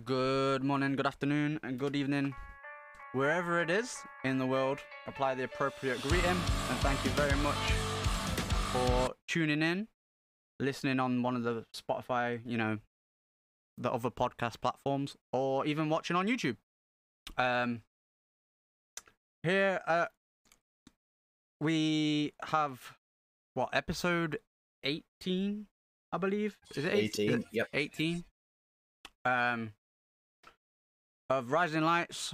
Good morning, good afternoon, and good evening. Wherever it is in the world, apply the appropriate greeting, and thank you very much for tuning in, listening on one of the Spotify, the other podcast platforms, or even watching on YouTube. Here, we have, episode 18, I believe? Is it 18? Yep. 18. Of Rising Lights.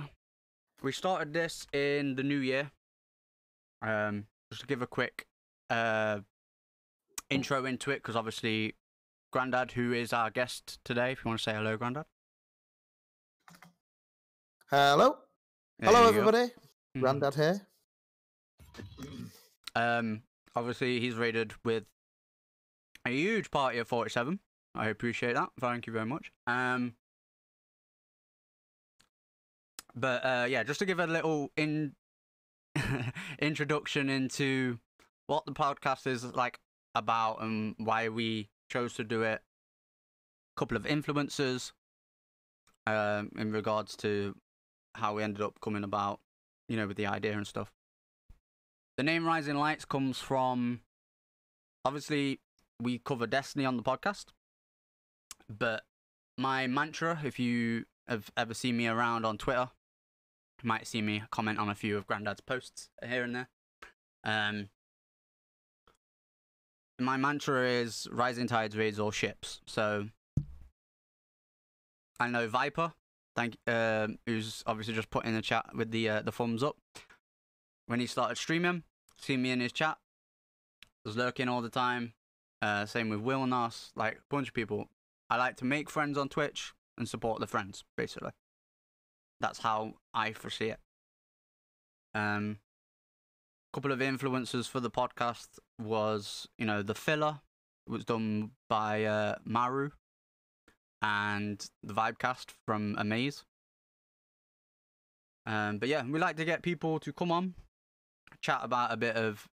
We started this in the new year. Just to give a quick intro into it, because obviously Grandad, who is our guest today, if you want to say hello, Grandad. Hello. There Hello, you everybody. go. Grandad here. Obviously he's raided with a huge party of 47. I appreciate that. Thank you very much. But yeah, just to give a little introduction into what the podcast is like about and why we chose to do it. A couple of influences in regards to how we ended up coming about, with the idea and stuff. The name Rising Lights comes from, obviously, we cover Destiny on the podcast, but my mantra, if you have ever seen me around on Twitter, you might see me comment on a few of Grandad's posts here and there. My mantra is rising tides raise all ships. So I know Viper, who's obviously just put in the chat with the thumbs up. When he started streaming, seen me in his chat, was lurking all the time. Same with Will and us, like a bunch of people. I like to make friends on Twitch and support the friends, basically. That's how I foresee it. Couple of influences for the podcast was, the filler. It was done by Maru and the Vibecast from Amaze. But yeah, we like to get people to come on, chat about a bit of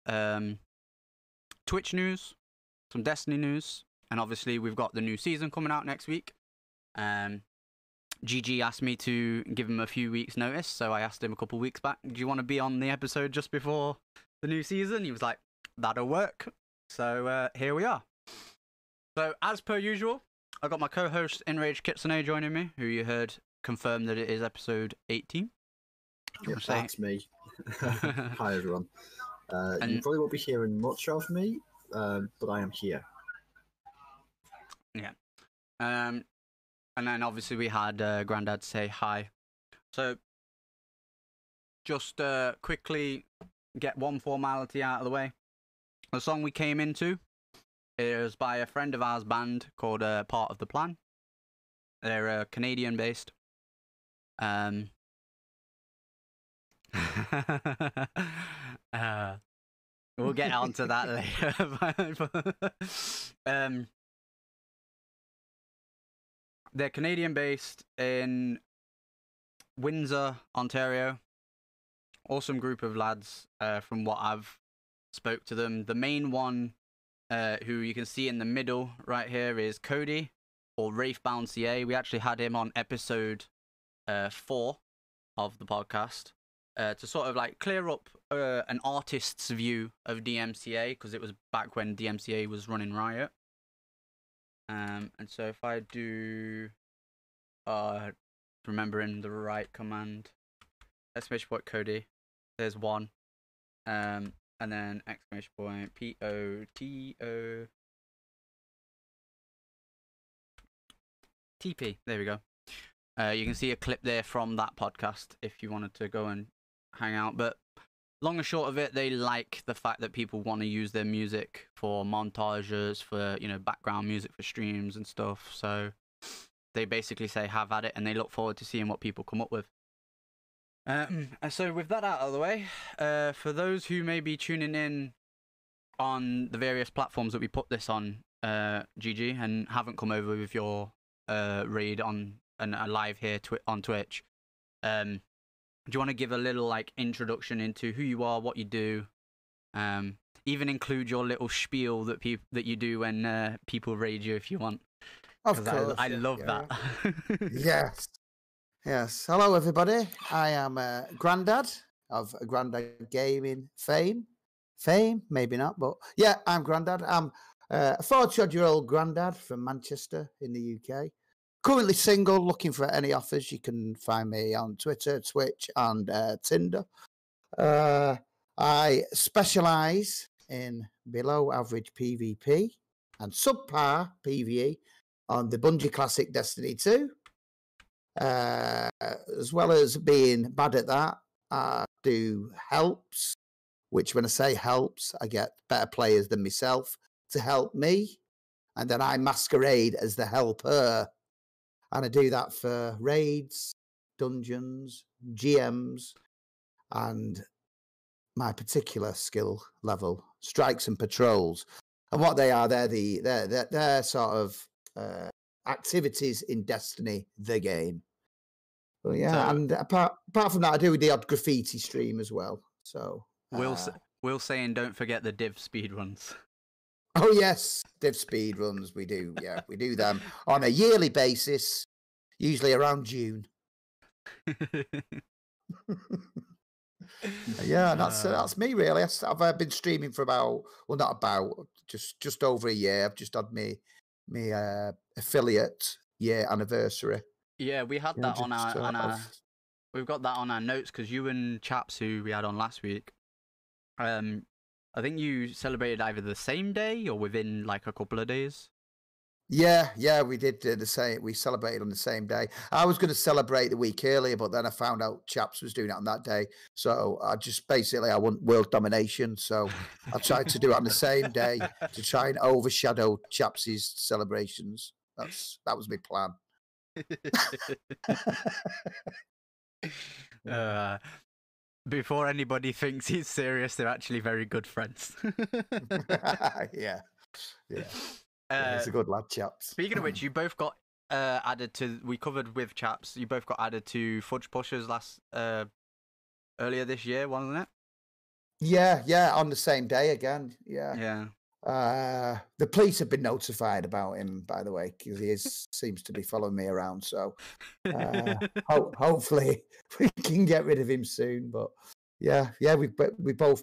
Twitch news, some Destiny news, and obviously we've got the new season coming out next week. GG asked me to give him a few weeks' notice, so I asked him a couple of weeks back, do you want to be on the episode just before the new season? He was like, that'll work. So here we are. So as per usual, I got my co-host Enraged Kitsune joining me, who you heard confirm that it is episode 18. Yep, that's me. Hi, everyone. You probably won't be hearing much of me, but I am here. Yeah. And then obviously we had Grandad say hi. So just quickly get one formality out of the way. The song we came into is by a friend of ours band called Part of the Plan. They're Canadian based. We'll get onto that later. They're Canadian based in Windsor, Ontario. Awesome group of lads from what I've spoke to them. The main one who you can see in the middle right here is Cody, or Wraithbound CA. We actually had him on episode 4 of the podcast to sort of like clear up an artist's view of DMCA, because it was back when DMCA was running riot. And so if I do, remembering the right command, exclamation point Cody, there's one, and then exclamation point POTO TP. There we go. You can see a clip there from that podcast if you wanted to go and hang out. But long and short of it, they like the fact that people want to use their music for montages, for, background music for streams and stuff. So they basically say have at it, and they look forward to seeing what people come up with. So with that out of the way, for those who may be tuning in on the various platforms that we put this on, GG, and haven't come over with your raid on and live here on Twitch, do you want to give a little like introduction into who you are, what you do, even include your little spiel that you do when people raid you if you want? Of course. I love that. Yes. Yes. Hello, everybody. I am Grandad of Grandad Gaming fame. Fame, maybe not, but yeah, I'm Grandad. I'm a 40-odd-year-old Grandad from Manchester in the UK. Currently single, looking for any offers. You can find me on Twitter, Twitch, and Tinder. I specialise in below average PvP and subpar PvE on the Bungie Classic Destiny 2. As well as being bad at that, I do helps, which when I say helps, I get better players than myself to help me. And then I masquerade as the helper. And I do that for raids, dungeons, GMs, and my particular skill level, strikes and patrols. And what they are, they're sort of activities in Destiny, the game. Well, yeah, so, and apart from that, I do the odd graffiti stream as well. So Will saying, don't forget the div speed runs. Oh yes, div speed runs. We do, yeah, we do them on a yearly basis, usually around June. Yeah, that's me really. I've been streaming for just over a year. I've just had me affiliate year anniversary. Yeah, we had that on our we've got that on our notes because you and chaps who we had on last week, I think you celebrated either the same day or within like a couple of days. Yeah, we did the same. We celebrated on the same day. I was going to celebrate the week earlier, but then I found out chaps was doing it on that day. So I want world domination. So I tried to do it on the same day to try and overshadow chaps' celebrations. That was my plan. Before anybody thinks he's serious, they're actually very good friends. Yeah. He's a good lad, chaps. Speaking of which, you both got added to. We covered with chaps. You both got added to Fudge Pushers earlier this year, wasn't it? Yeah, on the same day again. Yeah. The police have been notified about him, by the way, because he seems to be following me around. So hopefully we can get rid of him soon. But yeah, we both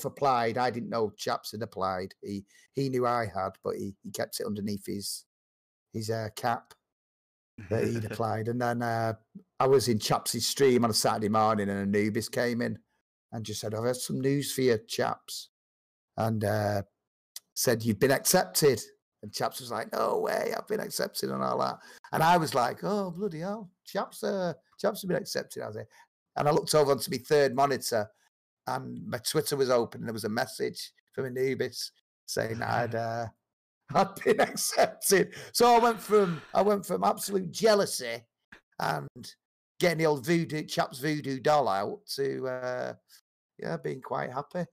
applied. I didn't know chaps had applied. He knew I had, but he kept it underneath his cap that he'd applied. And then I was in chaps' stream on a Saturday morning, and Anubis came in and just said, "I've had some news for you, chaps." And said, "You've been accepted." And chaps was like, "No way, I've been accepted," and all that. And I was like, "Oh, bloody hell, chaps have been accepted," I said. And I looked over onto my third monitor, and my Twitter was open, and there was a message from Anubis saying I'd been accepted. So I went from absolute jealousy and getting the old chaps voodoo doll out to being quite happy.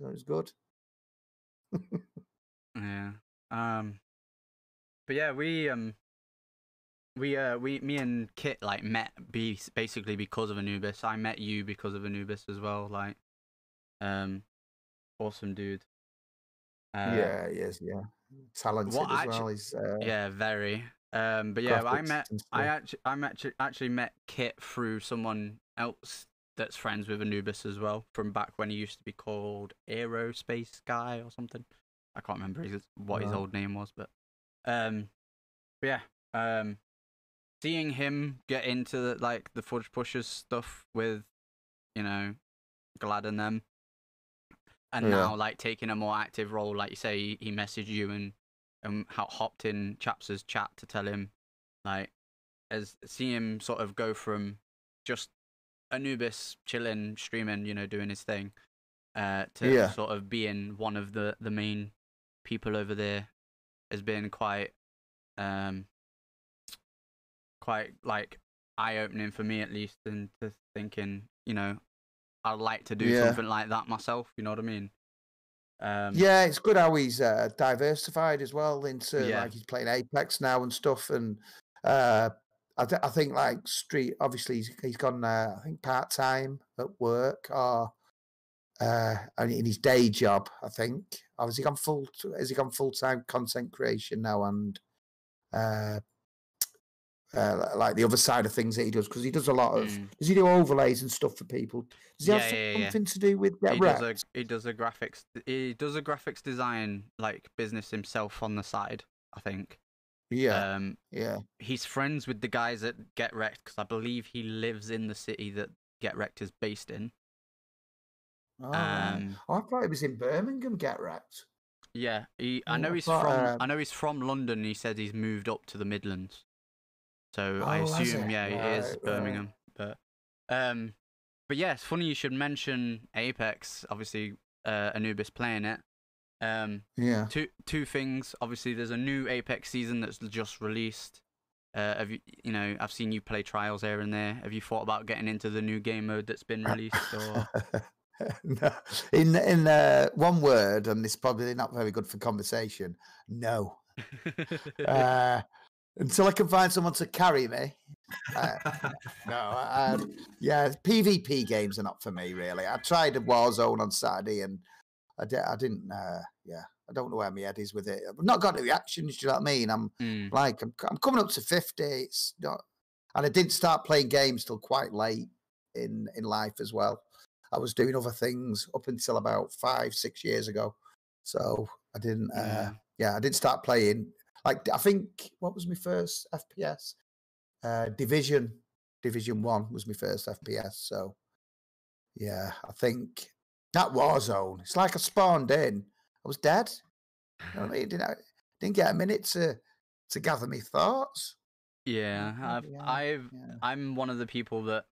So it was good. Yeah. But yeah, me and Kit like met basically because of Anubis. I met you because of Anubis as well. Like, awesome dude. Yeah, he is. Yeah, talented as well. He's yeah, very. But yeah, I actually met Kit through someone else that's friends with Anubis as well, from back when he used to be called Aerospace Guy or something. I can't remember what his old name was, but yeah, seeing him get into the Fudge Pushers stuff with, Glad and them, and now like taking a more active role, like you say, he messaged you and hopped in Chaps' chat to tell him, like, see him sort of go from just Anubis chilling, streaming, doing his thing, to sort of being one of the main people over there has been quite like eye-opening for me, at least, and to thinking, I'd like to do something like that myself. You know what I mean? Yeah, it's good how he's diversified as well into like he's playing Apex now and stuff, and I think like Street, obviously he's gone I think part-time at work or and in his day job, I think. Or has he gone full-time content creation now and like the other side of things that he does, because he does a lot of. Does he do overlays and stuff for people? Does he have something to do with Get Wrecked? He does a graphics design like business himself on the side, I think. Yeah. He's friends with the guys at Get Wrecked because I believe he lives in the city that Get Wrecked is based in. Oh, right. I thought he was in Birmingham. Get Wrecked. Yeah, I know he's from London. He said he's moved up to the Midlands. So I assume, it is Birmingham. Right. But yeah, it's funny you should mention Apex. Obviously, Anubis playing it. Yeah. Two things. Obviously, there's a new Apex season that's just released. Have you know, I've seen you play trials here and there. Have you thought about getting into the new game mode that's been released? Or no. In one word, and it's probably not very good for conversation. No. Until I can find someone to carry me. PvP games are not for me, really. I tried a Warzone on Saturday, and I didn't. I don't know where my head is with it. I've not got the reactions. Do you know what I mean? I'm coming up to 50. It's not, and I didn't start playing games till quite late in life as well. I was doing other things up until about 5-6 years ago, so I didn't. I didn't start playing. Like, I think, what was my first FPS? Division 1 was my first FPS. So, yeah, I think that Warzone, it's like I spawned in. I was dead. You know what I mean? Didn't get a minute to gather my thoughts. Yeah, I'm one of the people that,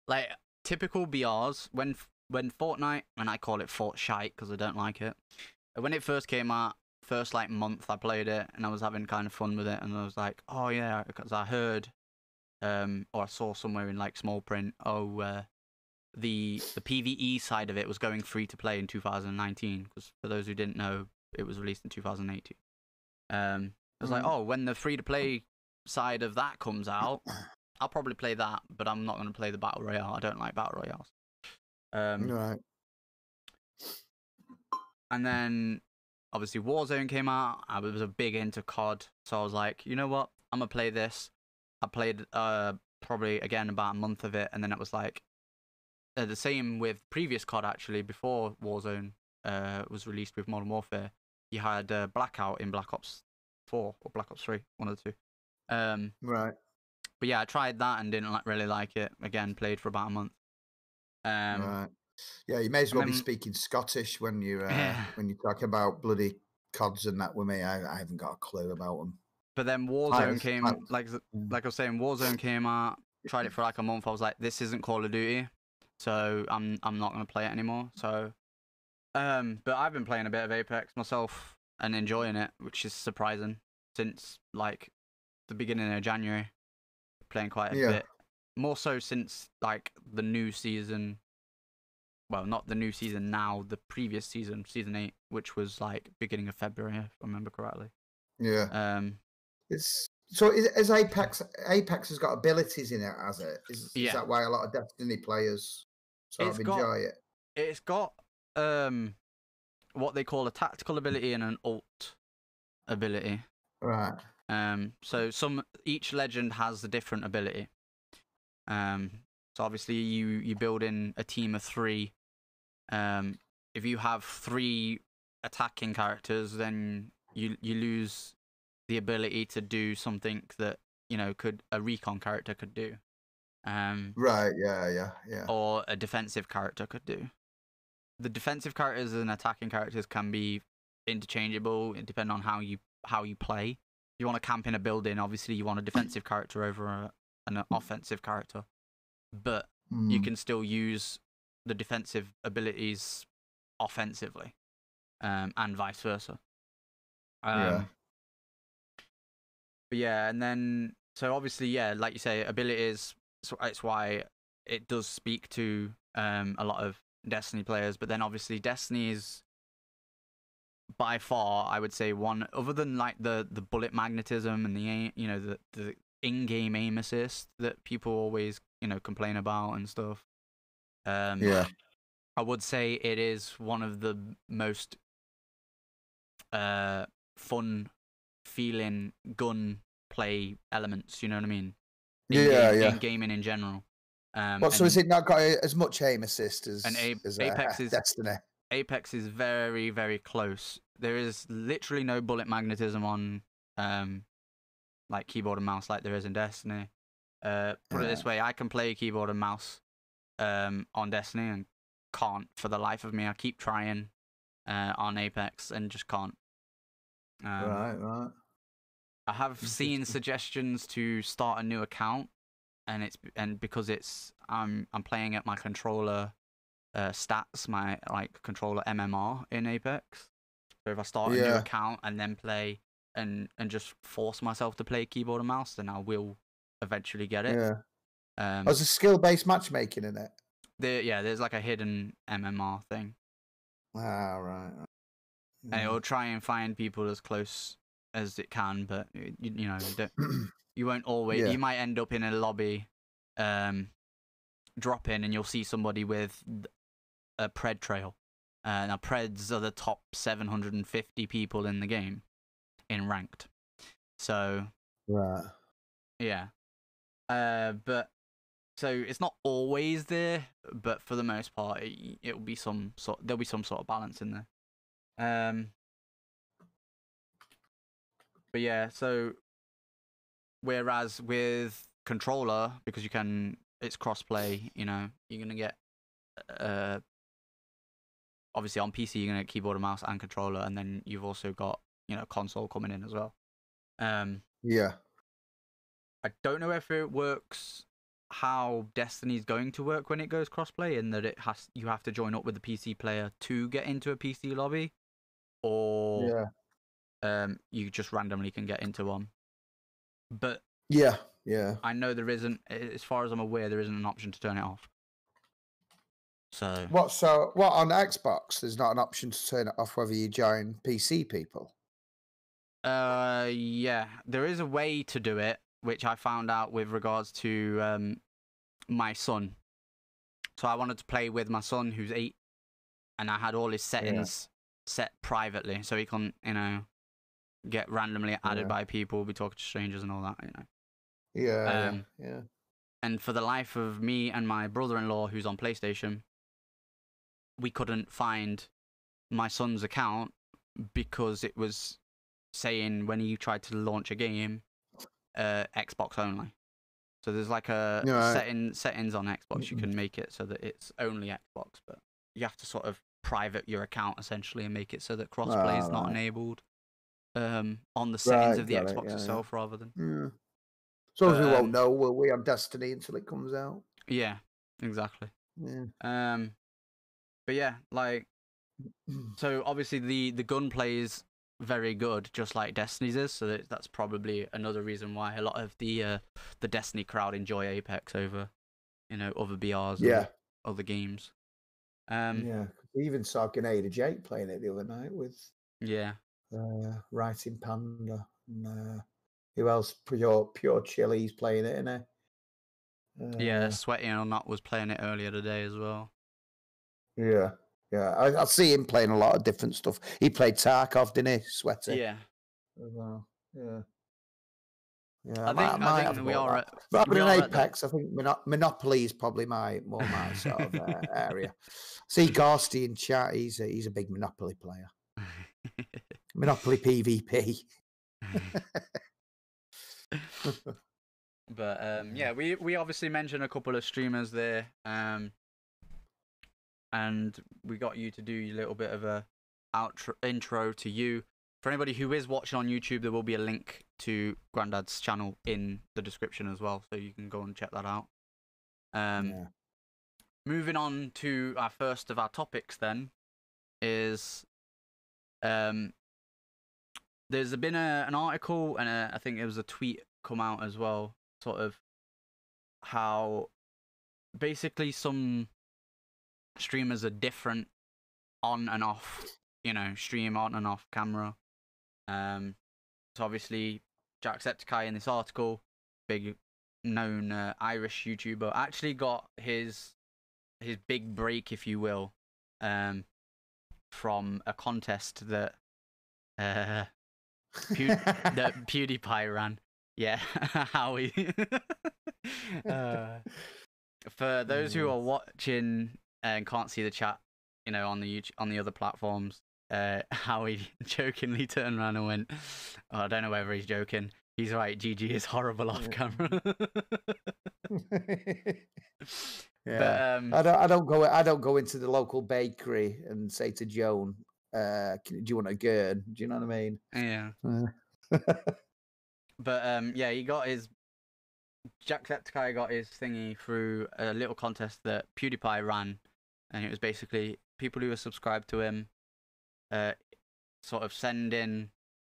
like, typical BRs, when Fortnite, and I call it Fort Shite because I don't like it, when it first came out, first like month I played it and I was having kind of fun with it, and I was like, oh yeah, because I heard or I saw somewhere in like small print, the PvE side of it was going free to play in 2019, because for those who didn't know, it was released in 2018. I was like, oh, when the free to play side of that comes out, I'll probably play that, but I'm not going to play the battle royale. I don't like battle royales. Right. And then obviously Warzone came out. I was a big into COD, so I was like, you know what? I'm gonna play this. I played probably again about a month of it, and then it was like the same with previous COD actually. Before Warzone was released with Modern Warfare, you had Blackout in Black Ops 4 or Black Ops 3, one of the two. Right. But yeah, I tried that and didn't really like it. Again, played for about a month. Right. Yeah, you may as well be speaking Scottish when you when you talk about bloody CODs and that with me. I haven't got a clue about them. But then Warzone came, like I was saying, Warzone came out. Tried it for like a month. I was like, this isn't Call of Duty, so I'm not gonna play it anymore. So, but I've been playing a bit of Apex myself and enjoying it, which is surprising since like the beginning of January. Playing quite a bit, more so since like the new season. Well, not the new season now, the previous season, season 8, which was like beginning of February, if I remember correctly. Yeah. Is Apex has got abilities in it, has it? Is that why a lot of Destiny players sort of enjoy it? It's got what they call a tactical ability and an ult ability. Right. So each legend has a different ability. So obviously you build in a team of 3. If you have 3 attacking characters, then you lose the ability to do something that, you know, a recon character could do. Right, yeah. Or a defensive character could do. The defensive characters and attacking characters can be interchangeable, depending on how you play. If you want to camp in a building, obviously you want a defensive character over an offensive character. But you can still use the defensive abilities offensively, and vice versa. But yeah, and then so obviously, like you say, abilities. So it's why it does speak to a lot of Destiny players. But then obviously, Destiny is by far, I would say, one other than like the bullet magnetism and the in-game aim assist that people always complain about and stuff. I would say it is one of the most fun feeling gun play elements. You know what I mean? In gaming in general. So is it not got as much aim assist as Apex is Destiny? Apex is very, very close. There is literally no bullet magnetism on like keyboard and mouse like there is in Destiny. Put it this way, I can play keyboard and mouse on Destiny and can't for the life of me. I keep trying on Apex and just can't. Right. I have seen suggestions to start a new account, and because I'm playing at my controller stats, my controller MMR in Apex. So if I start a new account and then play and just force myself to play keyboard and mouse, then I will eventually get it. Yeah. There's a skill-based matchmaking in it. There's like a hidden MMR thing. Ah, right. And it will try and find people as close as it can, but you know, you won't always. You might end up in a lobby, drop in, and you'll see somebody with a pred trail. Now preds are the top 750 people in the game, in ranked. So right, yeah, but so it's not always there, but for the most part, there'll be some sort of balance in there. But yeah, so whereas with controller, because it's crossplay, you know, you're gonna get obviously on PC you're gonna get keyboard and mouse and controller, and then you've also got, you know, console coming in as well. Yeah. I don't know if it works how Destiny's going to work when it goes crossplay, in that you have to join up with the PC player to get into a PC lobby, or you just randomly can get into one. But yeah, I know there isn't, as far as I'm aware, there isn't an option to turn it off. So what on Xbox? There's not an option to turn it off whether you join PC people. Yeah, there is a way to do it, which I found out with regards to my son. So I wanted to play with my son, who's 8, and I had all his settings set privately, so he can, you know, get randomly added by people, be talking to strangers and all that, you know. Yeah. And for the life of me and my brother-in-law, who's on PlayStation, we couldn't find my son's account because it was saying when he tried to launch a game, Xbox only. So there's like a settings on Xbox. You can make it so that it's only Xbox, but you have to sort of private your account essentially and make it so that crossplay is not enabled on the settings of the Xbox itself rather than. Yeah. So we won't know, will we, on Destiny until it comes out? Yeah, exactly. Yeah. But yeah, like, so obviously the gunplay is very good, just like Destiny's is. So that's probably another reason why a lot of the Destiny crowd enjoy Apex over, you know, other BRs, and other games. Yeah, we even saw Grenada Jake playing it the other night with Writing Panda. And, who else? Pure Chili's playing it, innit? Yeah, Sweaty or Not was playing it earlier today as well. Yeah. I see him playing a lot of different stuff. He played Tarkov, didn't he? Sweaty. Yeah. Well, yeah. I think we are at. Rather than Apex, I think Monopoly is probably my sort of area. See Gorsty in chat. He's a big Monopoly player. Monopoly PvP. But yeah, we obviously mentioned a couple of streamers there, and we got you to do a little bit of a intro to you. For anybody who is watching on YouTube, there will be a link to Grandad's channel in the description as well, so you can go and check that out. Moving on to our first of our topics then, is there's been an article and I think it was a tweet come out as well, sort of how basically some streamers are different on and off, you know, stream on and off camera. So obviously Jacksepticeye in this article, big known Irish YouTuber, actually got his big break, if you will, from a contest that The PewDiePie ran. Yeah, Howie. For those who are watching and can't see the chat, on the other platforms, Howie jokingly turned around and went, oh, I don't know whether he's joking. He's right. GG is horrible off camera. Yeah, but I don't go into the local bakery and say to Joan, do you want a gurn? Do you know what I mean? Yeah. But yeah, Jacksepticeye got his thingy through a little contest that PewDiePie ran, and it was basically people who were subscribed to him, sort of send in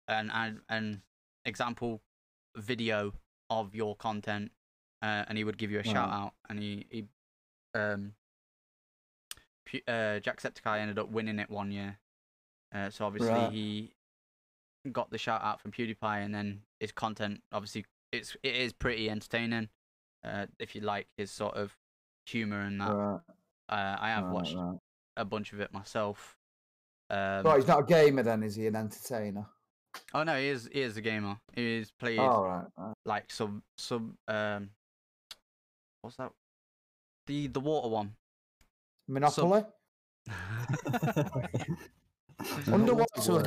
an example video of your content, and he would give you a shout out, and Jacksepticeye ended up winning it one year. So obviously he got the shout out from PewDiePie, and then his content obviously it is pretty entertaining. If you like his sort of humor and that. I have watched a bunch of it myself. But he's not a gamer then, is he? An entertainer? Oh no, he is a gamer. He's played like some what's that? The water one. Monopoly. Underwater.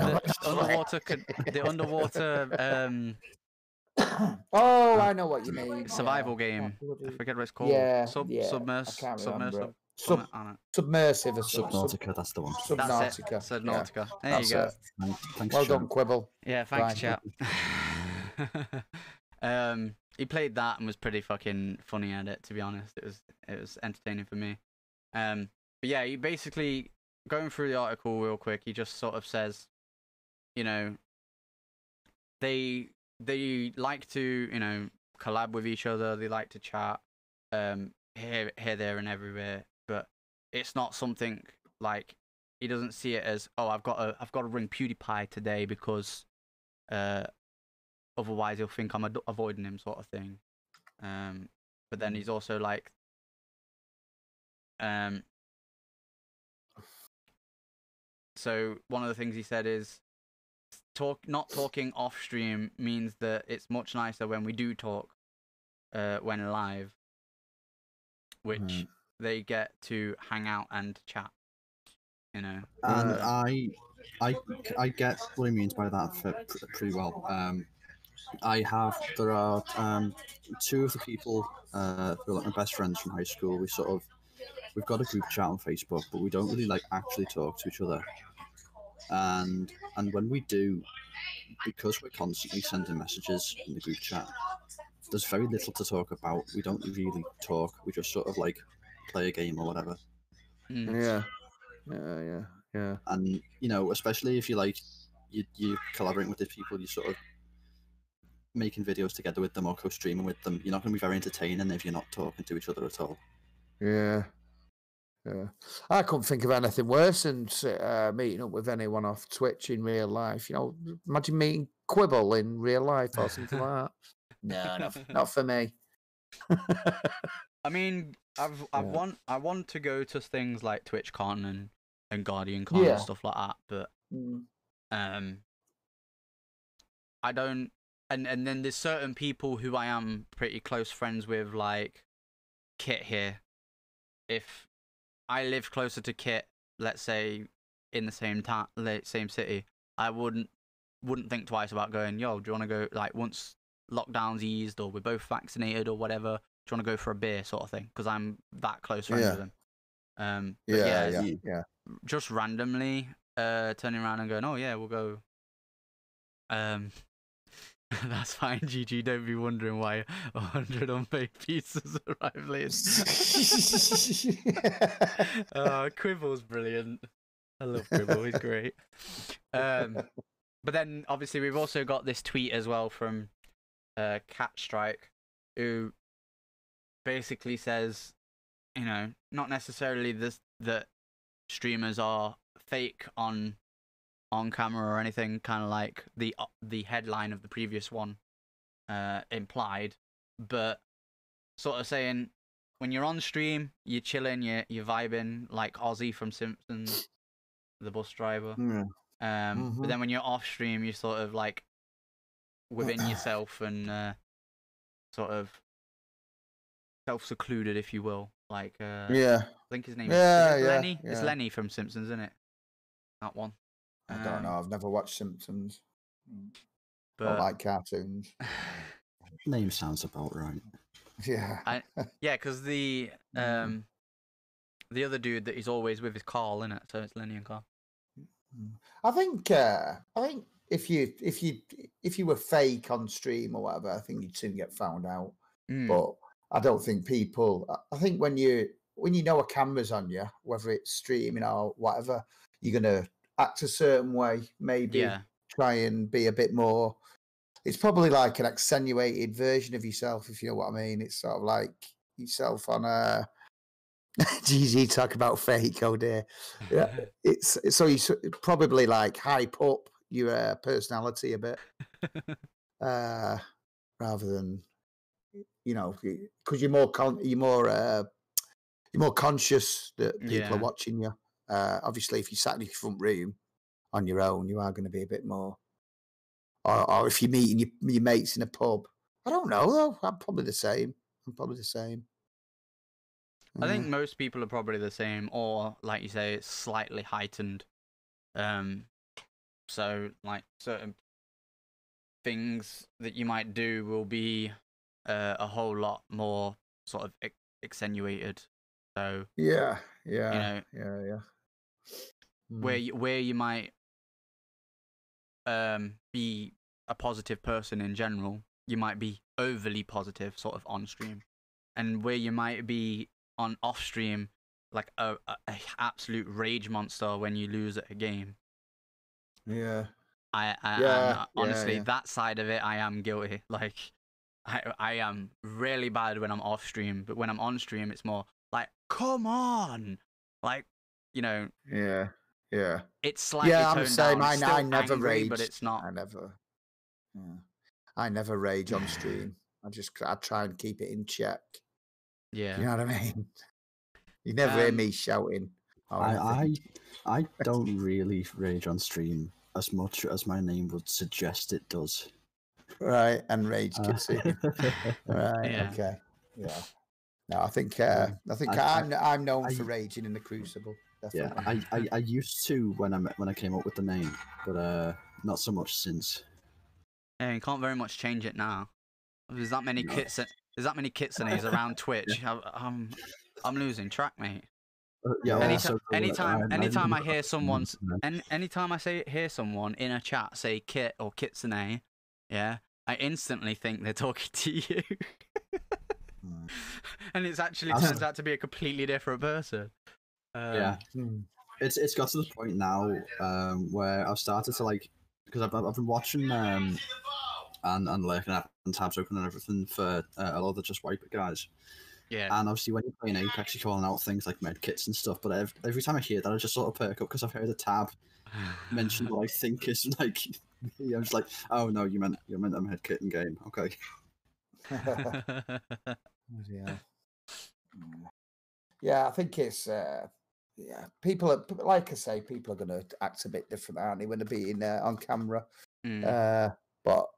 The underwater. Oh, I know what you mean. Survival game. I forget what it's called. Submersive. Subnautica, that's the one. Subnautica. Subnautica. There you go. Thanks, well done, Quibble. Yeah, thanks, chap. He played that and was pretty fucking funny at it, to be honest. It was entertaining for me. But yeah, he basically, going through the article real quick, he just sort of says, they like to, collab with each other. They like to chat, here, there, and everywhere. But it's not something like, he doesn't see it as, oh, I've got to bring PewDiePie today because, otherwise he'll think I'm avoiding him, sort of thing. But then he's also like, so one of the things he said is, not talking off stream means that it's much nicer when we do talk, when live, which they get to hang out and chat, And I get what he means by that pretty well. There are two of the people who are like my best friends from high school. We've got a group chat on Facebook, but we don't really actually talk to each other. And when we do, because we're constantly sending messages in the group chat, there's very little to talk about. We don't really talk. We just sort of play a game or whatever. Yeah. And especially if you're collaborating with these people, you're sort of making videos together with them or co-streaming with them. You're not going to be very entertaining if you're not talking to each other at all. Yeah. I couldn't think of anything worse than meeting up with anyone off Twitch in real life. Imagine meeting Quibble in real life or something like that. No, not for me. I mean, I want to go to things like TwitchCon and GuardianCon and stuff like that, but I don't. And then there's certain people who I am pretty close friends with, like Kit here. If I lived closer to Kit, let's say in the same town, same city, I wouldn't think twice about going, yo, do you want to go, once lockdown's eased or we're both vaccinated or whatever, do you want to go for a beer, sort of thing? Because I'm that close friends with him. Yeah. Just randomly turning around and going, oh yeah, we'll go. That's fine, GG. Don't be wondering why 100 unpaid pizzas arrive late. Quibble's brilliant. I love Quibble. He's great. But then, obviously, we've also got this tweet as well from Catstrike, who basically says, not necessarily that streamers are fake on camera or anything, kind of like the headline of the previous one implied, but sort of saying when you're on stream, you're chilling, you're vibing, like Ozzy from Simpsons, the bus driver. But then when you're off stream, you're sort of within yourself and sort of self-secluded, if you will. Like, Yeah. I think his name Yeah, is yeah, Lenny. It's yeah. Lenny from Simpsons, isn't it? That one. I don't know. I've never watched Simpsons. Don't But like cartoons. Name sounds about right. Yeah. yeah, because the other dude that he's always with is Carl, innit? So it's Lenny and Carl. I think if you were fake on stream or whatever, I think you'd soon get found out. But I don't think people. I think when you know a camera's on you, whether it's streaming or whatever, you're gonna act a certain way. Maybe try and be a bit more. It's probably like an accentuated version of yourself, if you know what I mean. It's sort of like yourself on a. GG talk about fake, oh dear. Yeah, it's so you probably like hype up your personality a bit, rather than because you're more conscious that people are watching you. Obviously, if you sat in your front room on your own, you are going to be a bit more. Or if you're meeting your mates in a pub, I don't know though. I'm probably the same. I think most people are probably the same, or like you say, it's slightly heightened. So like certain things that you might do will be a whole lot more sort of accentuated. So yeah. Where you might be a positive person in general, you might be overly positive, sort of on stream, and where you might be on off stream, like a absolute rage monster when you lose at a game. Yeah. Honestly, that side of it, I am guilty. Like, I am really bad when I'm off stream, but when I'm on stream, it's more like, come on, like, Yeah. It's slightly I'm toned saying down. It's still I never angry, rage, but it's not. I never rage on stream. I try and keep it in check. Yeah. You know what I mean? You never hear me shouting. I don't really rage on stream as much as my name would suggest it does. Right, and rage Kitsune. Right, Yeah. okay. Yeah. No, I think I'm known for raging in the Crucible. Definitely. Yeah, I used to when I came up with the name, but not so much since. Yeah, you can't very much change it now. There's that many kitsunes around Twitch. I'm losing track, mate. Yeah. Anytime I hear someone's anytime I hear someone in a chat say kit or kitsune, yeah, I instantly think they're talking to you. And it's actually turns out to be a completely different person. It's got to the point now where I've started to like, because I've been watching and lurking at and tabs open and everything for a lot of the Just Wipe It guys. Yeah. And obviously when you're playing Apex, you're calling out things like med kits and stuff, but every time I hear that, I just sort of perk up because I've heard a tab mention what I think is like. I'm just like, oh no, you meant a med kit in game. Okay. Yeah, I think it's people are, like I say, people are going to act a bit different, aren't they, when they're being on camera? But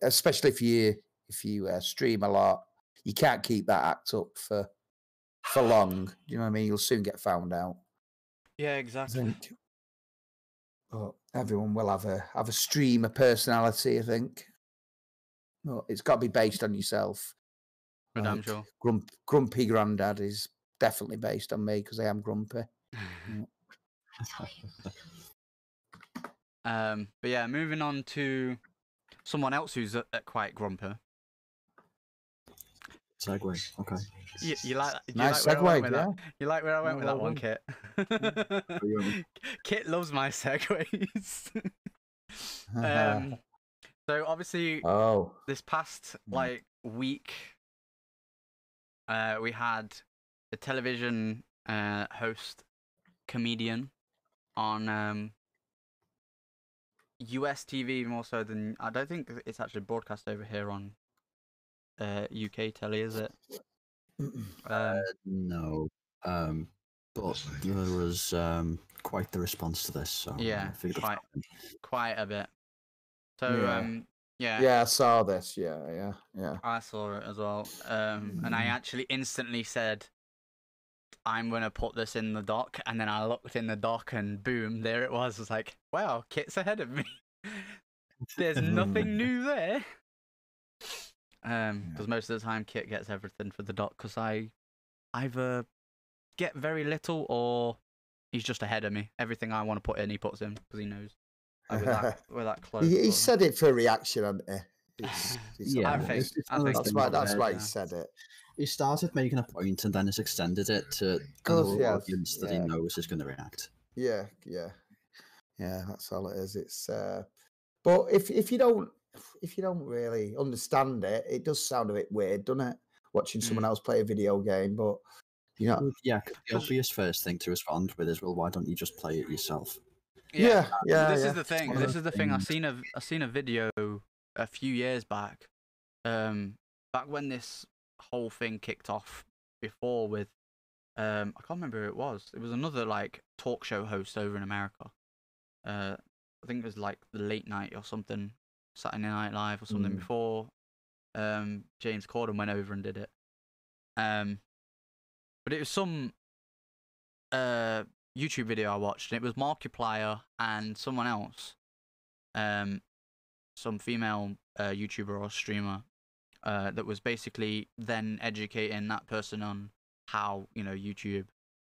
especially if you stream a lot, you can't keep that act up for long. You know what I mean? You'll soon get found out. Yeah, exactly. But everyone will have a streamer personality, I think. Well, it's got to be based on yourself. For damn sure. Grumpy Grandad is definitely based on me because I am grumpy. But yeah, moving on to someone else who's quite grumpy. Segue. Okay. You like nice like where segue, I went with yeah. that? You like where I went with that one, Kit? Kit loves my segues. So obviously, this past week, we had a television host comedian on US TV more so than I don't think it's actually broadcast over here on UK telly, is it? No. But there was quite the response to this, so yeah, quite a bit. So Yeah. yeah, Yeah, I saw this. Yeah. I saw it as well. And I actually instantly said, I'm gonna put this in the doc, and then I looked in the doc, and boom, there it was. I was like, wow, Kit's ahead of me. There's nothing new there. Because most of the time Kit gets everything for the doc, because I either get very little or he's just ahead of me. Everything I want to put in, he puts in because he knows. Like, we're that close. He said it for reaction, hadn't he? Yeah, I think it's one of those that's things why where he said it. he started making a point and then has extended it to the audience that he knows is going to react. Yeah. That's all it is. It's but if you don't really understand it, it does sound a bit weird, doesn't it? Watching someone else play a video game, but you know, yeah, the obvious first thing to respond with is, well, why don't you just play it yourself? Yeah. This is the thing. This is the thing. I seen a video a few years back. Back when this whole thing kicked off before with I can't remember who it was. It was another like talk show host over in America. I think it was like the late night or something, Saturday Night Live or something before James Corden went over and did it. But it was some YouTube video I watched, and it was Markiplier and someone else, some female YouTuber or streamer, that was basically then educating that person on how, you know, YouTube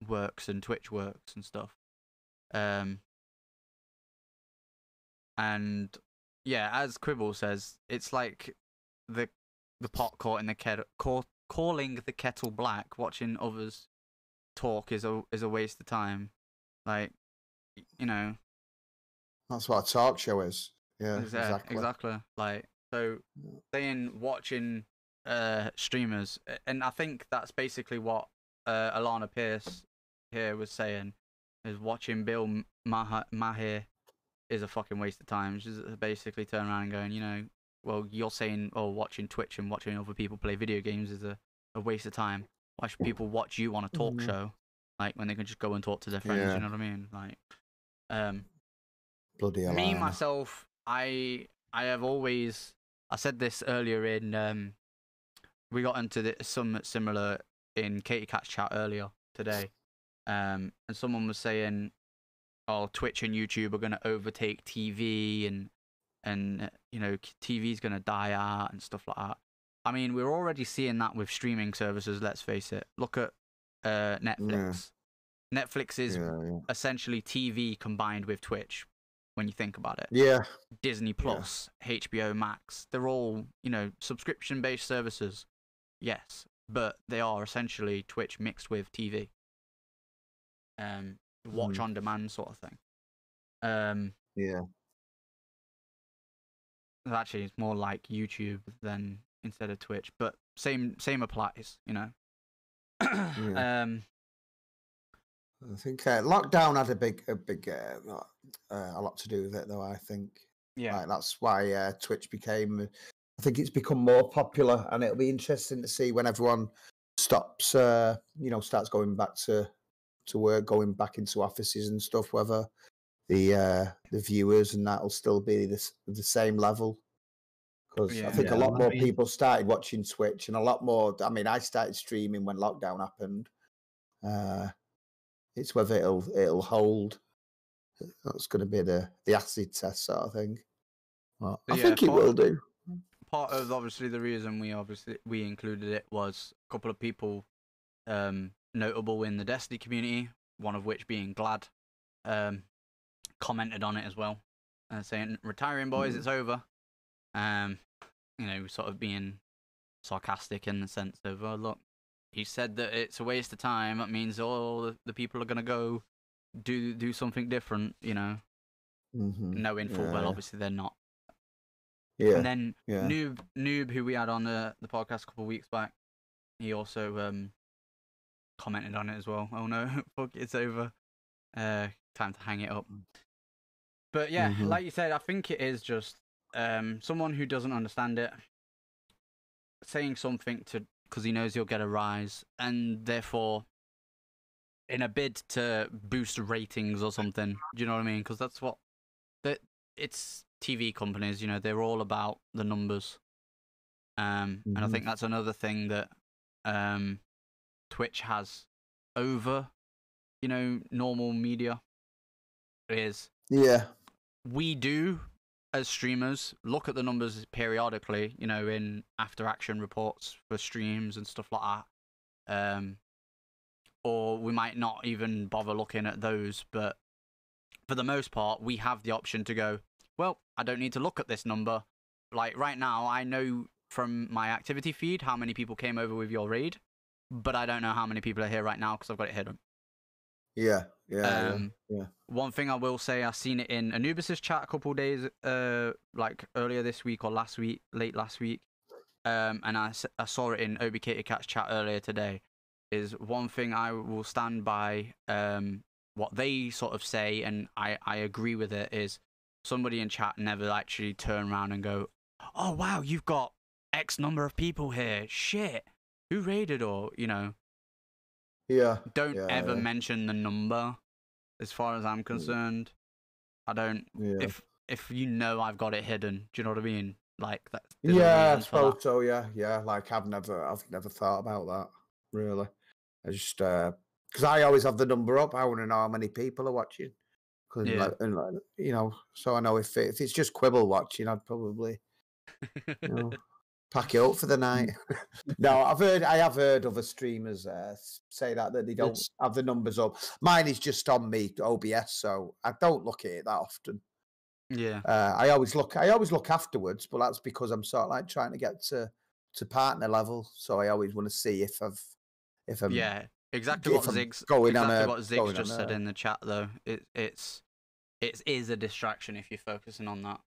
works and Twitch works and stuff. And yeah, as Quibble says, it's like the pot caught in the kettle, calling the kettle black. Watching others talk is a waste of time. Like, you know, that's what a talk show is. Yeah, exactly. Like, so saying watching streamers, and I think that's basically what Alana Pierce here was saying, is watching Bill Maher is a fucking waste of time. She's basically turning around and going, you know, well, you're saying, oh, watching Twitch and watching other people play video games is a waste of time. Why should people watch you on a talk show? Like, when they can just go and talk to their friends, you know what I mean? Like, bloody hell. Me, myself, I have always, I said this earlier in, we got into some similar in Katie Cat's chat earlier today, and someone was saying, oh, Twitch and YouTube are going to overtake TV, and you know, TV's going to die out and stuff like that. I mean, we're already seeing that with streaming services, let's face it. Look at Netflix. Yeah. Netflix is essentially TV combined with Twitch, when you think about it. Yeah. Disney Plus, HBO Max, they're all, you know, subscription-based services. Yes, but they are essentially Twitch mixed with TV. Watch on demand sort of thing. Yeah. Actually, it's more like YouTube than instead of Twitch, but same applies, you know. I think lockdown had a lot to do with it, though. I think, like, that's why Twitch became. I think it's become more popular, and it'll be interesting to see when everyone stops, starts going back to work, going back into offices and stuff, whether the viewers and that will still be the same level. Because I think a lot more people started watching Twitch, and a lot more. I mean, I started streaming when lockdown happened. It's whether it'll hold. That's going to be the acid test sort of thing. Well, I think it will do. Part of obviously the reason we included it was a couple of people notable in the Destiny community, one of which being Glad, commented on it as well, saying, "Retiring boys, it's over." You know, sort of being sarcastic in the sense of, oh, look, he said that it's a waste of time. That means all the people are gonna go do something different, you know, knowing full well obviously they're not. Yeah. And then Noob, who we had on the podcast a couple of weeks back, he also commented on it as well. Oh no, fuck, it's over. Time to hang it up. But yeah, like you said, I think it is just someone who doesn't understand it saying something because he knows he'll get a rise, and therefore in a bid to boost ratings or something. Do you know what I mean? Because that's what it's TV companies, they're all about the numbers. And I think that's another thing that Twitch has over, normal media is we do as streamers look at the numbers periodically, in after action reports for streams and stuff like that. Or we might not even bother looking at those, but for the most part, we have the option to go, well, I don't need to look at this number. Like right now, I know from my activity feed how many people came over with your raid, but I don't know how many people are here right now because I've got it hidden. Yeah. One thing I will say, I've seen it in Anubis's chat a couple of days, like earlier this week or late last week, and I saw it in Obi Katie Cat's chat earlier today. Is one thing I will stand by, what they sort of say, and I agree with it, is somebody in chat never actually turn around and go, oh wow, you've got X number of people here, shit, who raided, or don't ever mention the number. As far as I'm concerned, I don't. If I've got it hidden, do you know what I mean? Like that. Yeah, I suppose so. Yeah. Like I've never thought about that really. I just because I always have the number up. I want to know how many people are watching. So I know if it's just Quibble watching, I'd probably pack it up for the night. No, I have heard other streamers say that they don't have the numbers up. Mine is just on me OBS, so I don't look at it that often. Yeah. I always look afterwards, but that's because I'm sort of like trying to get to partner level. So I always want to see if I'm exactly what Ziggs just said in the chat though. It is a distraction if you're focusing on that.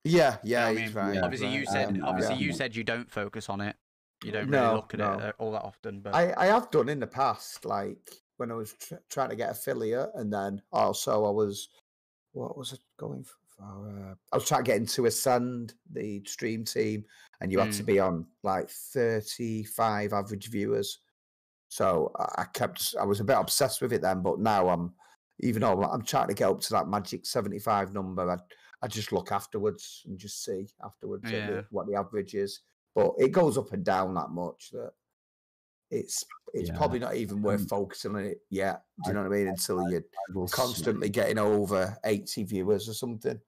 Yeah, he's right. Obviously, you said you don't focus on it. You don't really look at it all that often. But I have done in the past, like when I was trying to get affiliate, and then also I was, what was it going for? I was trying to get into Ascend, the stream team, and you had to be on like 35 average viewers. So I was a bit obsessed with it then, but now even though I'm trying to get up to that magic 75 number, I just look afterwards and just see afterwards what the average is. But it goes up and down that much that it's probably not even worth focusing on it yet. Do you know what I mean? Until you're constantly getting over 80 viewers or something.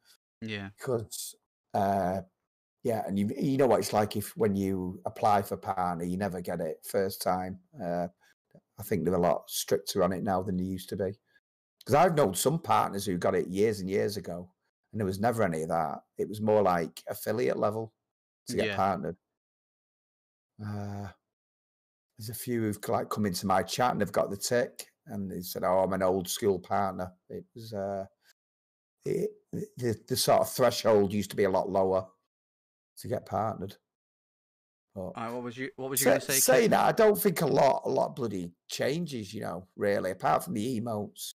Yeah. Because and you know what it's like when you apply for partner, you never get it first time. I think they're a lot stricter on it now than they used to be. Because I've known some partners who got it years and years ago, and there was never any of that. It was more like affiliate level to get partnered. There's a few who've like come into my chat and they've got the tick, and they said, "Oh, I'm an old school partner." It was the sort of threshold used to be a lot lower to get partnered. But what was you going to say? Saying that, I don't think a lot bloody changes. Really, apart from the emotes.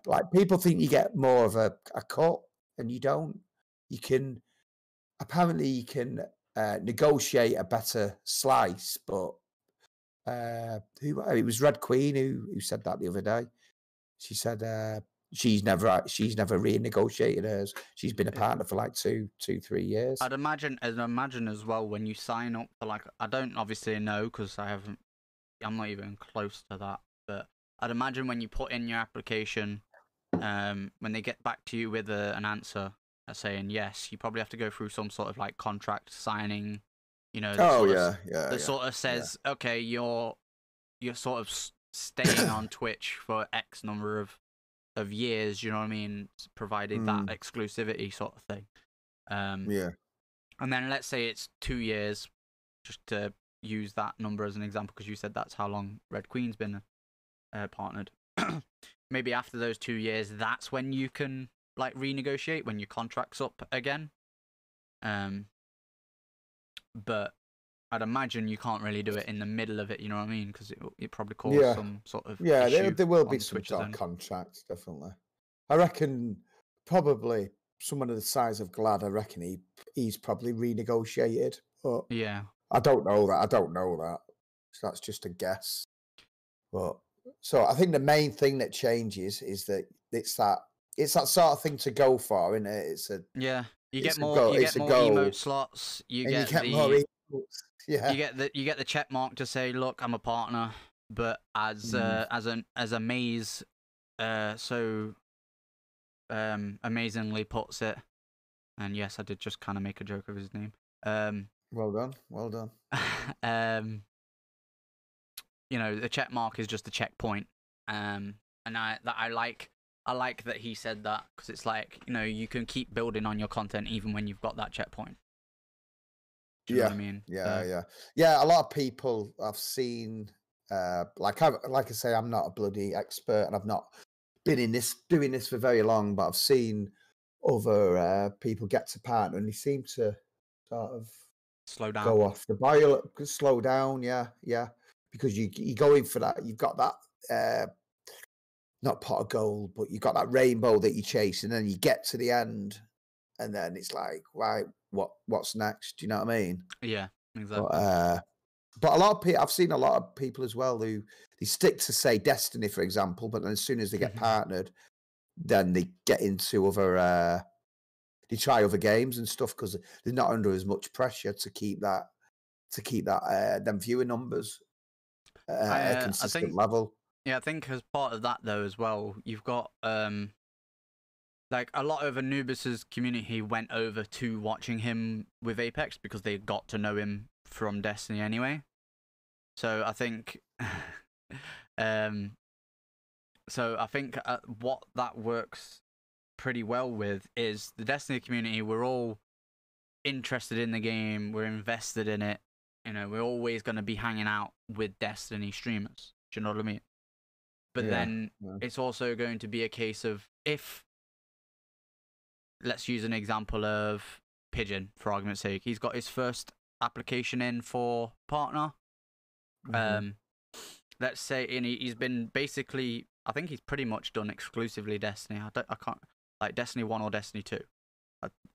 Like people think you get more of a cut, and you don't. You can negotiate a better slice, but it was Red Queen who said that the other day. She said she's never renegotiated hers. She's been a partner for like 2-3 years. I'd imagine as well when you sign up for I don't obviously know because I'm not even close to that, but I'd imagine when you put in your application, when they get back to you with an answer saying yes, you probably have to go through some sort of like contract signing, that sort of says, okay, you're sort of staying on Twitch for X number of years, you know what I mean, provided that exclusivity sort of thing. And then let's say it's 2 years, just to use that number as an example, because you said that's how long Red Queen's been partnered. Maybe after those 2 years, that's when you can like renegotiate when your contract's up again. But I'd imagine you can't really do it in the middle of it, you know what I mean? Because it probably cause some sort of issue there will be some Twitch's sort of end. contracts, definitely. I reckon probably someone of the size of Glad, I reckon he's probably renegotiated. But I don't know that. So that's just a guess. But so I think the main thing that changes is that it's that it's that sort of thing to go for, isn't it? It's a Yeah, you it's get a more. goal. You It's get a more goal, emote slots. You and you get get more the. equals. Yeah. You get the check mark to say, look, I'm a partner. But as as a maze, so amazingly puts it, and yes, I did just kind of make a joke of his name. Well done. Well done. You know, the check mark is just a checkpoint. And I like that he said that, because it's like, you know, you can keep building on your content even when you've got that checkpoint. Do you know what I mean? Yeah. A lot of people I've seen, like I say, I'm not a bloody expert, and I've not been doing this for very long, but I've seen other people get to partner, and they seem to sort of slow down, go off the boil, slow down. Yeah, because you go in for that. You've got that not pot of gold, but you've got that rainbow that you chase, and then you get to the end, and then it's like, right, what's next? Do you know what I mean? Yeah, exactly. But a lot of people, I've seen a lot of people as well who they stick to, say, Destiny, for example, but then as soon as they get partnered, then they get into other, they try other games and stuff, because they're not under as much pressure to keep that them viewer numbers at a consistent level. Yeah, I think as part of that though as well, you've got like a lot of Anubis's community went over to watching him with Apex because they got to know him from Destiny anyway. So I think what that works pretty well with is the Destiny community. We're all interested in the game, we're invested in it, you know, we're always going to be hanging out with Destiny streamers. Do you know what I mean? But then it's also going to be a case of, if, let's use an example of Pigeon, for argument's sake. He's got his first application in for partner. Let's say, and he's been basically, I think he's pretty much done exclusively Destiny. I can't, like Destiny 1 or Destiny 2.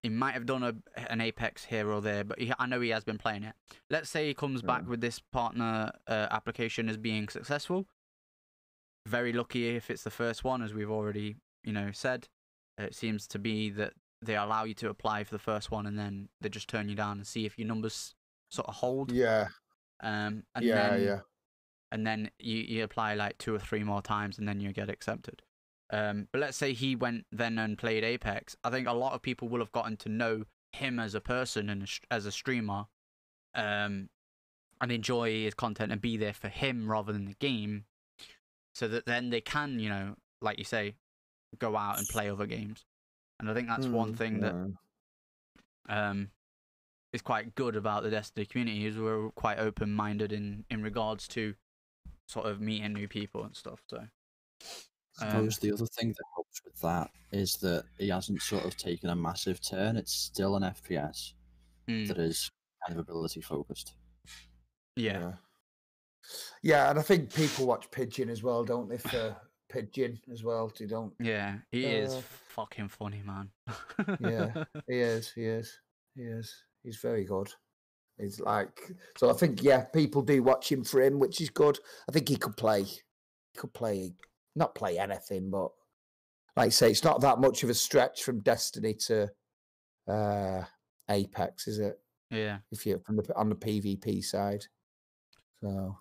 He might have done an Apex here or there, but I know he has been playing it. Let's say he comes back with this partner application as being successful. Very lucky if it's the first one, as we've already, you know, said. It seems to be that they allow you to apply for the first one, and then they just turn you down and see if your numbers sort of hold. And then you apply like 2 or 3 more times, and then you get accepted. But let's say he went then and played Apex. I think a lot of people will have gotten to know him as a person and as a streamer, and enjoy his content and be there for him rather than the game, so that then they can, you know, like you say, go out and play other games. And I think that's one thing that is quite good about the Destiny community, is we're quite open-minded in regards to sort of meeting new people and stuff. So I suppose the other thing that helps with that is that he hasn't sort of taken a massive turn. It's still an FPS that is kind of ability focused. Yeah, and I think people watch Pigeon as well, don't they? For Pigeon as well, they don't. Yeah, he is fucking funny, man. Yeah, he is. He's very good. He's like, so I think, people do watch him for him, which is good. I think he could play. Not play anything, but like I say, it's not that much of a stretch from Destiny to Apex, is it? Yeah. If you're on the PvP side, so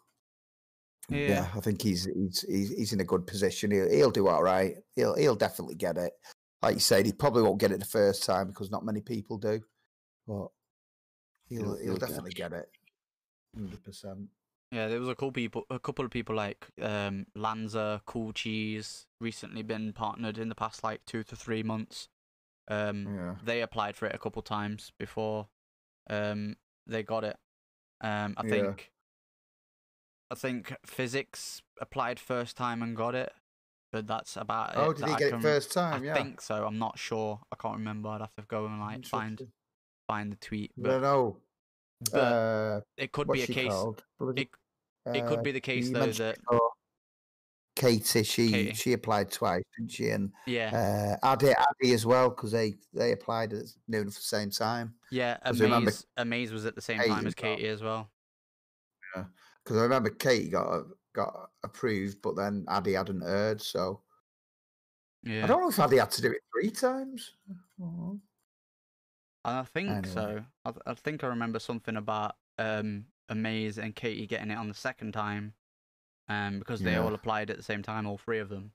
yeah, I think he's in a good position. He'll do all right. He'll definitely get it. Like you said, he probably won't get it the first time because not many people do, but he'll definitely get it. 100%. Yeah, there was a couple of people like Lanza, Cool Cheese, recently been partnered in the past like 2 to 3 months. They applied for it a couple times before they got it. I think Physics applied first time and got it, but that's about it. Oh, did he get it first time? I think so. I'm not sure. I can't remember. I'd have to go and like find the tweet. But, no. But it could be a case. It could be the case though that Katie, she applied twice, didn't she? And Addy as well, because they applied at noon for the same time. Yeah, Amaze was at the same time as Katie as well. Yeah, because I remember Katie got approved, but then Addy hadn't heard. So Yeah. I don't know if Addy had to do it 3 times. Oh. I think Anyway. so. I think I remember something about Amaze and Katie getting it on the second time, because they Yeah. all applied at the same time, all 3 of them,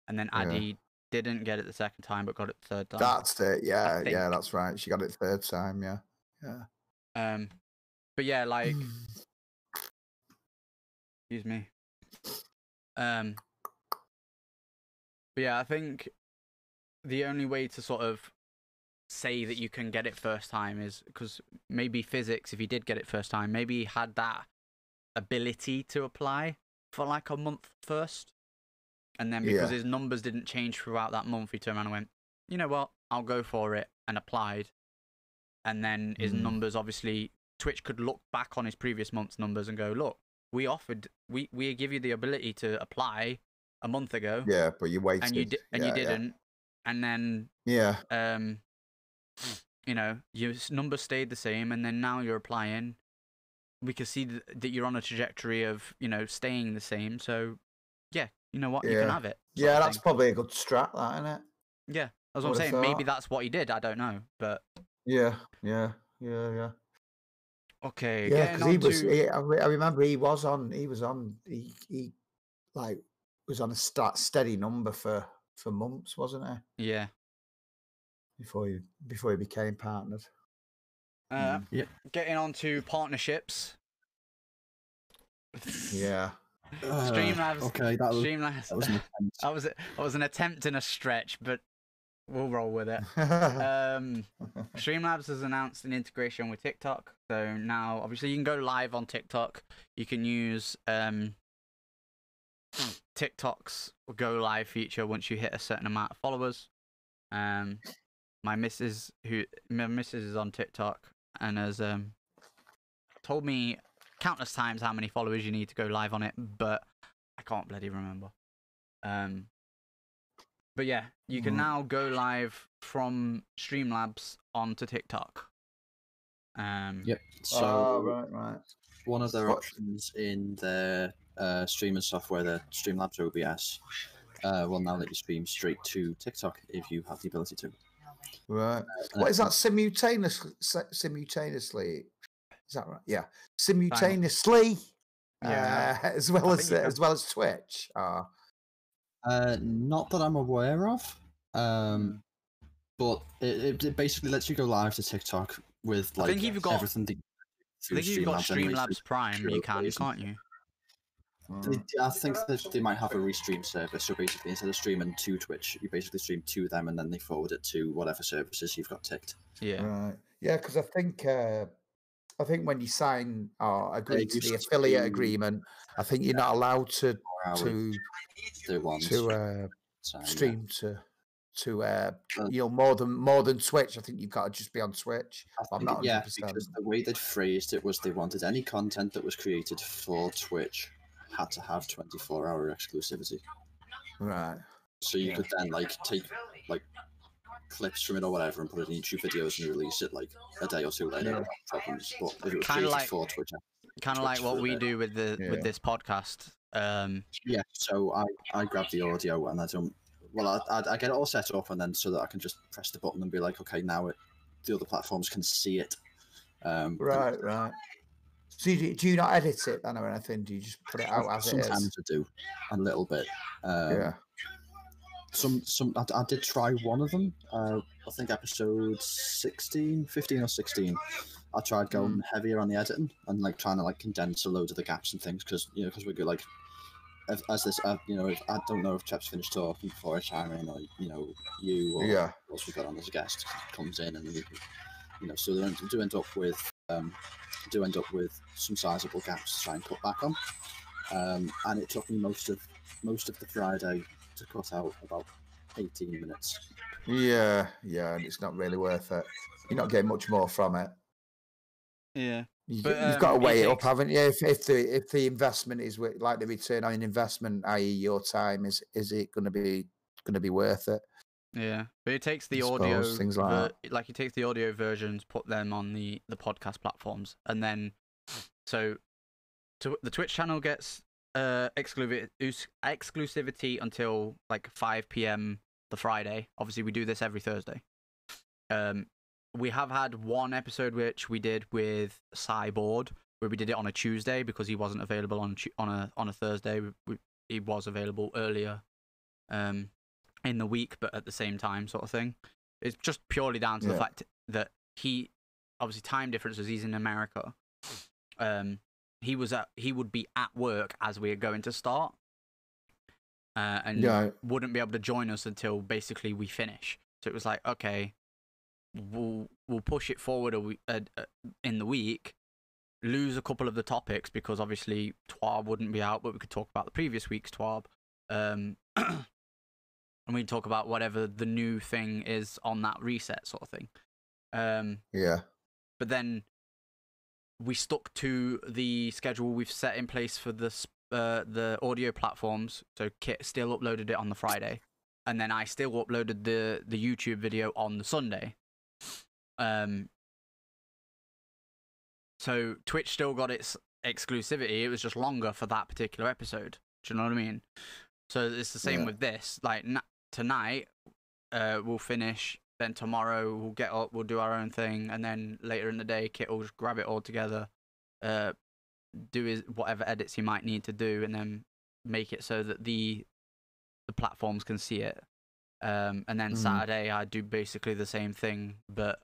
and then Yeah. Addy didn't get it the second time but got it the third time. That's it. Yeah, think. yeah, that's right. She got it 3rd time. Yeah, yeah. But yeah, like, excuse me. But yeah, I think the only way to sort of say that you can get it first time is because maybe physics, if he did get it first time, maybe he had that ability to apply for like a month first, and then because his numbers didn't change throughout that month, he turned around and went, you know what, I'll go for it, and applied. And then his numbers, obviously, Twitch could look back on his previous month's numbers and go, look, we give you the ability to apply a month ago. Yeah, but you waited. And you didn't. Yeah. And then, you know, your numbers stayed the same, and then now you're applying. We can see that you're on a trajectory of, you know, staying the same. So, yeah, you know what, you can have it. Yeah, that's probably a good strat, that, isn't it? Yeah, that's what I'm saying. Maybe that's what he did. I don't know, but yeah. Okay. Yeah, because he was. I remember he was on. He was on. He like was on a steady number for months, wasn't he? Yeah. Before he became partnered. Yeah. Getting on to partnerships. Yeah. Streamlabs. Okay, Streamlabs. That was an attempt. That was an attempt and a stretch, but we'll roll with it. Streamlabs has announced an integration with TikTok, so now obviously you can go live on TikTok. You can use TikTok's go live feature once you hit a certain amount of followers. My missus is on TikTok and has told me countless times how many followers you need to go live on it, but I can't bloody remember. But yeah, you can now go live from Streamlabs onto TikTok. Yep. So right. One of their options in their streaming software, the Streamlabs OBS, will now let you stream straight to TikTok if you have the ability to. Right. What is that? Simultaneously? Is that right? Yeah. Simultaneously. Yeah. As well as Twitch. Not that I'm aware of. But it basically lets you go live to TikTok with like everything. I think if you've got Streamlabs Prime, you can, can't you? I think that they might have a restream service. So basically, instead of streaming to Twitch, you basically stream to them, and then they forward it to whatever services you've got ticked. Yeah. Right. Yeah, because I think when you sign or agree to the affiliate agreement, I think you're not allowed to stream to more than Twitch. I think you've got to just be on Twitch. I'm not 100%. Because the way they'd phrased it was they wanted any content that was created for Twitch had to have 24-hour exclusivity. Right. So you could then take clips from it or whatever and put it in YouTube videos and release it like a day or two later without problems. But if it was created for Twitch, kind of like what we do with with this podcast. Yeah. So I grab the audio and I don't. Well, I get it all set up and then so that I can just press the button and be like, okay, now the other platforms can see it. Right. So do you not edit it then or anything? Do you just put it out as it is? Sometimes I do, a little bit. I did try one of them. I think episode 15 or 16. I tried going heavier on the editing and like trying to like condense a load of the gaps and things because we go like. As this, if, I don't know if Chap's finished talking before I chime in, or you or else we got on as a guest comes in, and we, so they do end up with some sizable gaps to try and cut back on, and it took me most of the Friday to cut out about 18 minutes. Yeah, and it's not really worth it. You're not getting much more from it. Yeah. But you've got to weigh it up, haven't you? If the investment is like the return on investment, i.e., your time, is it going to be worth it? Yeah, but it takes the audio things like that. It takes the audio versions, put them on the podcast platforms, and then so the Twitch channel gets exclusivity until like 5 p.m. the Friday. Obviously, we do this every Thursday. We have had one episode which we did with Cyborg, where we did it on a Tuesday because he wasn't available on a Thursday. He was available earlier in the week, but at the same time, sort of thing. It's just purely down to the fact that he, obviously, time differences. He's in America. He would be at work as we are going to start, and wouldn't be able to join us until basically we finish. So it was like, okay, we'll push it forward in the week, lose a couple of the topics because obviously TWAB wouldn't be out, but we could talk about the previous week's TWAB, and we'd talk about whatever the new thing is on that reset sort of thing. But then we stuck to the schedule we've set in place for the audio platforms. So Kit still uploaded it on the Friday, and then I still uploaded the YouTube video on the Sunday. So Twitch still got its exclusivity. It was just longer for that particular episode. Do you know what I mean? So it's the same with this. Like tonight, we'll finish. Then tomorrow we'll get up, we'll do our own thing, and then later in the day, Kit will just grab it all together, do his whatever edits he might need to do, and then make it so that the platforms can see it. And then Saturday I do basically the same thing, but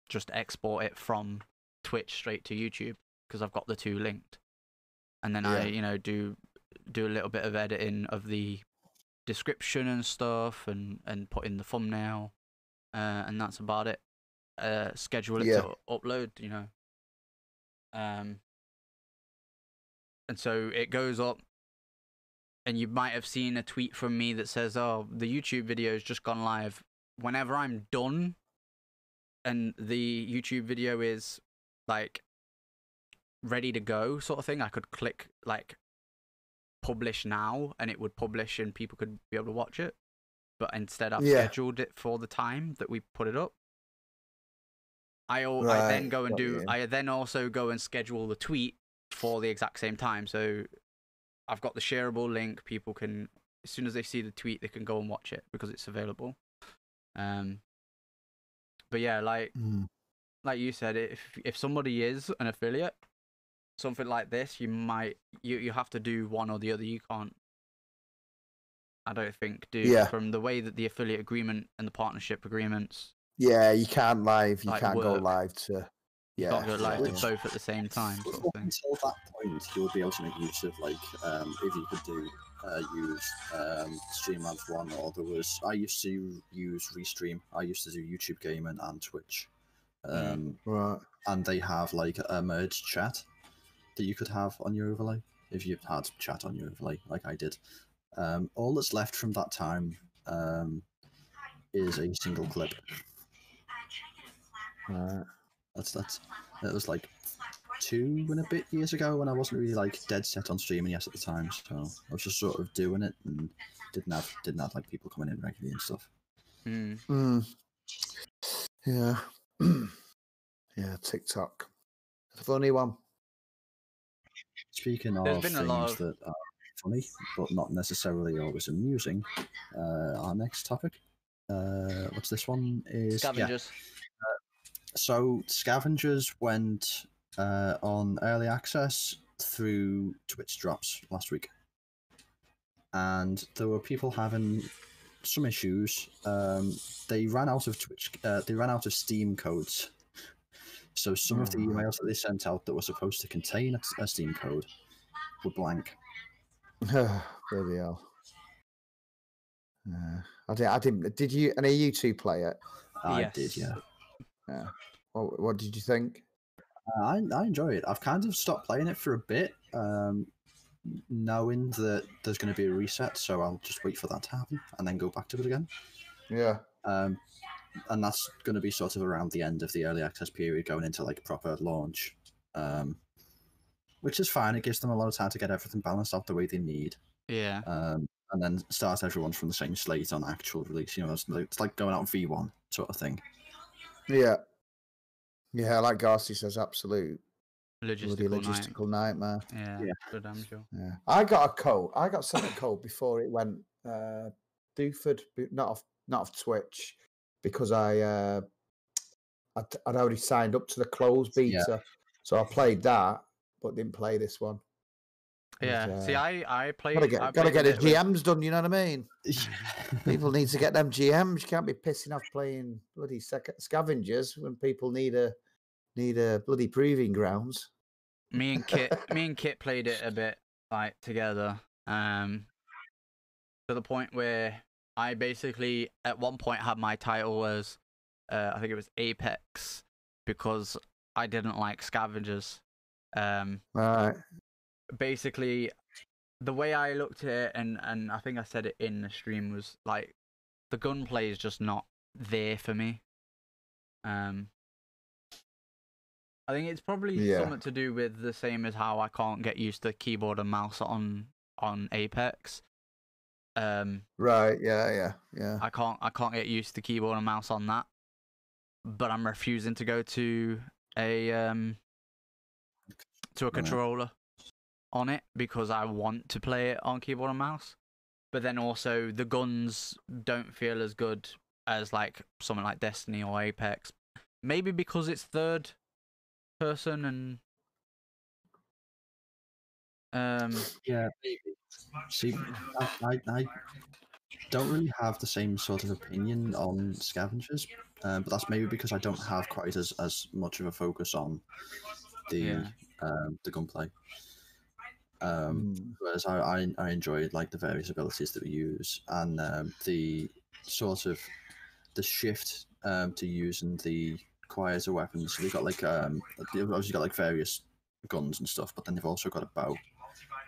just export it from Twitch straight to YouTube because I've got the two linked. And then I, do a little bit of editing of the description and stuff, and put in the thumbnail, and that's about it. Schedule it to upload, and so it goes up, and you might have seen a tweet from me that says, "Oh, the YouTube video has just gone live." Whenever I'm done, and the YouTube video is like ready to go, sort of thing, I could click like publish now and it would publish and people could be able to watch it, but instead I've scheduled it for the time that we put it up. I then also go and schedule the tweet for the exact same time, so I've got the shareable link. People can, as soon as they see the tweet, they can go and watch it because it's available. But yeah, like you said, if somebody is an affiliate, something like this, you have to do one or the other. You can't, I don't think, from the way that the affiliate agreement and the partnership agreements. Yeah, you can't live. You like can't go work. live to. You can't go live to both at the same time. Sort of thing. Until that point, you would be able to make use of if you could use Streamlabs one, or I used to use Restream. I used to do YouTube Gaming and Twitch. Right. And they have like a merged chat that you could have on your overlay if you had chat on your overlay, like I did. All that's left from that time is a single clip. That was like 2 and a bit years ago when I wasn't really like dead set on streaming yet at the time, so I was just sort of doing it and didn't have like people coming in regularly and stuff. Yeah. Yeah, TikTok. It's a funny one. Speaking of things that are funny but not necessarily always amusing, our next topic, what's this one? Is Scavengers. So Scavengers went on early access through Twitch drops last week, and there were people having some issues. They ran out of Steam codes. So some of the emails that they sent out that were supposed to contain a Steam code were blank. Bloody hell. I didn't. Did you? Any of you two play it? I did, yeah. Yeah. What did you think? I enjoy it. I've kind of stopped playing it for a bit, knowing that there's going to be a reset, so I'll just wait for that to happen and then go back to it again. Yeah. And that's going to be sort of around the end of the early access period, going into like proper launch, which is fine. It gives them a lot of time to get everything balanced out the way they need. Yeah. And then start everyone from the same slate on actual release. It's like going out on V1 sort of thing. Yeah. Yeah, like Garcia says, absolute logistical nightmare. Yeah, for damn sure. Yeah. I got sent a code before it went Duford, but not off Twitch, because I'd already signed up to the closed beta, so I played that, but didn't play this one. Yeah. See, I played. Gotta get the it with- GMs done. You know what I mean? People need to get them GMs. You can't be pissing off playing bloody scavengers when people need a bloody proving grounds. Me and Kit played it a bit like together. To the point where I basically at one point had my title as I think it was Apex, because I didn't like scavengers. Right. Basically, the way I looked at it, and I think I said it in the stream, was like the gunplay is just not there for me. I think it's probably something to do with the same as how I can't get used to keyboard and mouse on Apex. Right. Yeah. I can't get used to keyboard and mouse on that, but I'm refusing to go to a controller on it because I want to play it on keyboard and mouse. But then also the guns don't feel as good as like something like Destiny or Apex. Maybe because it's third person and Yeah, maybe. See, I don't really have the same sort of opinion on scavengers, but that's maybe because I don't have quite as much of a focus on the gunplay. Whereas I enjoyed like the various abilities that we use and the sort of the shift to using the quieter weapons. So they've got like they've obviously got like various guns and stuff, but then they've also got a bow,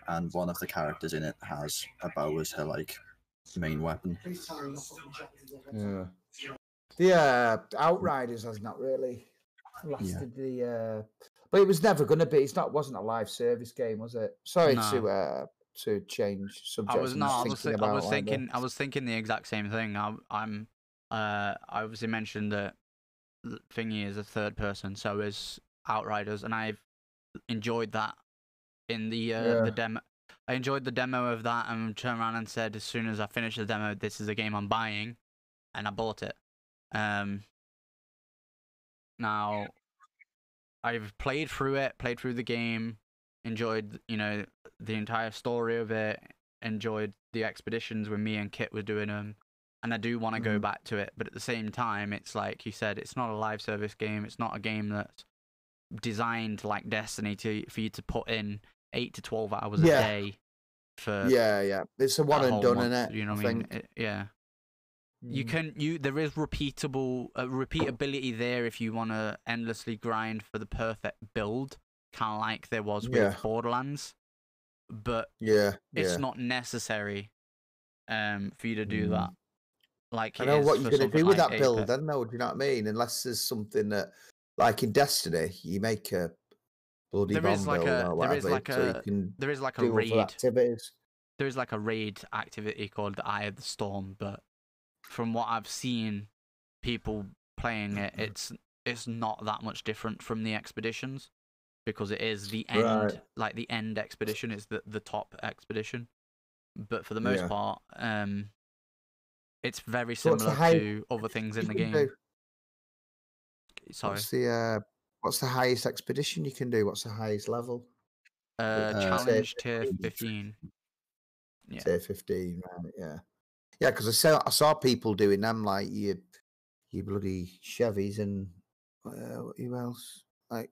and one of the characters in it has a bow as her like main weapon. Yeah. The Outriders has not really lasted the but it was never going to be. Wasn't a live service game, was it? Sorry to change subjects. I was thinking the exact same thing. I obviously mentioned that Thingy is a third person, so is Outriders, and I've enjoyed that in the demo. I enjoyed the demo of that and turned around and said, as soon as I finish the demo, this is a game I'm buying, and I bought it. Now I've played through the game, enjoyed the entire story of it, enjoyed the expeditions when me and Kit were doing them, and I do want to go back to it. But at the same time, it's like you said, it's not a live service game. It's not a game that's designed like Destiny for you to put in 8 to 12 hours a day. For it's a one and done, month, isn't it? You know what I mean? There is repeatability there if you want to endlessly grind for the perfect build, kind of like there was with Borderlands. But it's not necessary for you to do that. Like I know what you're going to do with that build, then, though. Do you know what I mean? Unless there's something that, like in Destiny, you make a bloody bomb build or whatever, there is like a raid activities. There is like a raid activity called the Eye of the Storm, but from what I've seen, people playing it, it's not that much different from the expeditions, because it is the end, like the end expedition is the top expedition. But for the most part, it's very similar to other things in the game. Sorry. What's the highest expedition you can do? What's the highest level? Challenge tier 15. Yeah. Tier 15, right? Yeah. Yeah, because I saw people doing them, like you bloody Chevys and who else? Like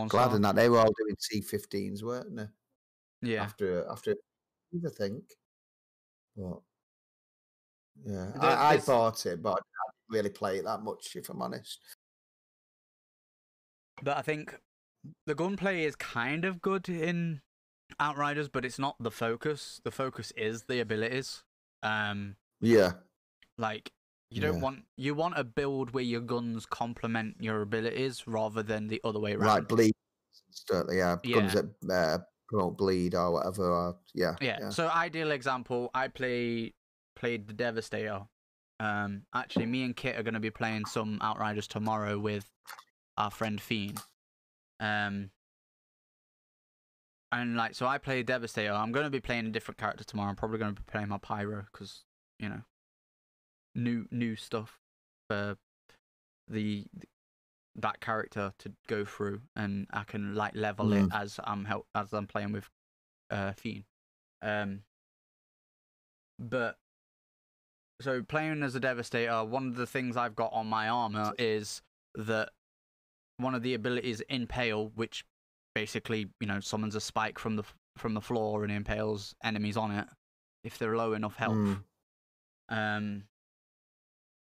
Glad and that they were all doing T15s, weren't they? Yeah. After I think. But yeah, I bought it, but I didn't really play it that much, if I'm honest. But I think the gunplay is kind of good in Outriders, but it's not the focus. The focus is the abilities. Yeah. Like you want a build where your guns complement your abilities rather than the other way around. Like bleed, guns that promote bleed or whatever. Or, yeah. So ideal example, I played the Devastator. Actually, me and Kit are going to be playing some Outriders tomorrow with our friend Fiend. And so I play Devastator. I'm going to be playing a different character tomorrow. I'm probably going to be playing my Pyro because new stuff for that character to go through, and I can like level it as I'm playing with Fiend. But so playing as a Devastator, one of the things I've got on my armor is that one of the abilities Impale, which basically, you know, summons a spike from the floor and impales enemies on it if they're low enough health.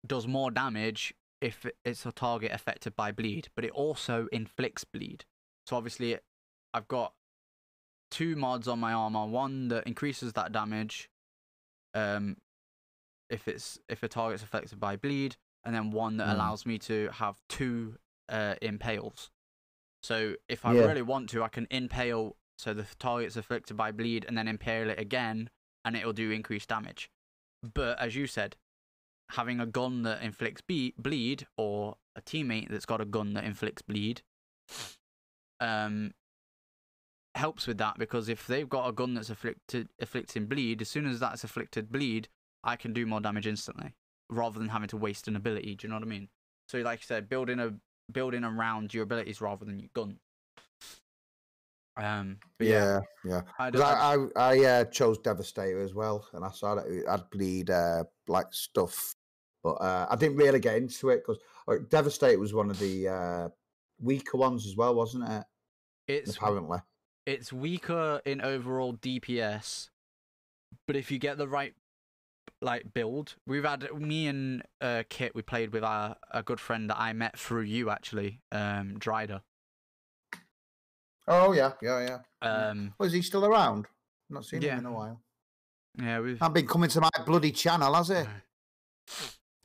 Does more damage if it's a target affected by bleed, but it also inflicts bleed. So obviously, I've got 2 mods on my armor. One that increases that damage, if a target's affected by bleed, and then one that allows me to have 2 impales. So if I really want to, I can impale so the target's afflicted by bleed, and then impale it again, and it'll do increased damage. But as you said, having a gun that inflicts bleed, or a teammate that's got a gun that inflicts bleed, helps with that, because if they've got a gun that's afflicting bleed, as soon as that's afflicted bleed, I can do more damage instantly, rather than having to waste an ability. Do you know what I mean? So like you said, building around your abilities rather than your gun. Yeah. I chose Devastator as well, and I saw that I'd bleed like stuff, but I didn't really get into it because Devastator was one of the weaker ones as well, wasn't it? Apparently, it's weaker in overall DPS, but if you get the right build, we've had me and Kit. We played with a good friend that I met through you actually, Dryder. Oh yeah. Was he still around? Not seen him in a while. Yeah, I've been coming to my bloody channel, has it?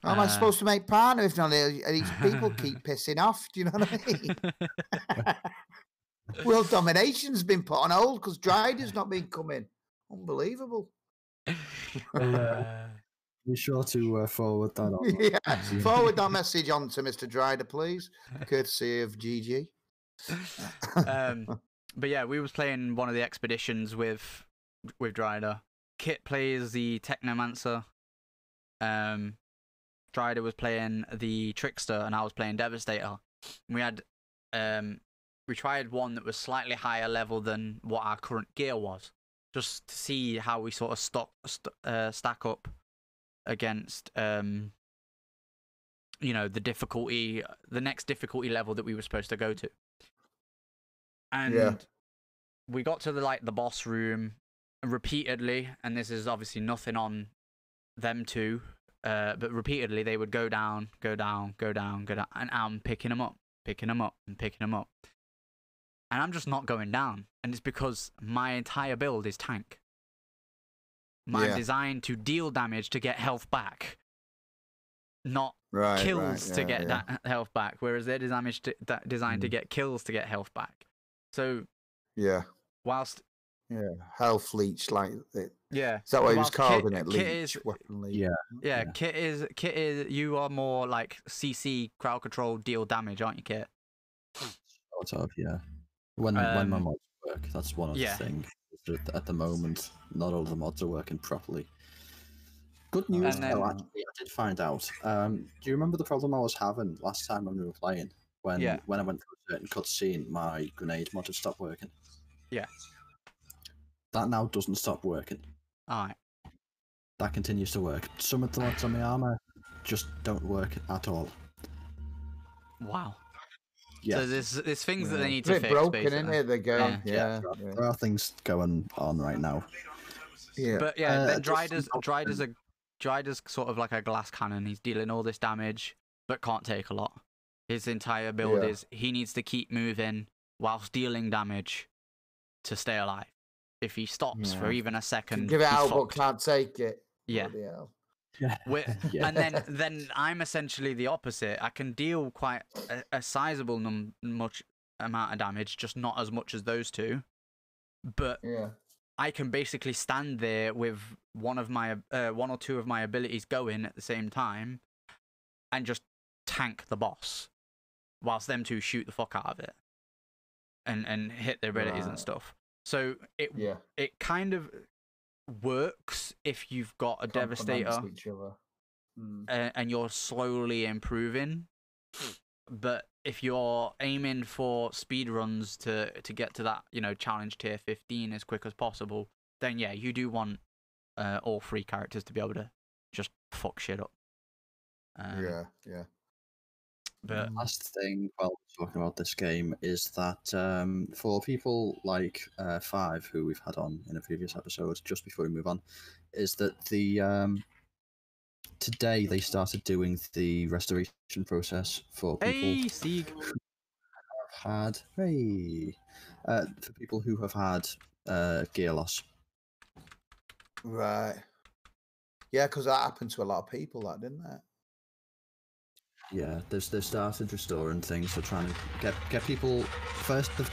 How am I supposed to make partner if not? These people keep pissing off. Do you know what I mean? World domination's been put on hold because Dryder's not been coming. Unbelievable. Be sure to forward that on. Forward that message on to Mr. Dryder, please. Courtesy of GG. But yeah, we was playing one of the expeditions with Dryder. Kit plays the Technomancer. Dryder was playing the Trickster, and I was playing Devastator. We had we tried one that was slightly higher level than what our current gear was, just to see how we sort of stack up against you know, the next difficulty level that we were supposed to go to. And we got to the boss room repeatedly, and this is obviously nothing on them two, but repeatedly they would go down, and I'm picking them up, and I'm just not going down. And it's because my entire build is tank. I'm designed to deal damage to get health back, not kills to get that health back, whereas they're designed to get kills to get health back. So whilst health leech, like it. Yeah, is that what he was called? In it, leech, weapon leech. Kit is you are more like CC crowd control, deal damage, aren't you, Kit? Sort of, yeah. When my mods work, that's one of the things. At the moment, not all the mods are working properly. Good news, though, actually, I did find out. Do you remember the problem I was having last time when we were playing? When I went through a certain cutscene, my grenade mod had stopped working. Yeah. That now doesn't stop working. Alright. That continues to work. Some of the mods on my armor just don't work at all. Wow. Yeah. So there's things that they need to fix. It's broken, isn't it? They're going. There are things going on right now. Yeah. But then Dryder's sort of like a glass cannon. He's dealing all this damage, but can't take a lot. His entire build is he needs to keep moving whilst dealing damage to stay alive. If he stops for even a second, give it out, but can't take it. Yeah. And then I'm essentially the opposite. I can deal quite a sizable much amount of damage, just not as much as those two. But I can basically stand there with one or two of my abilities going at the same time, and just tank the boss, whilst them two shoot the fuck out of it, and hit their abilities and stuff. So it kind of works if you've got a Devastator. and you're slowly improving. But if you're aiming for speed runs to get to that, challenge tier 15 as quick as possible, then yeah, you do want all three characters to be able to just fuck shit up. Yeah. But Last thing while we're talking about this game is that for people like Five, who we've had on in a previous episode, just before we move on, is that today they started doing the restoration process for people hey, Sieg. for people who have had gear loss. Right. Yeah, because that happened to a lot of people, that didn't it? Yeah, they've started restoring things. They're trying to get people first. The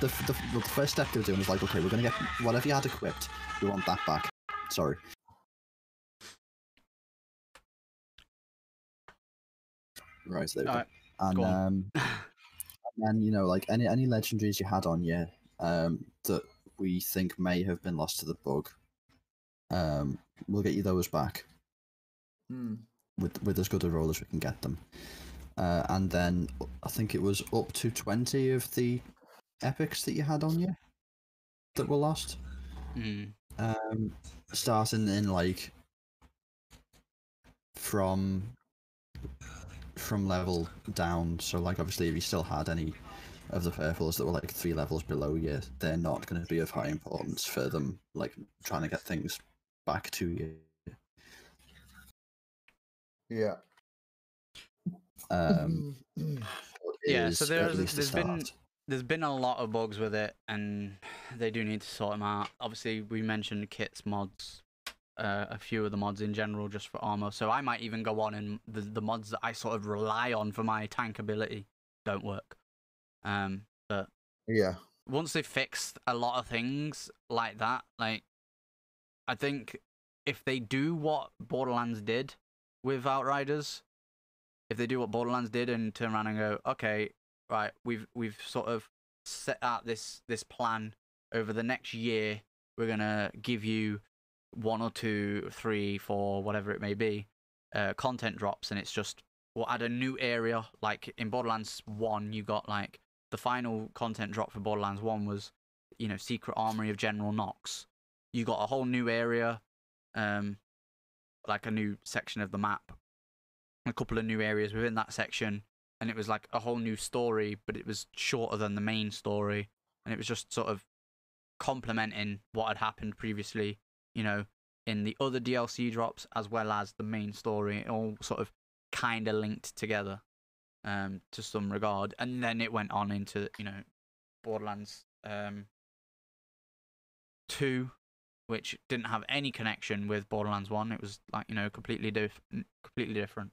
first step they're doing is like, okay, we're gonna get whatever you had equipped. We want that back. Sorry. Right, there we go. And then like any legendaries you had on you that we think may have been lost to the bug, we'll get you those back with as good a roll as we can get them. And then I think it was up to 20 of the epics that you had on you that were lost. Starting in like from level down. So like obviously if you still had any of the purples that were like 3 levels below you, they're not going to be of high importance for them like trying to get things back to you. Yeah. Yeah, so there's been a lot of bugs with it, and they do need to sort them out. Obviously, we mentioned kits mods, a few of the mods in general just for armor. So I might even go on and the mods that I sort of rely on for my tank ability don't work. But yeah, once they fixed a lot of things like that, like I think if they do what Borderlands did with Outriders, if they do what Borderlands did and turn around and go, okay, right, we've sort of set out this plan over the next year. We're gonna give you 1 or 2, 3, 4, whatever it may be, content drops, and it's just we'll add a new area. Like in Borderlands 1, you got like the final content drop for Borderlands 1 was, Secret Armory of General Knox. You got a whole new area, like a new section of the map, a couple of new areas within that section, and it was like a whole new story, but it was shorter than the main story, and it was just sort of complementing what had happened previously, in the other DLC drops as well as the main story. It all sort of kind of linked together to some regard, and then it went on into Borderlands 2, which didn't have any connection with Borderlands 1. It was like completely different.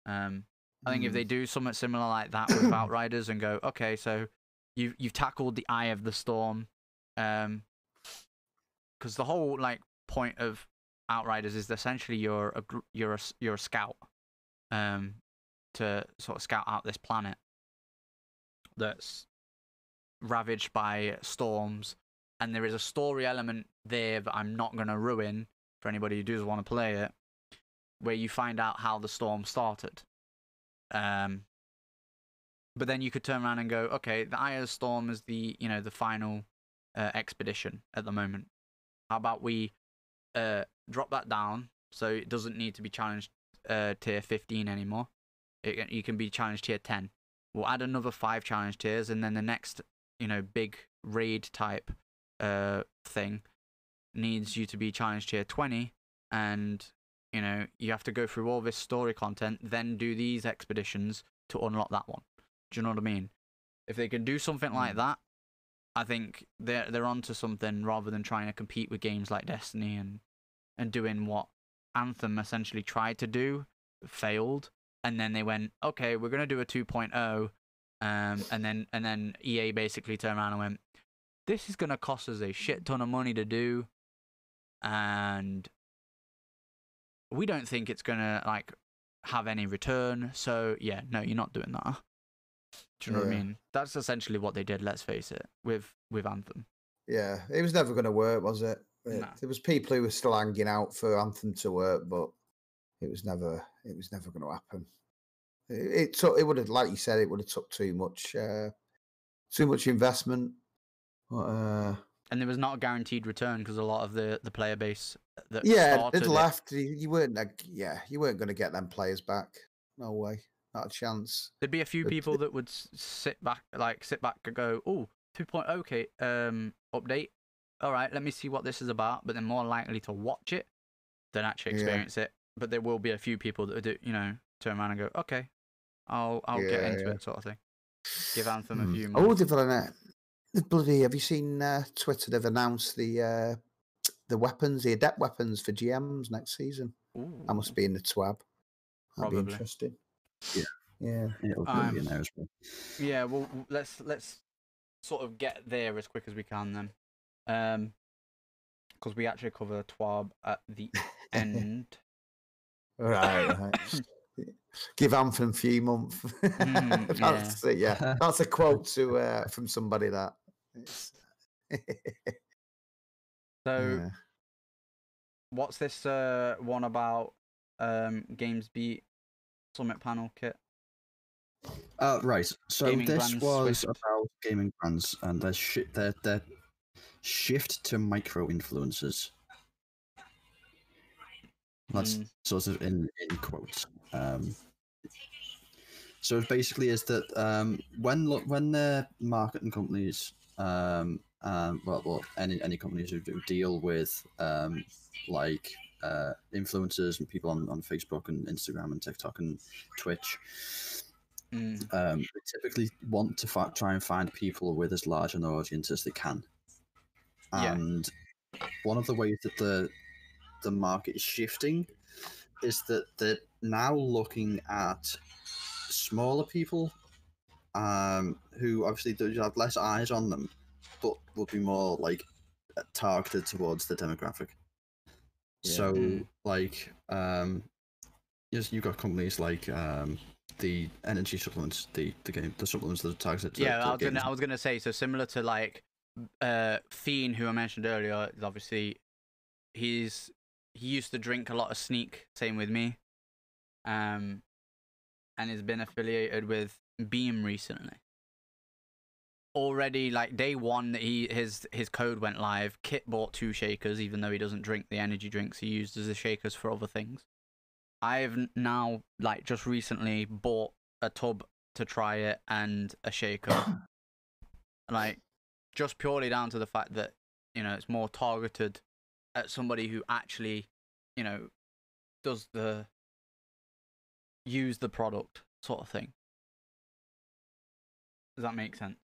I think if they do something similar like that with Outriders and go, okay, so you've tackled the Eye of the Storm, because the whole like point of Outriders is essentially you're a scout, to sort of scout out this planet that's ravaged by storms, and there is a story element there that I'm not going to ruin for anybody who does want to play it, where you find out how the storm started. But then you could turn around and go, okay, the Eye of the Storm is the the final expedition at the moment. How about we drop that down so it doesn't need to be challenged tier 15 anymore. You can be challenged tier 10. We'll add another 5 challenge tiers, and then the next big raid type thing needs you to be challenged tier 20, and you have to go through all this story content, then do these expeditions to unlock that one. Do you know what I mean? If they can do something like that, I think they're onto something, rather than trying to compete with games like Destiny and doing what Anthem essentially tried to do, failed, and then they went, okay, we're gonna do a 2.0, and then EA basically turned around and went, this is gonna cost us a shit ton of money to do, and we don't think it's gonna like have any return. So yeah, no, you're not doing that. Do you know what I mean? That's essentially what they did. Let's face it, with Anthem. Yeah, it was never going to work, was it? No. There was people who were still hanging out for Anthem to work, but It was never going to happen. It would have, like you said, it would have took too much investment. But, and there was not a guaranteed return because a lot of the player base that yeah, started they'd it, left. You weren't going to get them players back. No way, not a chance. there'd be a few people that would sit back and go, "Oh, 2.0 okay, update. All right, let me see what this is about." But they're more likely to watch it than actually experience it. But there will be a few people that do, turn around and go, "Okay, I'll get into it," sort of thing. Give Anthem a few Oh, months. have you seen Twitter? They've announced the weapons, the adept weapons for GMs next season. Ooh, I must be in the TWAB. That'd be probably. interesting. Yeah. Yeah. It'll be in there as well. Yeah, well, let's sort of get there as quick as we can then, because we actually cover TWAB at the end. Right. Give Anthem a few months. That's it, yeah. That's a quote from somebody that. So, what's this one about? Games Beat Summit Panel Kit. Right. So Gaming this brands was Swift. about gaming brands and their shift to micro influencers. That's sort of in quotes. So it basically is that when the marketing companies, any companies who do deal with influencers and people on Facebook and Instagram and TikTok and Twitch, they typically want to try and find people with as large an audience as they can. And one of the ways that the market is shifting is that they're now looking at smaller people who obviously do have less eyes on them, but would be more targeted towards the demographic. Yeah. So you've got companies like the energy supplements, the supplements that are targeted to I was gonna say, so similar to Fiend, who I mentioned earlier, is obviously he used to drink a lot of Sneak, same with me, and has been affiliated with Beam recently. Already, day one that his code went live, Kit bought 2 shakers, even though he doesn't drink the energy drinks he used as the shakers for other things. I've now just recently bought a tub to try it and a shaker, just purely down to the fact that it's more targeted at somebody who actually does use the product sort of thing. Does that make sense?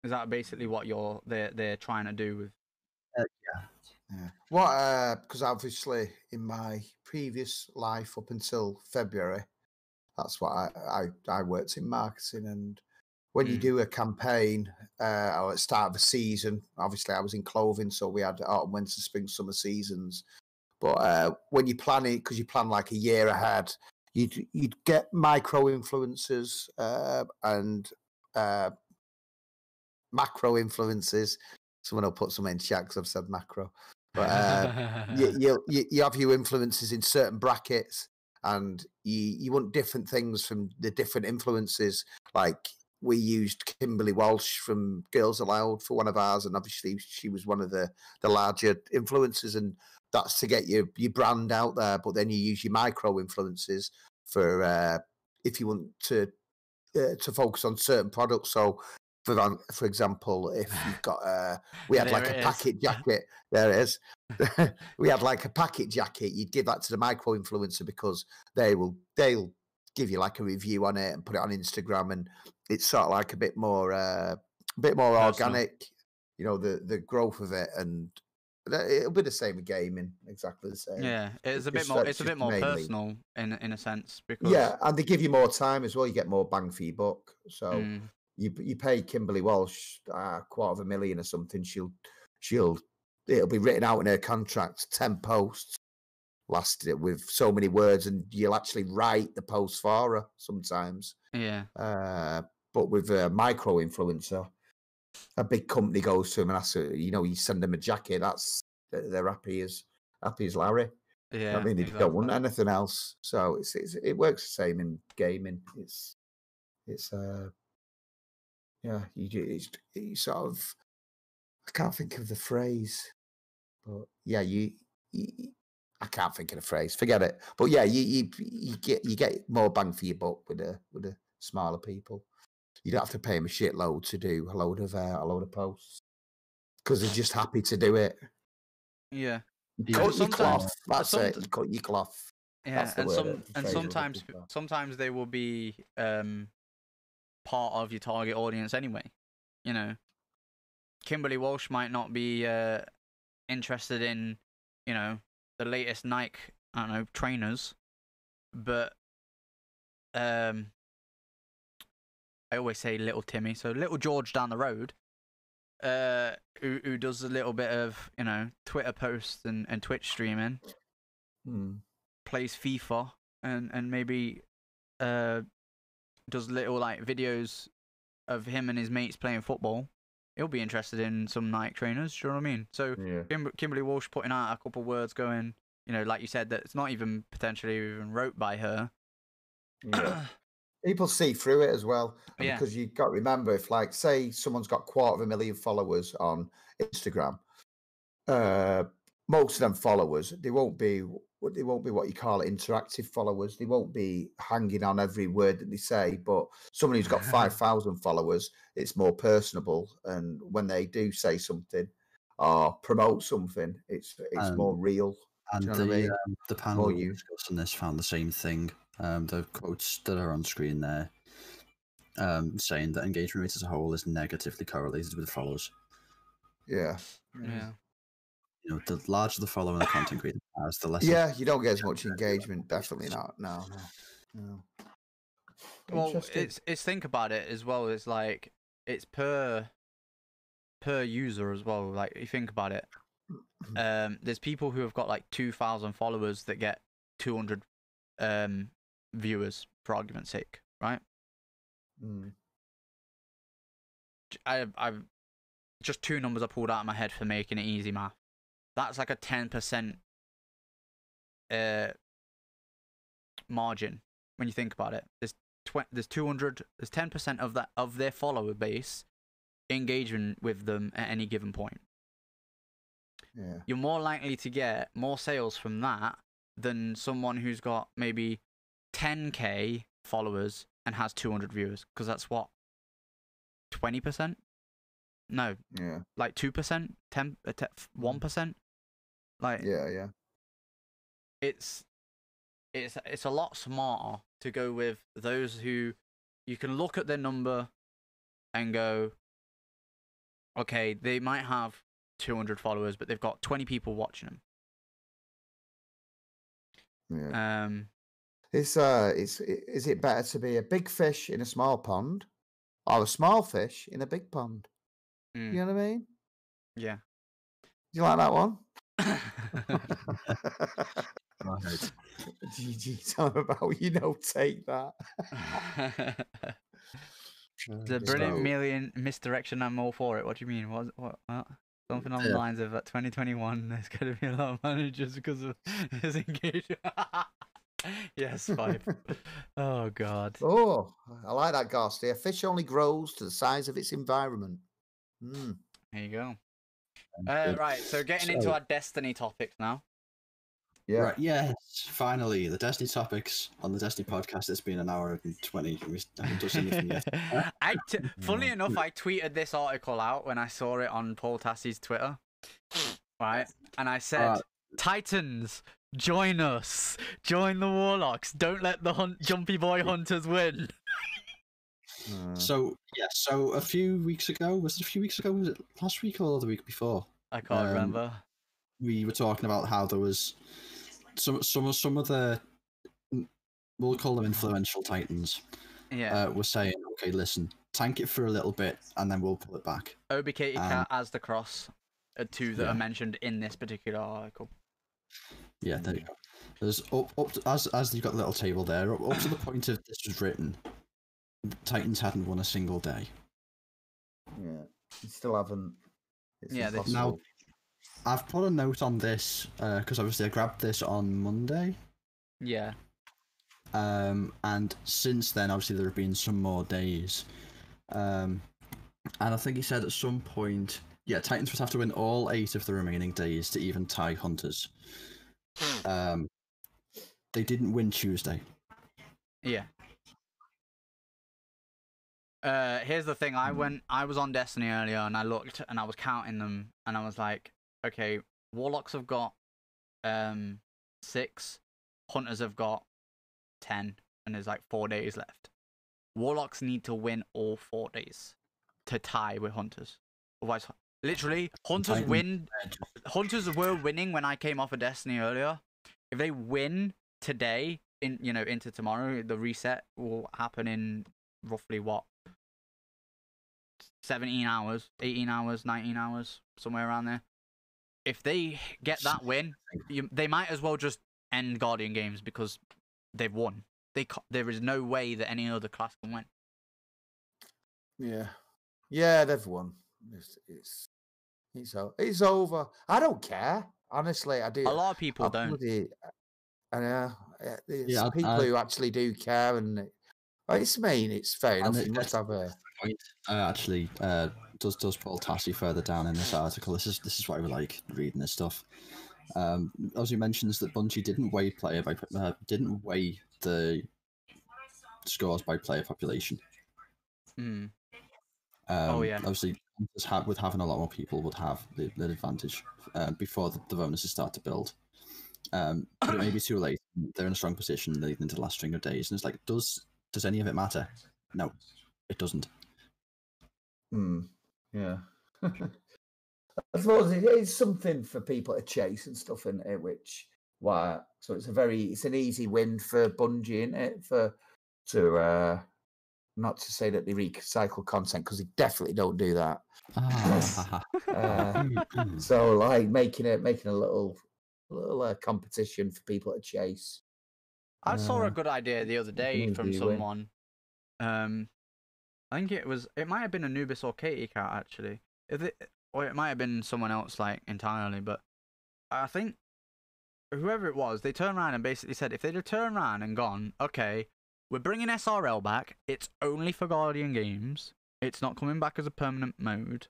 Is that basically what they're trying to do with? Yeah. What? Because obviously, in my previous life up until February, that's what I worked in marketing, and when you do a campaign or at the start of a season, obviously I was in clothing, so we had autumn, winter, spring, summer seasons. But when you plan it, because you plan a year ahead, you'd get micro influencers and macro influences. Someone will put something in chat because I've said macro. But you have your influences in certain brackets, and you want different things from the different influences. Like we used Kimberly Walsh from Girls Aloud for one of ours, and obviously she was one of the larger influencers, and that's to get your brand out there. But then you use your micro influences for if you want to focus on certain products. So for example, if you've got we had a packet jacket, there it is. We had a packet jacket, you'd give that to the micro influencer because they'll give you a review on it and put it on Instagram, and it's sort of a bit more organic, the growth of it, and it'll be the same with gaming, exactly the same. Yeah, it's a bit more personal in a sense, because and they give you more time as well. You get more bang for your buck. So you pay Kimberly Walsh $250,000 or something. It'll be written out in her contract, 10 posts lasted with so many words, and you'll actually write the post for her sometimes. Yeah. But with a micro influencer, a big company goes to them and asks, you send them a jacket. They're happy as Larry. Yeah, I mean, they exactly. don't want anything else. So it works the same in gaming. It's yeah, you sort of, I can't think of the phrase, but yeah, you I can't think of the phrase. Forget it. But yeah, you get more bang for your buck with the smaller people. You don't have to pay them a shitload to do a load of posts because they're just happy to do it. Yeah. You Yeah. cut your Sometimes- cloth. That's some- it. You cut your cloth. Yeah, That's the and word, the phrase we're sometimes looking for. sometimes they will be part of your target audience anyway. You know, Kimberly Walsh might not be interested in, you know, the latest Nike, I don't know, trainers, but I always say little Timmy, so little George down the road, who does a little bit of, you know, Twitter posts and Twitch streaming, plays FIFA and maybe does little like videos of him and his mates playing football. He'll be interested in some Nike trainers. Do you know what I mean? So Yeah. Kimberly Walsh putting out a couple words, going, you know, like you said, that it's not even potentially even wrote by her. Yeah. People see through it as well. And Yeah. because you've got to remember, if like say someone's got 250,000 followers on Instagram, most of them followers, they won't be what you call interactive followers. They won't be hanging on every word that they say. But someone who's got 5,000 followers, it's more personable. And when they do say something or promote something, it's more real. And Do you know what I mean? the panel that were discussing this found the same thing. The quotes that are on screen there, saying that engagement rate as a whole is negatively correlated with followers. Yeah. Yeah. You know, the larger the following the content creator has, the less. Yeah, you don't get as much engagement. Definitely not. No. Well, it's think about it as well. It's like it's per user as well. Like you think about it. There's people who have got like 2,000 followers that get 200 viewers, for argument's sake, right? I've just two numbers I pulled out of my head for making it easy math. That's like a 10% margin when you think about it. There's 200. There's 10% of their follower base engaging with them at any given point. Yeah. You're more likely to get more sales from that than someone who's got maybe 10k followers and has 200 viewers, because that's what, 20%? No. Yeah. Like 2%, 1%. Like Yeah. It's a lot smarter to go with those who you can look at their number and go, okay, they might have 200 followers, but they've got 20 people watching them. Yeah. Is it better to be a big fish in a small pond or a small fish in a big pond? You know what I mean? Yeah. Do you like that one? Right. GG, tell them about take that. The brilliant misdirection. I'm all for it. What do you mean? What? Something on the lines of 2021. There's going to be a lot of managers because of his engagement. Yes, 5. Oh God. Oh, I like that, Ghosty. A fish only grows to the size of its environment. There you go. Right, so getting into our Destiny topics now. Yeah. Right, yes, finally, the Destiny topics on the Destiny podcast. It's been an hour and 20. We haven't done anything yet. Funnily enough, I tweeted this article out when I saw it on Paul Tassie's Twitter. Right? And I said, Titans, join us. Join the Warlocks. Don't let the Jumpy Boy Hunters win. So a few weeks ago, was it last week or the week before? I can't remember. We were talking about how there was some of the, we'll call them influential Titans. Yeah. Were saying, okay, listen, tank it for a little bit and then we'll pull it back. OBK Cat as the cross, two that are mentioned in this particular article. Yeah, there you go. There's up to, as you've got the little table there, up to the point of this was written, Titans hadn't won a single day. Yeah, you still haven't. Yeah, now I've put a note on this because obviously I grabbed this on Monday. Yeah. And since then, obviously there have been some more days. And I think he said at some point, yeah, Titans would have to win all 8 of the remaining days to even tie Hunters. They didn't win Tuesday. Yeah. Here's the thing. I was on Destiny earlier, and I looked, and I was counting them, and I was like, okay, Warlocks have got 6, Hunters have got 10, and there's like 4 days left. Warlocks need to win all 4 days to tie with Hunters. Otherwise, literally, Hunters were winning when I came off of Destiny earlier. If they win today, into tomorrow, the reset will happen in roughly what? 17 hours, 18 hours, 19 hours, somewhere around there. If they get that win, they might as well just end Guardian games because they've won. There is no way that any other class can win. Yeah, they've won. It's over. I don't care. Honestly, I do. A lot of people don't. There's people who actually do care, and it's fair enough. You must have a point. Actually, does Paul Tassi further down in this article? This is why we like reading this stuff. As he mentions that Bungie didn't weigh the scores by player population. Oh yeah. Obviously, with having a lot more people would have the advantage before the bonuses start to build. But it may be too late. They're in a strong position leading into the last string of days, and it's like, does any of it matter? No, it doesn't. Yeah. I suppose it's something for people to chase and stuff, in it. So it's an easy win for Bungie, isn't it? To not to say that they recycle content, because they definitely don't do that. So like making a little competition for people to chase. I saw a good idea the other day from someone. I think it might have been Anubis or Katie Cat actually. Or it might have been someone else like entirely, but I think whoever it was, they turned around and basically said if they'd have turned around and gone, okay, we're bringing SRL back. It's only for Guardian games. It's not coming back as a permanent mode.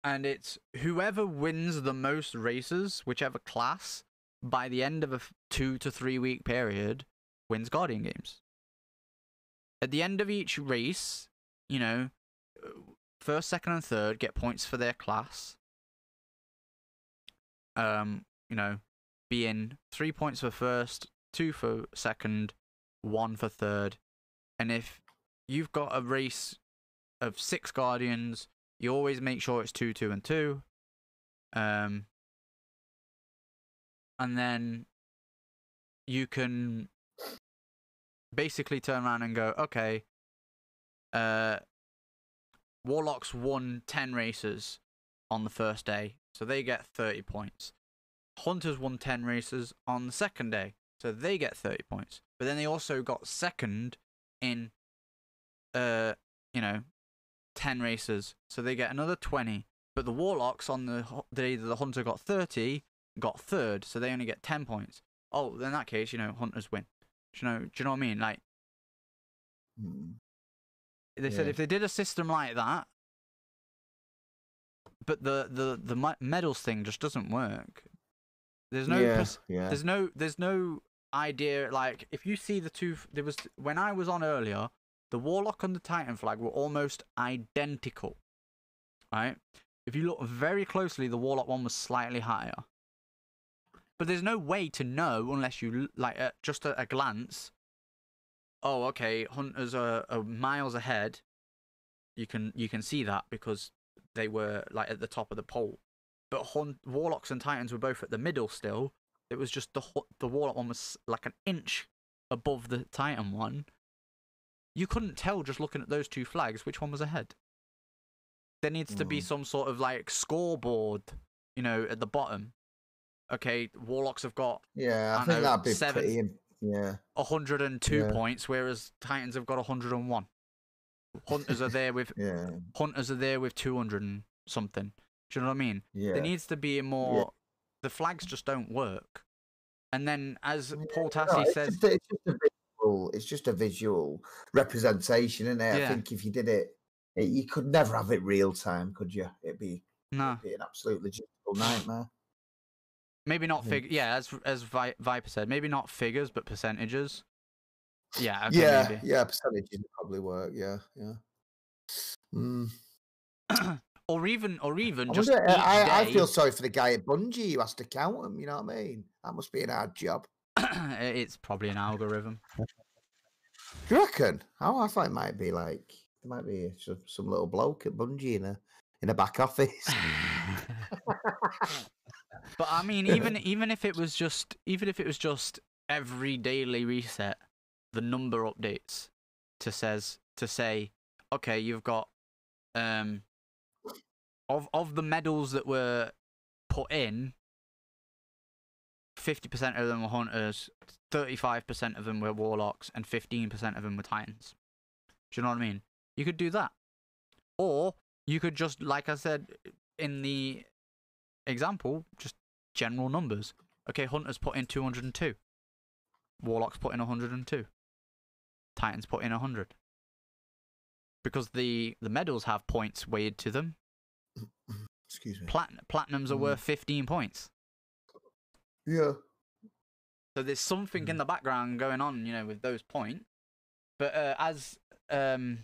And it's whoever wins the most races, whichever class, by the end of a 2 to 3 week period, wins Guardian games. At the end of each race, first, second, and third get points for their class. Being 3 points for first, 2 for second, 1 for third. And if you've got a race of 6 Guardians, you always make sure it's 2, 2, and 2. And then you can basically turn around and go, okay, Warlocks won 10 races on the first day, so they get 30 points. Hunters won 10 races on the second day, so they get 30 points. But then they also got second in, 10 races, so they get another 20. But the Warlocks on the day that the Hunter got 30, got third, so they only get 10 points. Oh, in that case, Hunters win. Do you know what I mean? Like, they said if they did a system like that, but the medals thing just doesn't work. There's no there's no idea. Like, if you see the two, when I was on earlier, the Warlock and the Titan flag were almost identical, right? If you look very closely, the Warlock one was slightly higher. But there's no way to know unless you, like, just a glance. Oh, okay, Hunters are miles ahead. You can see that because they were, like, at the top of the pole. But Warlocks and Titans were both at the middle still. It was just the Warlock one was like an inch above the Titan one. You couldn't tell just looking at those two flags which one was ahead. There needs to be some sort of, like, scoreboard, at the bottom. Okay, Warlocks have got I think that'd be pretty, 102 points, whereas Titans have got 101. Hunters are there with Hunters are there with 200 and something. Do you know what I mean? Yeah. There needs to be a more. The flags just don't work. And then, as Paul No, Tassi says, it's just a visual representation, isn't it? I Yeah. think if you did it, you could never have it real time, could you? no, It'd be an absolute logistical nightmare. maybe not I figure. Yeah, as Viper said, maybe not figures, but percentages. Yeah. Okay, yeah, maybe. yeah, percentages would probably work. Yeah, yeah. Mm. or even I just wonder, each I day. feel sorry for the guy at Bungie who has to count them. You know what I mean? That must be an hard job. It's probably an algorithm. Do you reckon? Oh, I thought it might be like there might be some little bloke at Bungie in a back office. But I mean, even if it was just every daily reset, the number updates to say, okay, you've got of the medals that were put in, 50% of them were hunters, 35% of them were warlocks, and 15% of them were titans. Do you know what I mean? You could do that, or you could just, like I said in the example, just general numbers. Okay, hunters put in 202, warlocks put in 102, titans put in 100, because the medals have points weighed to them. Excuse me. Platinums are worth 15 points. Yeah. So there's something in the background going on, with those points. But as Paul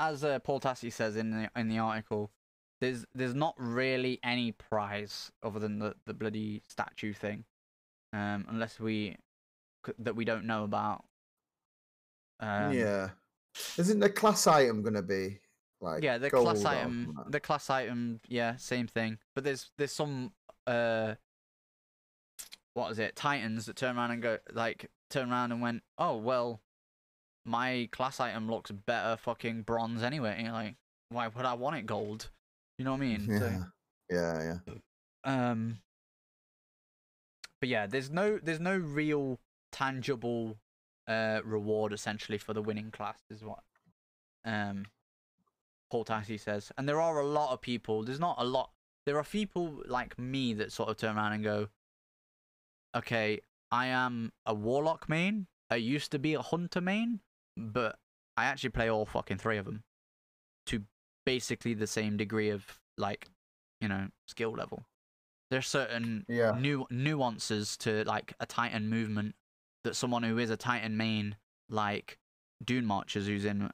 Tassi says in the article, there's not really any prize other than the bloody statue thing, unless that we don't know about. Yeah. Isn't the class item gonna be like the gold class or item? something? The class item, yeah, same thing. But there's some what is it? Titans that turn around and went, oh well, my class item looks better fucking bronze anyway. And you're like, why would I want it gold? You know what I mean? Yeah. So, Yeah. but yeah, there's no real tangible reward essentially for the winning class, is what Paul Tassi says. And there are a lot of people. There's not a lot. There are people like me that sort of turn around and go, okay, I am a warlock main. I used to be a hunter main, but I actually play all fucking three of them to basically the same degree of skill level. There's certain nuances to like a Titan movement that someone who is a Titan main, like Dune Marchers, who's in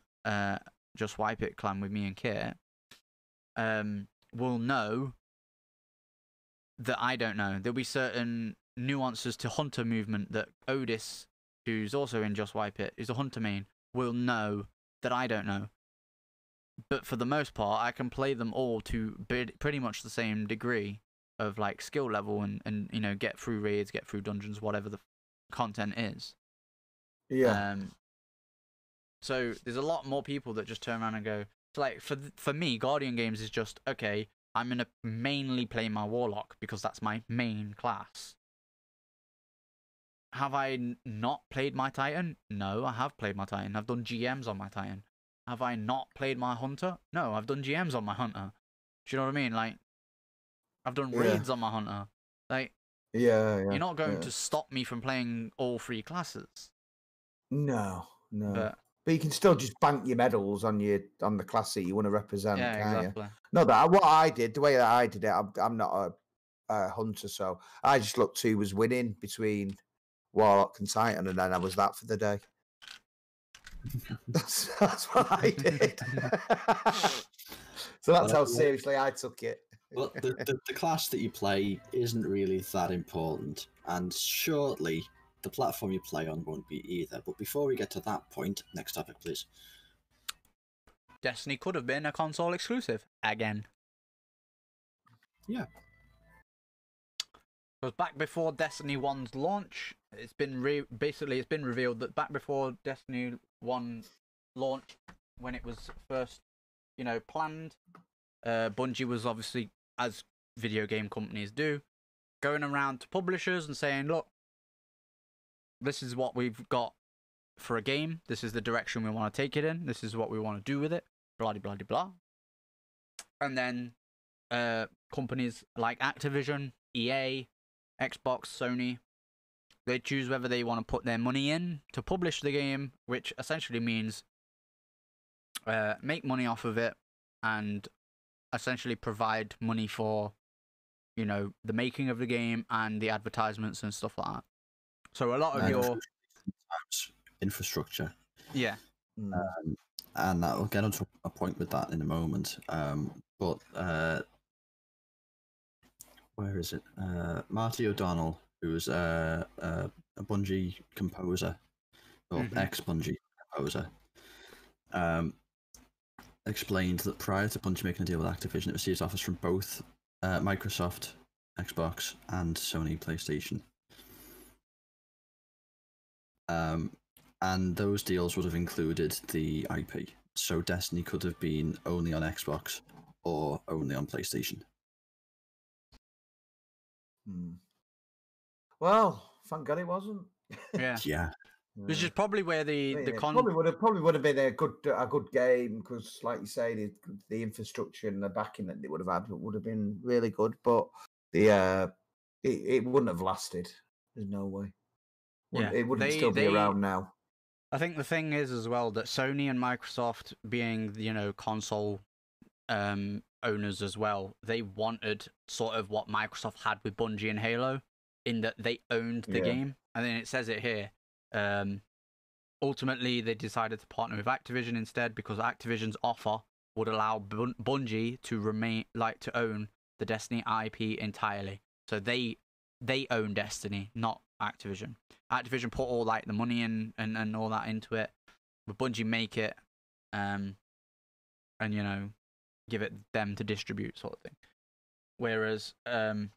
Just Wipe It clan with me and Kit, will know that I don't know. There'll be certain nuances to hunter movement that Odis, who's also in Just Wipe It, who's a hunter main, will know that I don't know. But for the most part, I can play them all to pretty much the same degree of like skill level and get through raids, get through dungeons, whatever the content is. Yeah. So there's a lot more people that just turn around and go. So like for me, Guardian Games is just okay. I'm gonna mainly play my warlock because that's my main class. Have I not played my Titan? No, I have played my Titan. I've done GMs on my Titan. Have I not played my Hunter? No, I've done GMs on my Hunter. Do you know what I mean? Like, I've done raids on my Hunter. Like, you're not going to stop me from playing all three classes. No. But you can still just bank your medals on the class that you want to represent, can't exactly. you? No, what I did, the way that I did it, I'm not a hunter, so I just looked who was winning between Warlock and Titan, and then I was that for the day. That's what I did. So that's how seriously I took it. Well, the class that you play isn't really that important, and shortly the platform you play on won't be either. But before we get to that point, next topic, please. Destiny could have been a console exclusive again. Yeah. Because back before Destiny 1's launch, it's been revealed that back before Destiny 1 launch, when it was first, planned, Bungie was obviously, as video game companies do, going around to publishers and saying, look, this is what we've got for a game. This is the direction we want to take it in. This is what we want to do with it. Blah, blah, blah, blah. And then companies like Activision, EA, Xbox, Sony, they choose whether they want to put their money in to publish the game, which essentially means make money off of it and essentially provide money for, you know, the making of the game and the advertisements and stuff like that. So a lot of your infrastructure. Yeah. And I'll get onto a point with that in a moment. But where is it? Marty O'Donnell, who's a Bungie composer, or ex-Bungie composer, explained that prior to Bungie making a deal with Activision, it received offers from both Microsoft, Xbox, and Sony PlayStation. And those deals would have included the IP. So Destiny could have been only on Xbox or only on PlayStation. Well, thank God it wasn't. Yeah. Yeah. Which is probably where probably would have been a good game, because, like you say, the infrastructure and the backing that they would have had would have been really good. But it wouldn't have lasted. There's no way. It wouldn't still be around now. I think the thing is as well that Sony and Microsoft, being, you know, console owners as well, they wanted sort of what Microsoft had with Bungie and Halo, in that they owned the game. And then it says it here. Ultimately, they decided to partner with Activision instead, because Activision's offer would allow Bungie to own the Destiny IP entirely. So they own Destiny, not Activision. Activision put all like the money in and all that into it, but Bungie make it, and you know, give it them to distribute, sort of thing. Whereas, so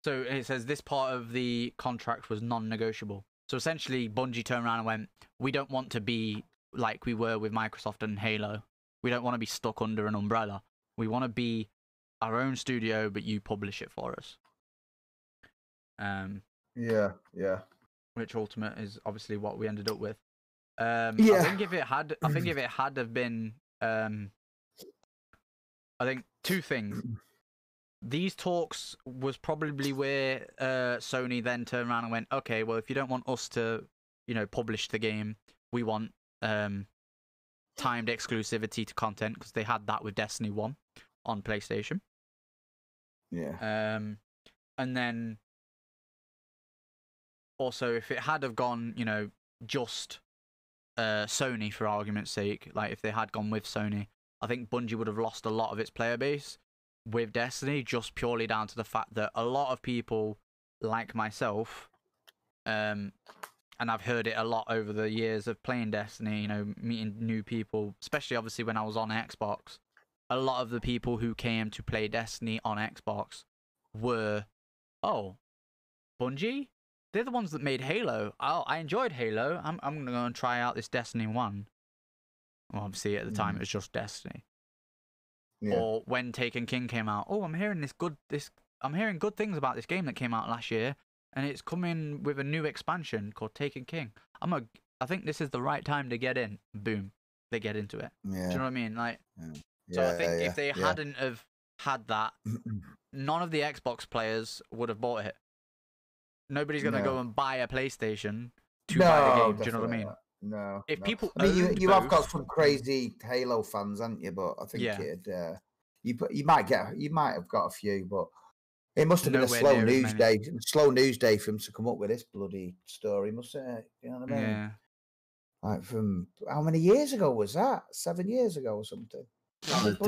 it says this part of the contract was non-negotiable. So essentially, Bungie turned around and went, "We don't want to be like we were with Microsoft and Halo. We don't want to be stuck under an umbrella. We want to be our own studio, but you publish it for us." Yeah. Which Ultimate is obviously what we ended up with. Yeah. I think if it had have been, I think two things. These talks was probably where Sony then turned around and went, "Okay, well, if you don't want us to, you know, publish the game, we want timed exclusivity to content," because they had that with Destiny 1 on PlayStation. Yeah. And then also, if it had have gone, you know, just Sony, for argument's sake, like if they had gone with Sony, I think Bungie would have lost a lot of its player base with Destiny, just purely down to the fact that a lot of people like myself, and I've heard it a lot over the years of playing Destiny, you know, meeting new people, especially obviously when I was on Xbox, a lot of the people who came to play Destiny on Xbox were, "Oh, Bungie? They're the ones that made Halo. I enjoyed Halo. I'm going to go and try out this Destiny 1. Well, obviously, at the time, it was just Destiny. Yeah. Or when Taken King came out, "Oh, I'm hearing I'm hearing good things about this game that came out last year, and it's coming with a new expansion called Taken King. I think this is the right time to get in." Boom, they get into it. Yeah. Do you know what I mean? Like, so I think if they hadn't have had that, none of the Xbox players would have bought it. Nobody's going to go and buy a PlayStation to buy the game. Do you know what I mean? No. If people, I mean, you have got some crazy Halo fans, haven't you? But I think you might have got a few, but it must have been a slow news day for him to come up with this bloody story, must it? You know what I mean? Yeah. Like, from how many years ago was that? 7 years ago or something?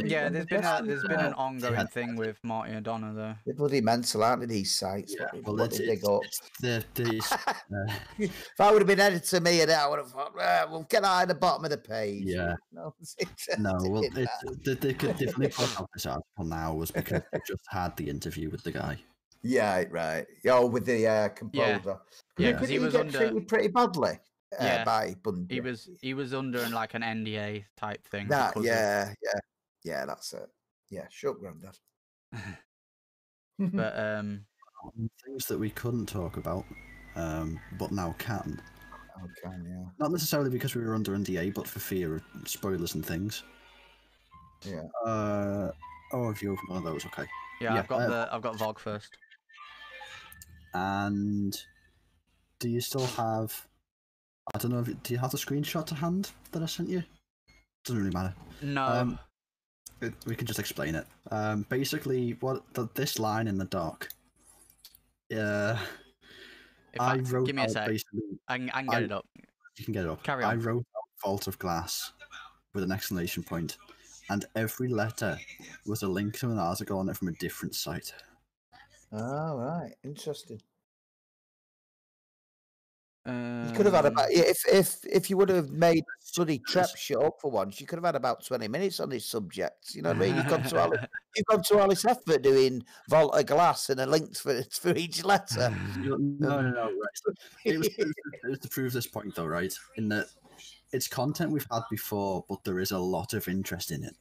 Yeah, there's been an ongoing thing with Marty O'Donnell, though. They're bloody mental, aren't they, these sites? Yeah. What they dig up. If I would have been editor me, and I would have thought, we'll get out at the bottom of the page. Yeah. They could definitely put out this article now was because they just had the interview with the guy. Yeah, right. Oh, with the composer. Yeah, because he was treated pretty badly. By Bungie. He was under like an NDA type thing. That's it. Yeah, shut Grandad. But things that we couldn't talk about, but now can. Yeah. Not necessarily because we were under NDA, but for fear of spoilers and things. Yeah. Oh, have you opened one of those? Okay. Yeah, I've got VOG first. And do you still have? I don't know. Do you have the screenshot to hand that I sent you? Doesn't really matter. No. We can just explain it. Basically, this line in the doc. I wrote give me a out sec. basically. I can get it up. You can get it up. Carry on. I wrote out Vault of Glass with an exclamation point, and every letter was a link to an article on it from a different site. Oh, right. Interesting. You could have had about if you would have made bloody Trep shut up for once, you could have had about 20 minutes on this subject. You know what I mean? You've gone to all this effort doing Vault of Glass and a link for each letter. No, right. It was to prove this point though, right? In that it's content we've had before, but there is a lot of interest in it.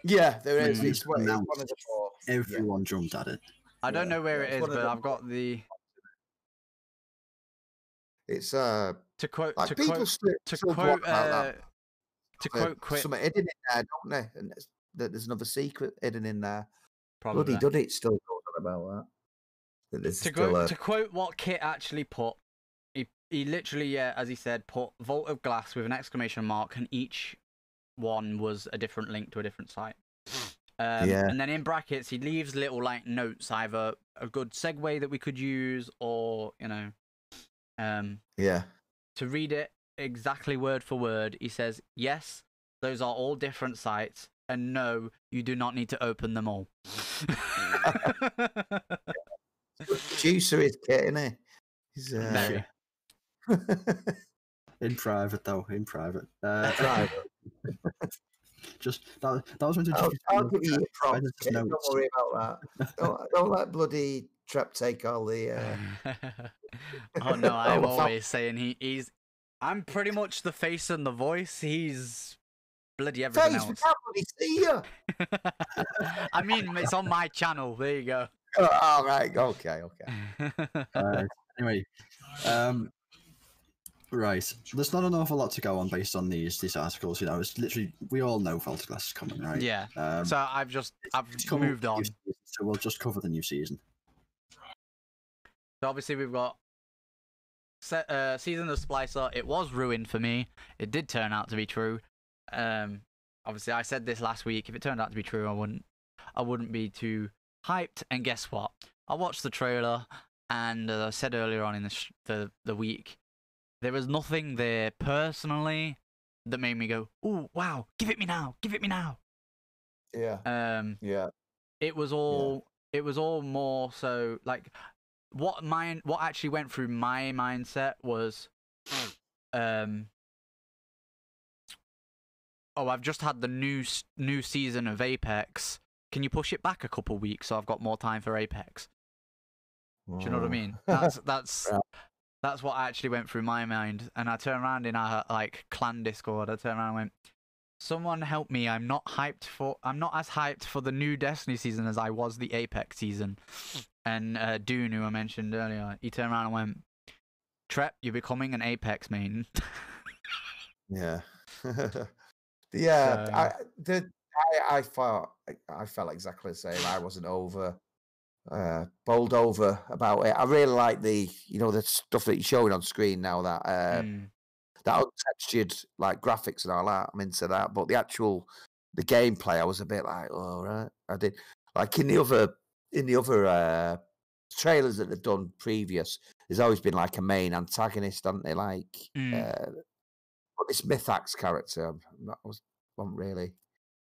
Yeah, there is. When It's one of the four. Everyone jumped at it. I don't know where it is, but I've got the. It's to quote like to people quote still to talk quote about that. to quote Quit. Something hidden in there, don't they? And there's another secret hidden in there. Probably. Bloody Duddit still goes on about that. To quote what Kit actually put, he literally, as he said, put Vault of Glass with an exclamation mark, and each one was a different link to a different site. And then in brackets, he leaves little like notes, either a good segue that we could use, or to read it exactly word for word. He says, "Yes, those are all different sites, and no, you do not need to open them all." Juicer is Kit, isn't he? He's Very. In private, though. In private. Private. Just that was meant to. I'll give you your props. Don't worry about that. Don't let bloody Trep take all the. Oh no, I'm always saying he's. I'm pretty much the face and the voice. He's bloody everything else. We can't bloody see you. I mean, it's on my channel. There you go. All right. Okay. Anyway, right. There's not an awful lot to go on based on these articles. You know, it's literally we all know Vault of Glass is coming, right? Yeah. So I've moved on. So we'll just cover the new season. So obviously we've got season of Splicer. It was ruined for me. It did turn out to be true. Obviously I said this last week. If it turned out to be true, I wouldn't be too hyped. And guess what? I watched the trailer, and as I said earlier on in the week, there was nothing there personally that made me go, "Ooh, wow! Give it me now! Give it me now!" Yeah. Yeah. It was all more so like what actually went through my mindset was, oh, I've just had the new season of Apex. Can you push it back a couple weeks so I've got more time for Apex? Do you know what I mean? That's what actually went through my mind. And I turned around in our like clan Discord. I turned around and went, "Someone help me! I'm not as hyped for the new Destiny season as I was the Apex season." And Dune, who I mentioned earlier, he turned around and went, "Trep, you're becoming an Apex main." Yeah. Yeah. I felt exactly the same. I wasn't bowled over about it. I really like the stuff that you're showing on screen now, that that untextured like graphics and all that. I'm into that, but the gameplay, I was a bit like, oh right. I did like in the other trailers that they've done previous. There's always been like a main antagonist, haven't they? Like, but this Mythax character, I wasn't really.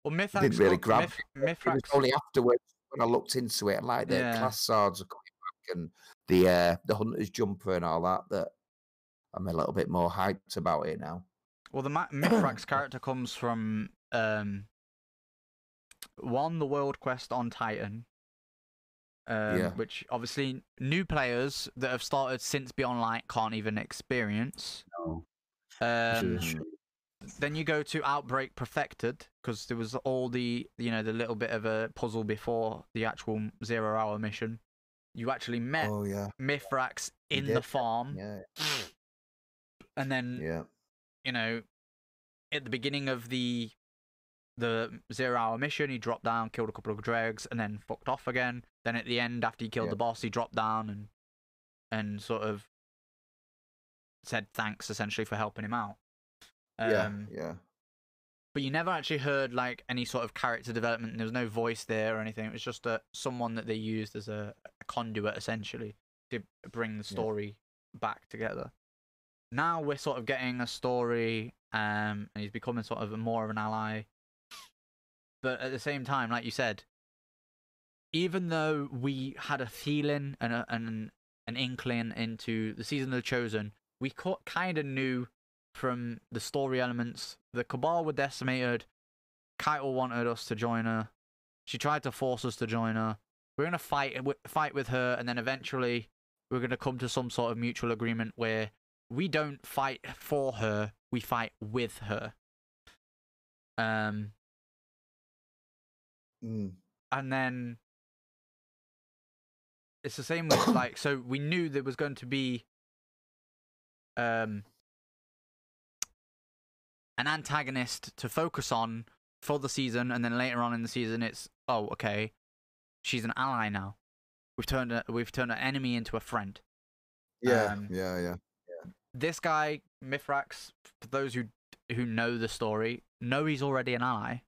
Well, Mythax didn't really grab Mythrax. It was only afterwards when I looked into it, like the class swords are coming back and the hunter's jumper and all that I'm a little bit more hyped about it now. Well, the Mythrax character comes from the World Quest on Titan, which obviously new players that have started since Beyond Light can't even experience. No. Then you go to Outbreak Perfected, because there was all the the little bit of a puzzle before the actual 0-hour mission. You actually met Mythrax in the farm, and then at the beginning of the the 0-hour mission, he dropped down, killed a couple of dregs, and then fucked off again. Then at the end, after he killed the boss, he dropped down and sort of said thanks essentially for helping him out. Yeah. But you never actually heard like any sort of character development. There was no voice there or anything. It was just someone that they used as a conduit essentially to bring the story back together. Now we're sort of getting a story, and he's becoming sort of more of an ally. But at the same time, like you said, even though we had a feeling and an inkling into the season of the Chosen, we kind of knew from the story elements the Cabal were decimated. Keitel wanted us to join her. She tried to force us to join her. We're gonna fight with her, and then eventually we're gonna come to some sort of mutual agreement where we don't fight for her, we fight with her. And then it's the same with like, so we knew there was going to be an antagonist to focus on for the season, and then later on in the season it's, oh, okay, she's an ally now. We've turned an enemy into a friend. Yeah. This guy Mithrax, for those who know the story, know he's already an ally.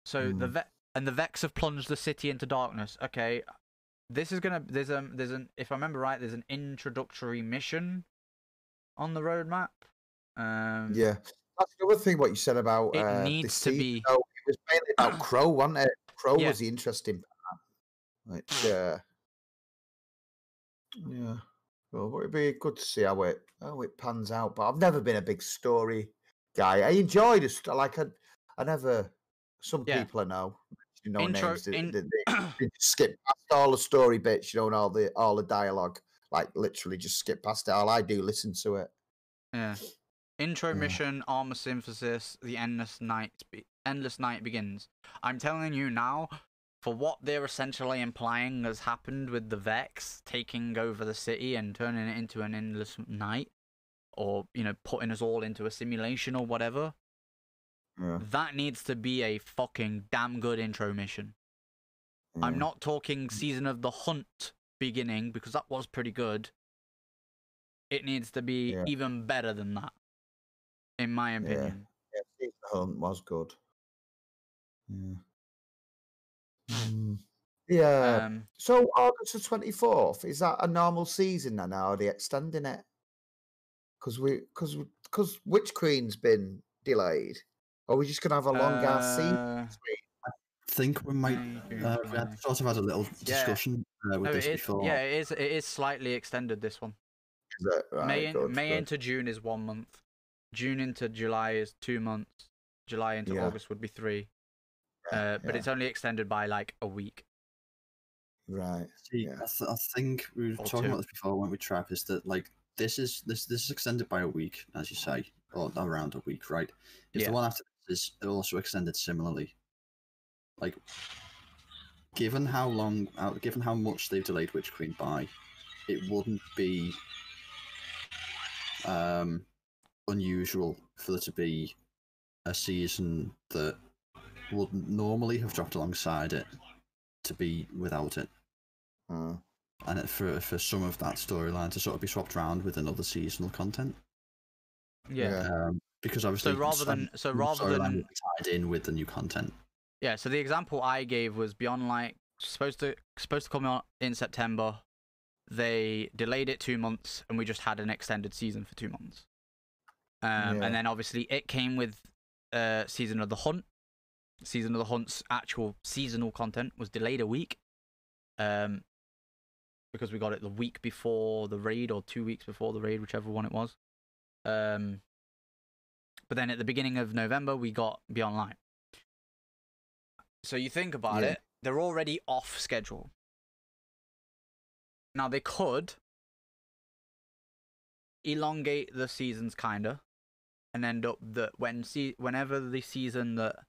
So the Vex have plunged the city into darkness. Okay, this is gonna there's an if I remember right, there's an introductory mission on the roadmap. Yeah, that's the other thing. What you said about it needs to be. So it was mainly about Crow, wasn't it? Crow was the interesting part. Like, yeah. Well, it'd be good to see how it pans out. But I've never been a big story guy. I enjoyed it. Like I never. Some people I know, names, they skip past all the story bits, and all the dialogue. Like literally, just skip past it. All I do, listen to it. Yeah. Intro mission, armor synthesis, the endless night begins. I'm telling you now, for what they're essentially implying has happened with the Vex taking over the city and turning it into an endless night, or putting us all into a simulation or whatever. Yeah. That needs to be a fucking damn good intro mission. Yeah. I'm not talking Season of the Hunt beginning, because that was pretty good. It needs to be even better than that, in my opinion. Yeah, Season of the Hunt was good. Yeah. So August the 24th, is that a normal season now? Are they extending it? Because Witch Queen's been delayed. Or are we just gonna have a long ass season? I think we might sort of had a little discussion with this before. Yeah, it is slightly extended, this one. Is it? Right, May into June is 1 month. June into July is 2 months. July into August would be 3. But it's only extended by like a week. Right. See, I think we were talking about this before, weren't we, Trav? Is that like this is extended by a week, as you say, or around a week, right? If the one after this is also extended similarly, like given how much they've delayed Witch Queen by, it wouldn't be unusual for there to be a season that wouldn't normally have dropped alongside it to be without it. And for some of that storyline to sort of be swapped around with another seasonal content. Because obviously rather than tied in with the new content. Yeah, so the example I gave was Beyond Light, supposed to come out in September. They delayed it 2 months, and we just had an extended season for 2 months. And then obviously it came with Season of the Hunt. Season of the Hunt's actual seasonal content was delayed a week. Because we got it the week before the raid, or 2 weeks before the raid, whichever one it was. But then at the beginning of November, we got Beyond Light. So you think about it, they're already off schedule. Now they could elongate the seasons kinda, and end up that whenever the season that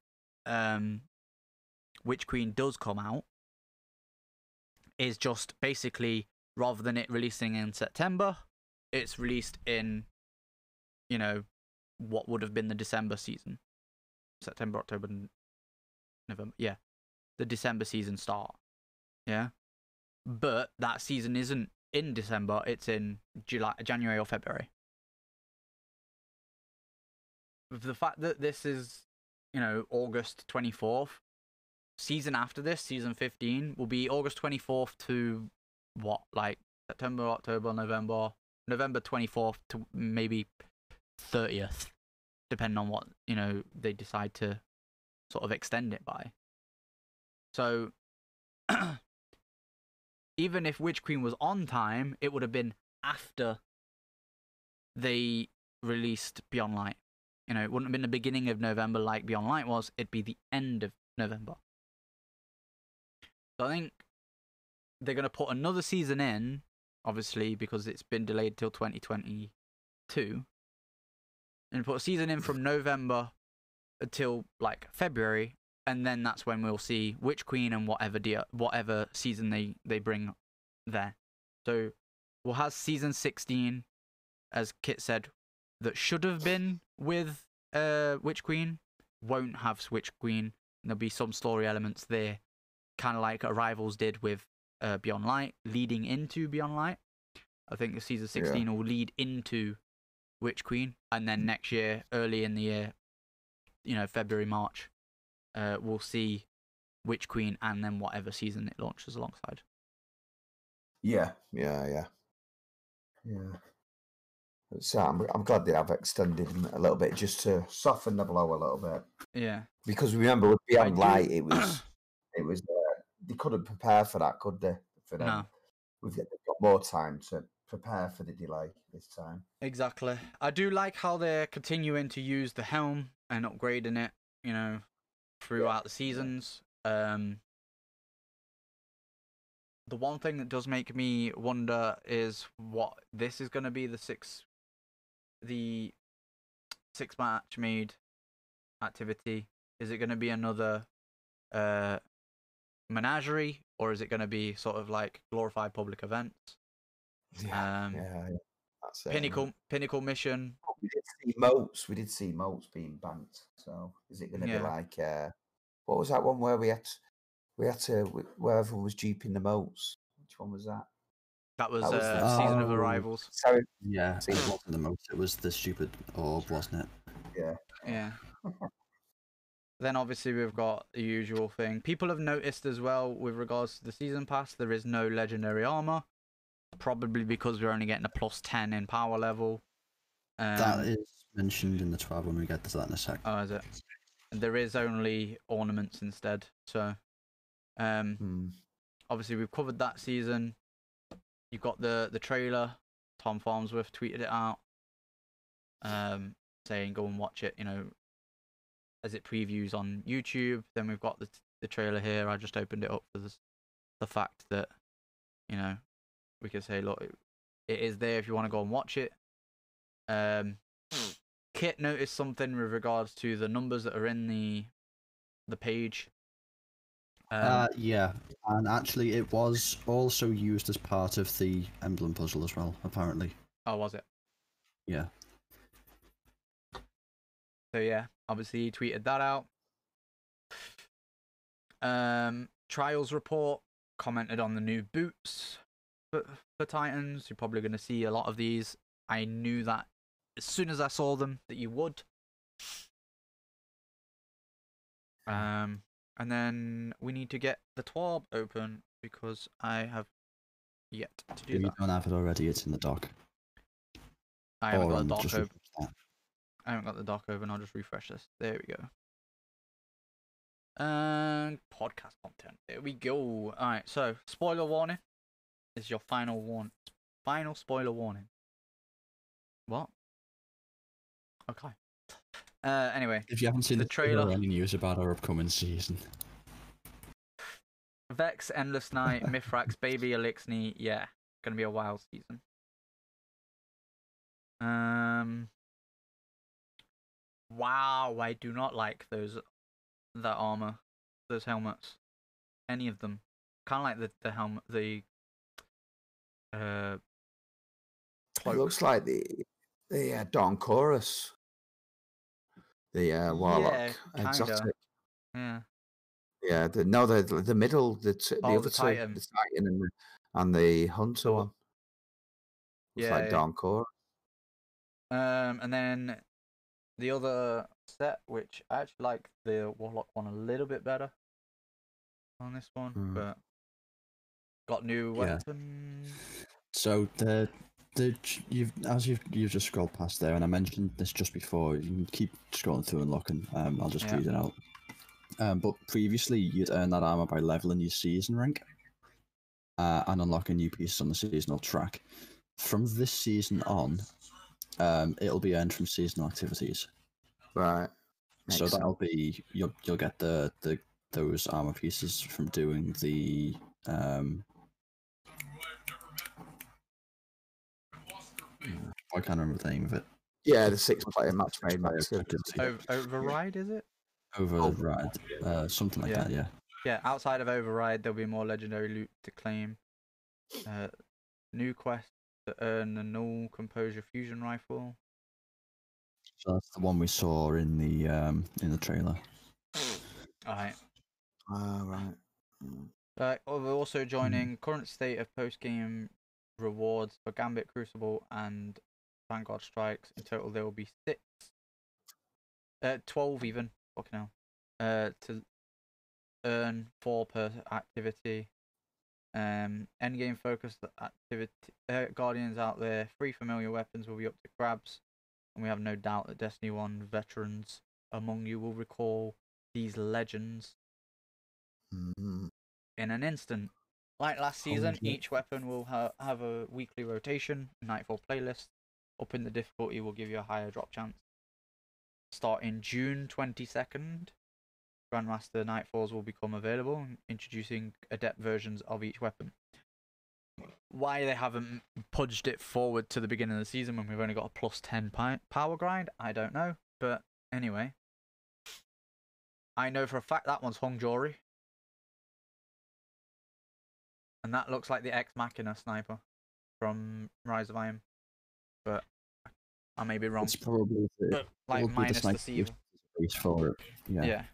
Witch Queen does come out is just basically, rather than it releasing in September, it's released in what would have been the December season. September, October, November. Yeah, the December season start. Yeah, but that season isn't in December. It's in January or February. With the fact that this is, August 24th, season after this, season 15, will be August 24th to what, like September, October, November 24th to maybe 30th, depending on what, they decide to sort of extend it by. So, even if Witch Queen was on time, it would have been after they released Beyond Light. It wouldn't have been the beginning of November like Beyond Light was. It'd be the end of November. So I think they're going to put another season in, obviously, because it's been delayed till 2022. And put a season in from November until, like, February. And then that's when we'll see Witch Queen and whatever season they bring there. So we'll have season 16, as Kit said, that should have been with Witch Queen, won't have Witch Queen. There'll be some story elements there, kind of like Arrivals did with Beyond Light, leading into Beyond Light. I think the season 16 will lead into Witch Queen, and then next year, early in the year, February, March, we'll see Witch Queen and then whatever season it launches alongside. Yeah. So I'm glad they have extended them a little bit just to soften the blow a little bit. Yeah. Because remember with Beyond Light, it was they couldn't prepare for that, could they? For them, No. They've got more time to prepare for the delay this time. Exactly. I do like how they're continuing to use the helm and upgrading it, throughout the seasons. The one thing that does make me wonder is what this is going to be the six match made activity. Is it going to be another menagerie, or is it going to be sort of like glorified public events? Yeah. That's it. Pinnacle mission. We did see moats being banked. So is it going to be like what was that one where we had to where everyone was duping the moats? Which one was that? That was the season of Arrivals. Sorry. Yeah, it wasn't the moat. It was the stupid orb, wasn't it? Yeah. Then obviously we've got the usual thing. People have noticed as well with regards to the season pass, there is no legendary armor. Probably because we're only getting a +10 in power level. That is mentioned in the 12 when we get to that in a sec. Oh, is it? And there is only ornaments instead. So, obviously we've covered that season. You've got the trailer. Tom Farnsworth tweeted it out, saying go and watch it. As it previews on YouTube. Then we've got the trailer here. I just opened it up for the fact that we could say, look, it is there if you want to go and watch it. Kit noticed something with regards to the numbers that are in the page. Yeah, and actually it was also used as part of the emblem puzzle as well, apparently. Oh, was it? Yeah. So yeah, obviously he tweeted that out. Trials report commented on the new boots for Titans. You're probably going to see a lot of these. I knew that as soon as I saw them that you would. And then we need to get the TWAB open because I have yet to do that. If you don't have it already, it's in the dock. I haven't got the dock open. I haven't got the dock open. I'll just refresh this. There we go. And podcast content. There we go. Alright, so spoiler warning. This is your final spoiler warning. What? Okay. Anyway, if you haven't seen the trailer or any news about our upcoming season, Vex, Endless Night, Mithrax, Baby Elixni, yeah, gonna be a wild season. Wow, I do not like that armor, those helmets, any of them. Kind of like the helmet, It looks like the Dawn Chorus. The Warlock Yeah, kinda. exotic. Yeah. Yeah, the middle, the Oh, other the two, Titan. the Titan and the Hunter The one. It's Yeah, like yeah. Dawn Core. And then the other set, which I actually like the Warlock one a little bit better on this one, but got new Yeah. weapons. So you've just scrolled past there, and I mentioned this just before. You can keep scrolling through and looking. I'll just Yeah. read it out. But previously, you'd earn that armor by leveling your season rank and unlocking new pieces on the seasonal track. From this season on, it'll be earned from seasonal activities. Right. So Makes that'll be you'll get those armor pieces from doing the I can't remember the name of it. Yeah, the 6-player match made max. Activity. Override, is it? Override, something like Yeah. that. Yeah. Yeah, outside of Override, there'll be more legendary loot to claim. New quest to earn the Null Composure Fusion Rifle. So that's the one we saw in the trailer. Alright. Right. We're also joining current state of post-game rewards for Gambit, Crucible, and Vanguard Strikes. In total, there will be 12 even. Fucking hell. To earn 4 per activity. Endgame focused activity. Guardians out there. 3 familiar weapons will be up to grabs, and we have no doubt that Destiny 1 veterans among you will recall these legends in an instant. Like last season, each weapon will have a weekly rotation, Nightfall playlist. Upping the difficulty will give you a higher drop chance. Starting June 22nd, Grandmaster Nightfalls will become available, introducing adept versions of each weapon. Why they haven't pudged it forward to the beginning of the season when we've only got a plus 10 power grind, I don't know. But anyway, I know for a fact that one's Hung Jory. And that looks like the Ex Machina sniper from Rise of Iron. But I may be wrong. It's probably the, like minus the Sieve. for it. Yeah.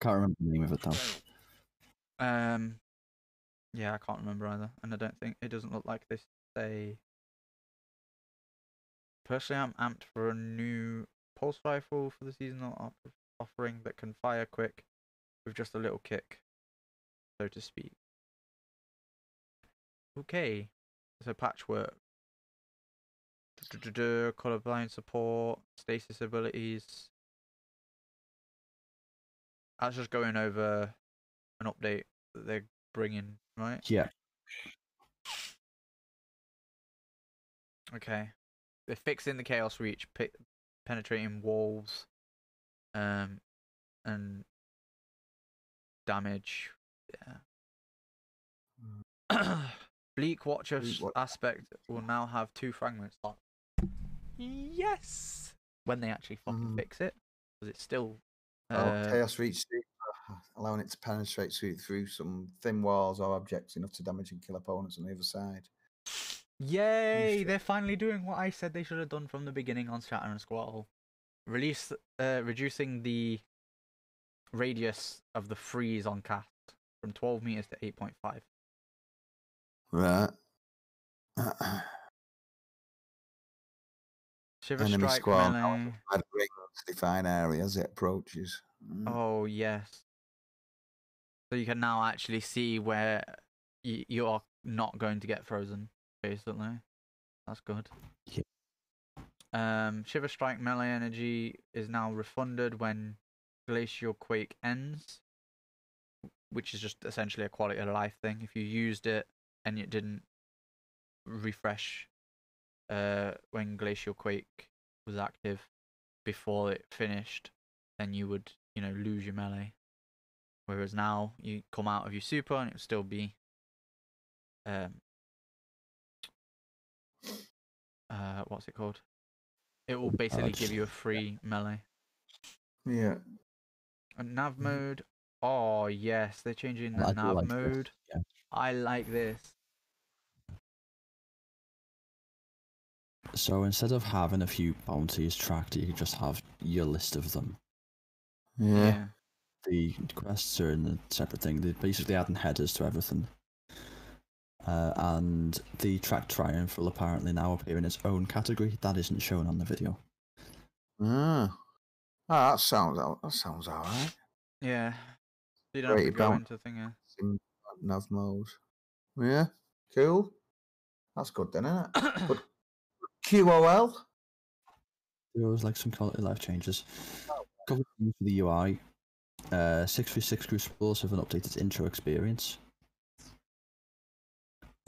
Can't remember the name of it though. Yeah, I can't remember either, and I don't think it doesn't look like they say. Personally, I'm amped for a new pulse rifle for the seasonal offering that can fire quick with just a little kick, so to speak. Okay, so patchwork. Colorblind support, stasis abilities. I was just going over an update that they're bringing, right? Yeah. Okay. They're fixing the Chaos Reach, penetrating walls, and damage. Yeah. Bleak Watcher aspect will now have 2 fragments. Yes! When they actually fucking fix it, because it's still. Chaos Reach, allowing it to penetrate through some thin walls or objects enough to damage and kill opponents on the other side. Yay! They're finally doing what I said they should have done from the beginning on Shatter and Squall. Reducing the radius of the freeze on cast from 12 meters to 8.5. Right. Shiver Enemy Strike squad melee. to define area as it approaches. Oh yes. So you can now actually see where you are not going to get frozen, basically. That's good. Yeah. Shiver Strike melee energy is now refunded when Glacial Quake ends, which is just essentially a quality of life thing. If you used it and it didn't refresh when Glacial Quake was active before it finished, then you would, lose your melee. Whereas now you come out of your super and it will still be what's it called? It will basically give you a free melee. Yeah. And nav mode. Oh yes, they're changing the nav mode. Yeah. I like this. So instead of having a few bounties tracked, you can just have your list of them. Yeah. The quests are in a separate thing. They're basically adding headers to everything. And the track triumph will apparently now appear in its own category. That isn't shown on the video. Ah. Oh, that sounds alright. Yeah. You don't have to Great go bounce into thing. Yeah. in nav mode. Yeah, cool. That's good then, isn't it? Good. QOL. There was like some quality of life changes. Couple things for the UI. 6v6 Crucibles have an updated intro experience.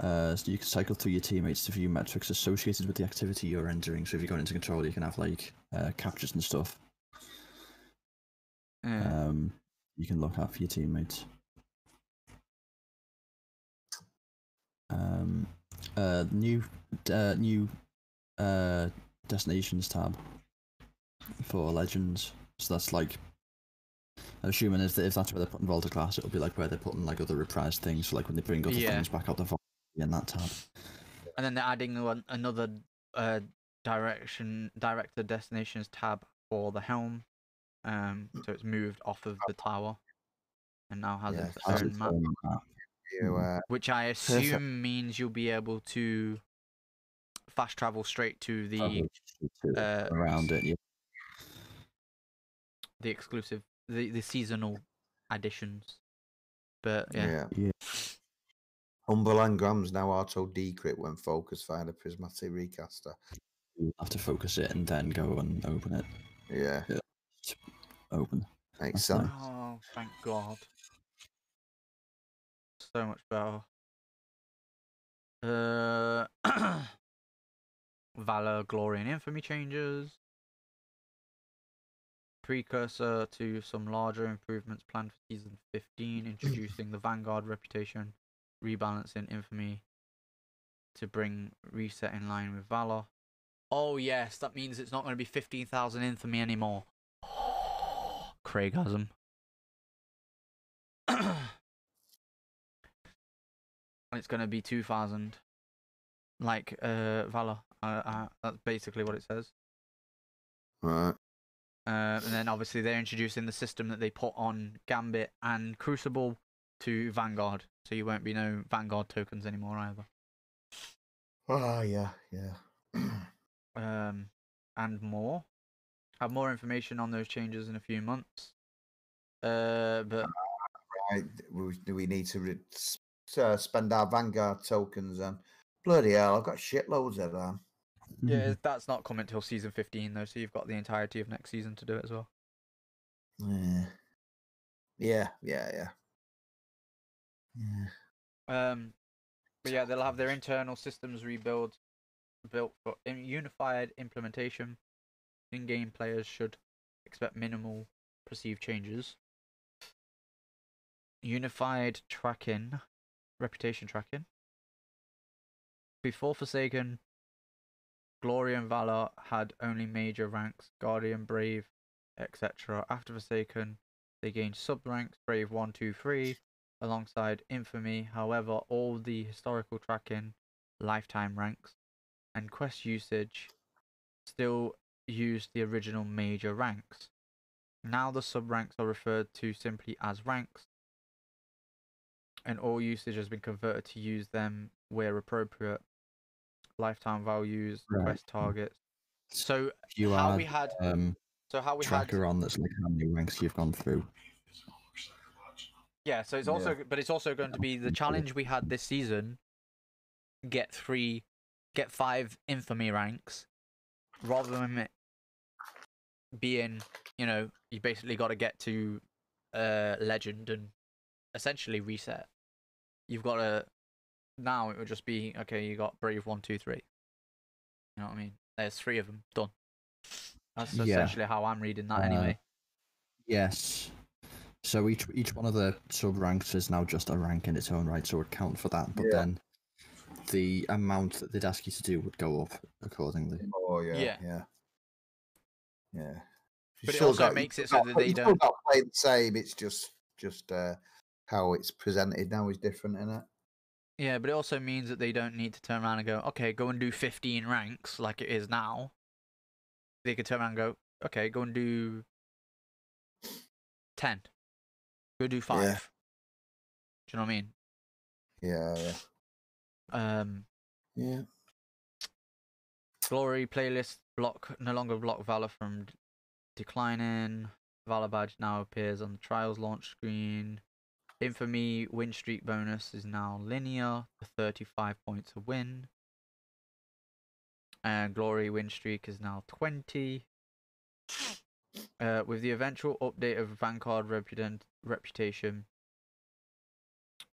So you can cycle through your teammates to view metrics associated with the activity you're entering. So if you go into control, you can have like captures and stuff. Yeah. You can look out for your teammates. New destinations tab for legends. So that's like, I'm assuming if that's where they're putting Volta class, it'll be like where they're putting like other reprised things. So like when they bring other things back out the vault in that tab. And then they're adding another director destinations tab for the helm. So it's moved off of the tower and now has its own map. Which I assume means you'll be able to fast travel straight to the around it. Yeah. The exclusive, the seasonal additions. But yeah. Humble engrams now auto decrypt when focused via the prismatic recaster. You have to focus it and then go and open it. Yeah. Open. Makes sense. Nice. Oh, thank God. So much better. Valor, Glory, and Infamy changes. Precursor to some larger improvements planned for Season 15, introducing the Vanguard reputation, rebalancing Infamy to bring reset in line with Valor. Oh yes, that means it's not going to be 15,000 Infamy anymore. Craigasm. It's going to be 2,000. Like Valor. That's basically what it says. Right. And then obviously they're introducing the system that they put on Gambit and Crucible to Vanguard, so you won't be no Vanguard tokens anymore either. Oh yeah. And more. Have more information on those changes in a few months. But right, we need to spend our Vanguard tokens and bloody hell, I've got shitloads of them. yeah, that's not coming till Season 15 though, so you've got the entirety of next season to do it as well. Yeah. But yeah, they'll have their internal systems built for unified implementation. In-game players should expect minimal perceived changes. Unified tracking, reputation tracking. Before Forsaken, Glory and Valor had only major ranks, Guardian, Brave, etc. After Forsaken, they gained sub-ranks, Brave 1, 2, 3, alongside Infamy. However, all the historical tracking, lifetime ranks, and quest usage still used the original major ranks. Now the sub-ranks are referred to simply as ranks, and all usage has been converted to use them where appropriate. Lifetime values, quest targets. So how we had tracker on that's like how many ranks you've gone through. Yeah, so it's also but it's also going to be the challenge we had this season. Get 5 infamy ranks, rather than it being, you basically got to get to legend and essentially reset. You've got to now it would just be okay. You got Brave 1, 2, 3. You know what I mean? There's 3 of them done. That's essentially how I'm reading that anyway. Yes. So each one of the sub ranks is now just a rank in its own right, so it would count for that. But then the amount that they'd ask you to do would go up accordingly. Oh yeah. But it also makes it so that they don't play the same. It's just how it's presented now is different, isn't it? Yeah, but it also means that they don't need to turn around and go, okay, go and do 15 ranks like it is now. They could turn around and go, okay, go and do 10. Go do 5. Yeah. Do you know what I mean? Yeah. Yeah. Glory playlist no longer block Valor from declining. Valor badge now appears on the Trials launch screen. Infamy win streak bonus is now linear for 35 points a win. And Glory win streak is now 20. With the eventual update of Vanguard reputation,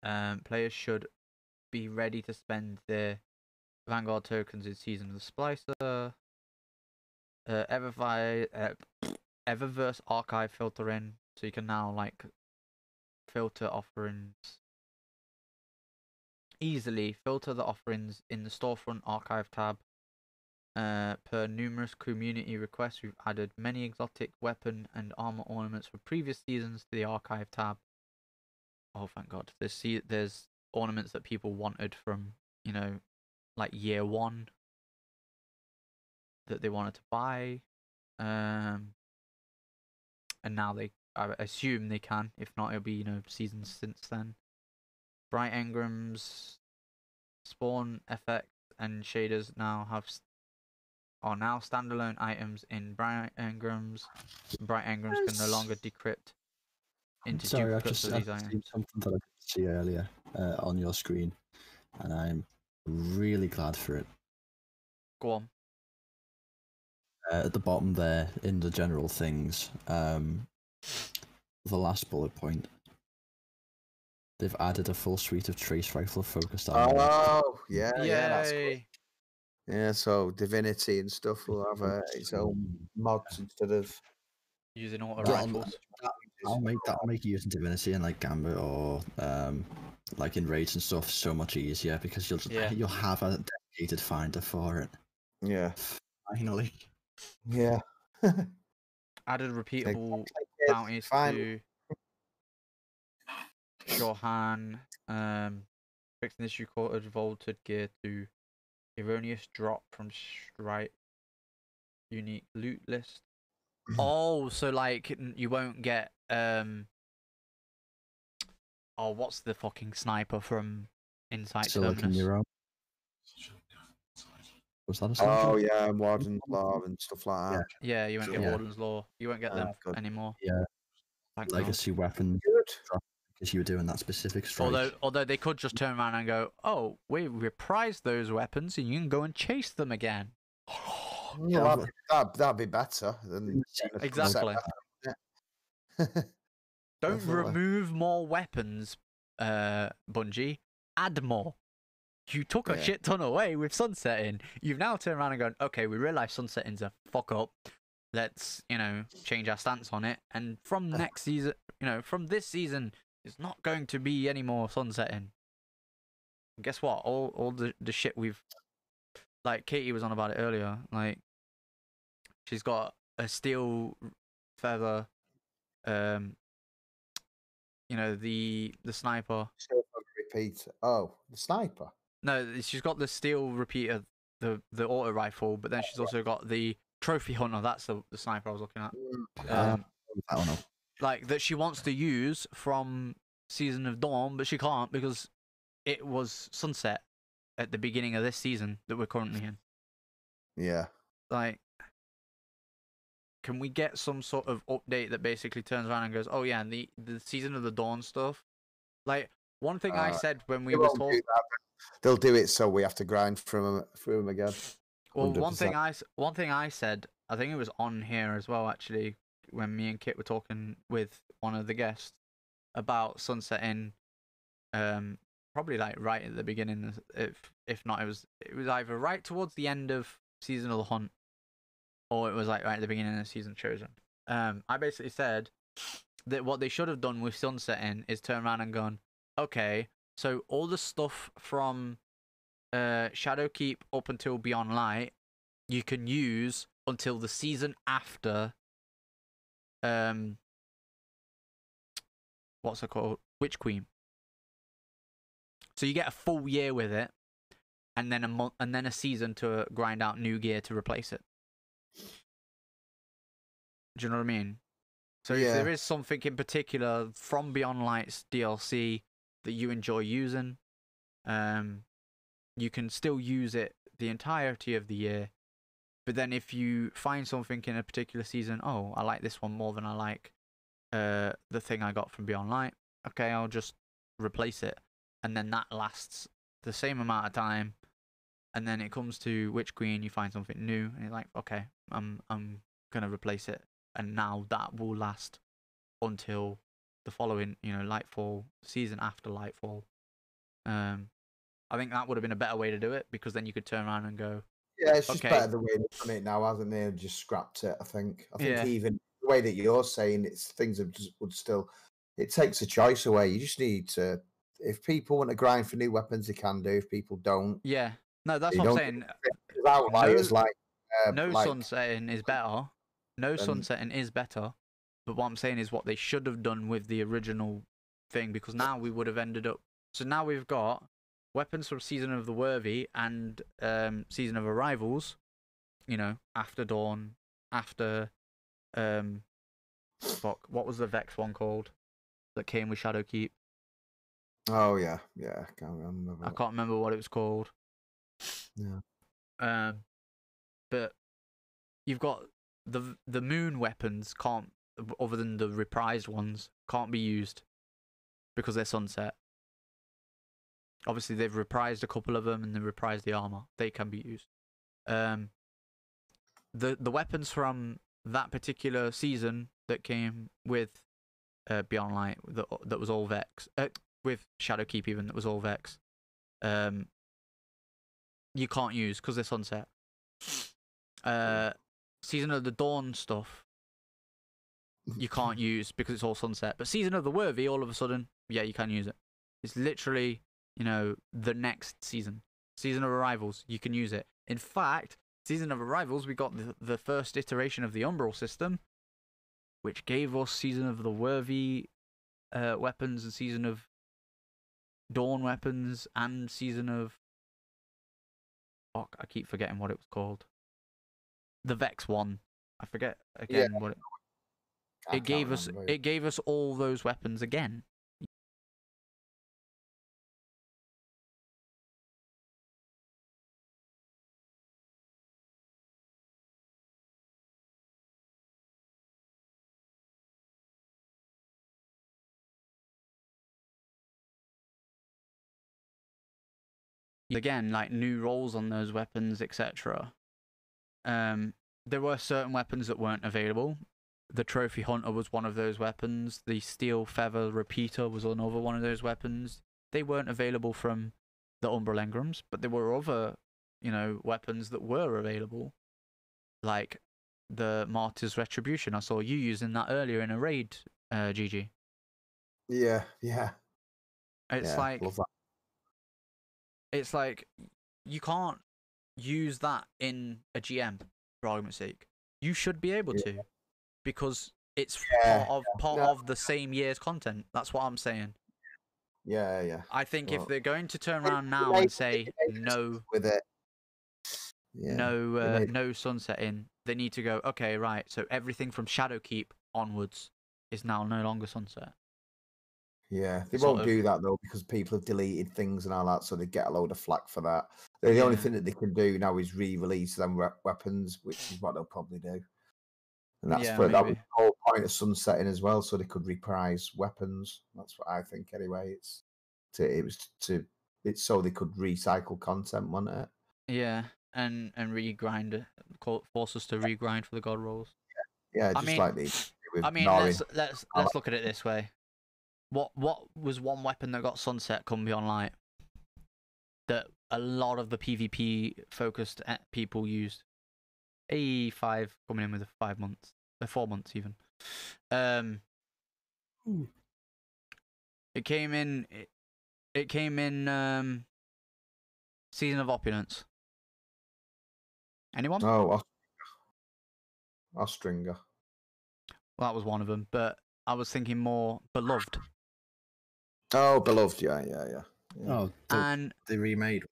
players should be ready to spend their Vanguard tokens in Season of the Splicer. Eververse archive filtering, so you can now like filter offerings easily. Filter the offerings in the storefront archive tab. Per numerous community requests, we've added many exotic weapon and armor ornaments from previous seasons to the archive tab. Oh, thank God! There's ornaments that people wanted from, you know, like year 1 that they wanted to buy, and now I assume they can. If not, it'll be, you know, seasons since then. Bright engrams, spawn effects, and shaders are now standalone items in Bright engrams. Bright engrams can no longer decrypt into duplicates of these items. Seen something that I could see earlier on your screen, and I'm really glad for it. Go on. At the bottom there, in the general things, the last bullet point, they've added a full suite of trace rifle focused on. Oh, yeah, Yay. that's good. Yeah, so Divinity and stuff will have its own mods instead of using auto rifles. That'll make using Divinity and like Gambit or like in raids and stuff so much easier, because you'll have a dedicated finder for it. Yeah. Finally. Yeah. Added repeatable bounties to Johan. Fixing this recorded vaulted gear to erroneous drop from Stripe unique loot list. Oh, so like you won't get what's the fucking sniper from Inside Silicon Euro. Was that a Oh yeah, and Warden's Law and stuff like that. Yeah, you won't get Warden's Law. You won't get them anymore. Yeah. Thank Legacy weapons. Because you were doing that specific strike. Although they could just turn around and go, "Oh, we reprised those weapons, and you can go and chase them again." Yeah, that'd be better than exactly. Don't remove more weapons, Bungie. Add more. You took a shit ton away with sunsetting. You've now turned around and gone, okay, we realise sunsetting's a fuck up. Let's, you know, change our stance on it. And from next season, you know, from this season, it's not going to be any more sunsetting. And guess what? All the shit we've, like Katie was on about it earlier. Like, she's got a steel feather. You know, the sniper. Repeat. Oh, the sniper. No, she's got the steel repeater, the auto rifle, but then she's also got the trophy hunter. That's the sniper I was looking at. I don't know. Like that she wants to use from Season of Dawn, but she can't because it was sunset at the beginning of this season that we're currently in. Yeah. Like, can we get some sort of update that basically turns around and goes, "Oh yeah, and the Season of the Dawn stuff." Like, one thing I said when we were talking, they'll do it so we have to grind through them again. Well, 100%. one thing I said, I think it was on here as well actually, when me and Kit were talking with one of the guests about sunsetting, probably like right at the beginning. If not, it was either right towards the end of Season of the Hunt, or it was like right at the beginning of the season Chosen. I basically said that what they should have done with sunsetting is turn around and gone, okay, so all the stuff from Shadowkeep up until Beyond Light, you can use until the season after. What's it called? Witch Queen. So you get a full year with it, and then a month, and then a season to grind out new gear to replace it. Do you know what I mean? So if there is something in particular from Beyond Light's DLC that you enjoy using, you can still use it the entirety of the year. But then if you find something in a particular season, oh, I like this one more than I like the thing I got from Beyond Light, okay, I'll just replace it. And then that lasts the same amount of time. And then it comes to Witch Queen, you find something new, and you're like, okay, I'm gonna replace it. And now that will last until the following, Lightfall season after Lightfall. I think that would have been a better way to do it, because then you could turn around and go, yeah, it's just okay, better the way they've done it now, hasn't they? Just scrapped it. I think Yeah. even the way that you're saying it's things would still. It takes a choice away. You just need to. If people want to grind for new weapons, they can do. If people don't, yeah, no, that's they what I'm don't. saying. There's outliers like No like sunsetting is better. No sunsetting is better. But what I'm saying is what they should have done with the original thing, because now we would have ended up. So now we've got weapons from Season of the Worthy and Season of Arrivals. After Dawn, after fuck, what was the Vex one called that came with Shadowkeep? Oh yeah, I can't remember. I can't remember what it was called. Yeah. But you've got the moon weapons can't, other than the reprised ones, can't be used because they're sunset. Obviously, they've reprised a couple of them and they reprised the armor. They can be used. The weapons from that particular season that came with Beyond Light, that was all Vex, with Shadowkeep even, that was all Vex, you can't use because they're sunset. Season of the Dawn stuff, you can't use because it's all sunset. But Season of the Worthy, all of a sudden, yeah, you can use it. It's literally, the next season. Season of Arrivals, you can use it. In fact, Season of Arrivals, we got the first iteration of the Umbral system, which gave us Season of the Worthy weapons and Season of Dawn weapons and Season of... Fuck, I keep forgetting what it was called. The Vex one. I forget again what it gave us. It gave us all those weapons again. Again, like new rolls on those weapons, etc. There were certain weapons that weren't available. The Trophy Hunter was one of those weapons. The Steel Feather Repeater was another one of those weapons. They weren't available from the Umbral Engrams, but there were other, weapons that were available, like the Martyr's Retribution. I saw you using that earlier in a raid, GG. Yeah. It's like, love that. It's like you can't use that in a GM, for argument's sake. You should be able to, because it's part of the same year's content. That's what I'm saying. Yeah. I think if they're going to turn around now and say no with it, no sunsetting, they need to go, okay, right, so everything from Shadowkeep onwards is now no longer sunset. Yeah, they won't do that though, because people have deleted things and all that, so they get a load of flack for that. The only thing that they can do now is re-release them weapons, which is what they'll probably do. And that's that was the whole point of sunsetting as well, so they could reprise weapons. That's what I think anyway. It's so they could recycle content, wasn't it? Yeah, and regrind it, force us to regrind for the god rolls. Yeah, just like they. Let's look at it this way. What was one weapon that got sunset come Beyond Light that a lot of the PvP focused people used? A5 coming in with 5 months, 4 months even. It came in. It came in Season of Opulence. Anyone? Oh, Ostringer. Well, that was one of them, but I was thinking more Beloved. Oh, Beloved, yeah. Oh, and they remade.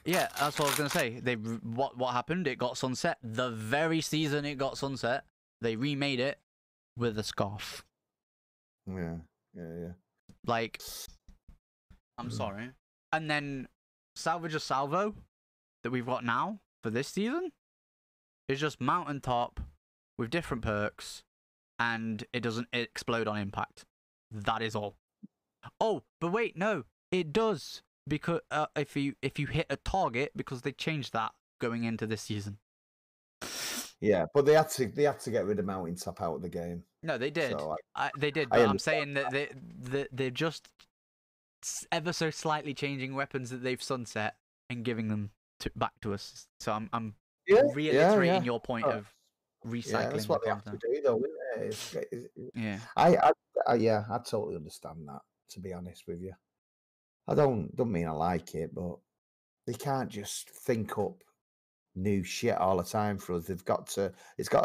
Yeah, that's what I was gonna say. What happened? It got sunset the very season it got sunset. They remade it, with a scarf. Yeah. Like, I'm sorry. And then Salvage a Salvo that we've got now for this season is just mountaintop with different perks, and it doesn't explode on impact. That is all. Oh, but wait, no, it does, because if you hit a target, because they changed that going into this season. Yeah, but they had to get rid of mountaintop out of the game. No, they did. So They did, but I'm saying that they're just ever so slightly changing weapons that they've sunset and giving them back to us. So I'm reiterating your point of recycling that's what the they have content. to do, though, isn't it? Yeah. I totally understand that. To be honest with you, I don't mean I like it, but they can't just think up new shit all the time for us. It's got to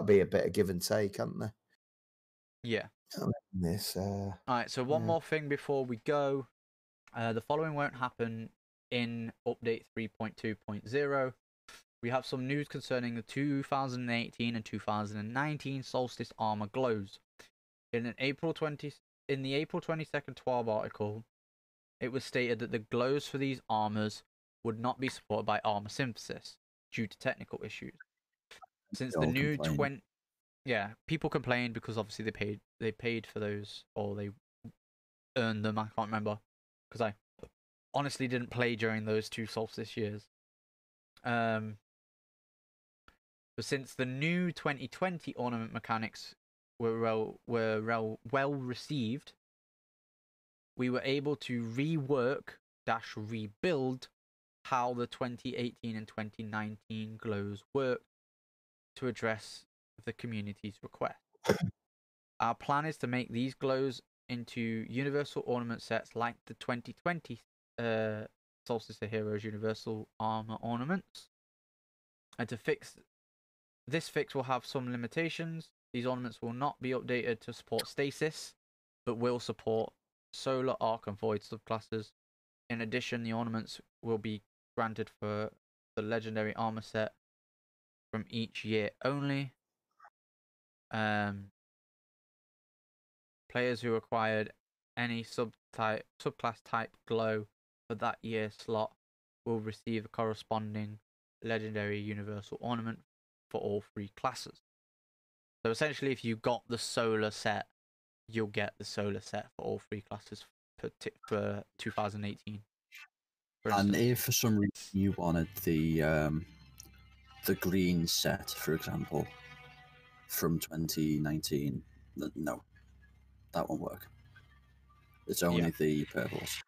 be a bit of give and take, haven't they? Yeah. This. All right. So one more thing before we go. The following won't happen in update 3.2.0. We have some news concerning the 2018 and 2019 Solstice armor glows. In the April 22nd 12 article, it was stated that the glows for these armors would not be supported by armor synthesis due to technical issues. Since the new people complained because obviously they paid for those, or they earned them. I can't remember because I honestly didn't play during those two Solstice years. But since the new 2020 ornament mechanics were well received, we were able to rework-rebuild how the 2018 and 2019 glows work to address the community's request. Our plan is to make these glows into universal ornament sets like the 2020 Solstice of Heroes universal armor ornaments. And to fix this fix will have some limitations. These ornaments will not be updated to support stasis, but will support solar, arc, and void subclasses. In addition, the ornaments will be granted for the legendary armor set from each year only. Players who acquired any subclass type glow for that year slot will receive a corresponding legendary universal ornament for all three classes. So essentially, if you got the solar set, you'll get the solar set for all three classes for 2018. And if for some reason you wanted the green set, for example, from 2019, no, that won't work. It's only the purples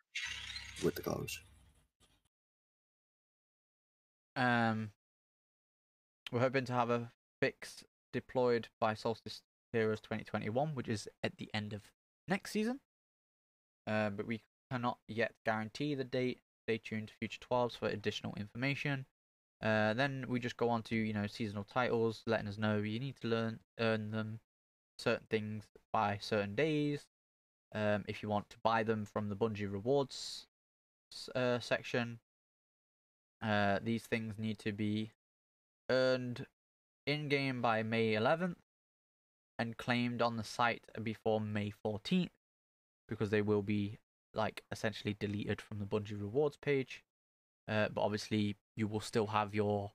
with the glows. We're hoping to have a fix deployed by Solstice Heroes 2021, which is at the end of next season. But we cannot yet guarantee the date. Stay tuned to Future 12s for additional information. Then we just go on to seasonal titles, letting us know you need to earn them certain things by certain days. If you want to buy them from the Bungie rewards section, these things need to be earned in-game by May 11th and claimed on the site before May 14th, because they will be essentially deleted from the Bungie rewards page. But obviously you will still have your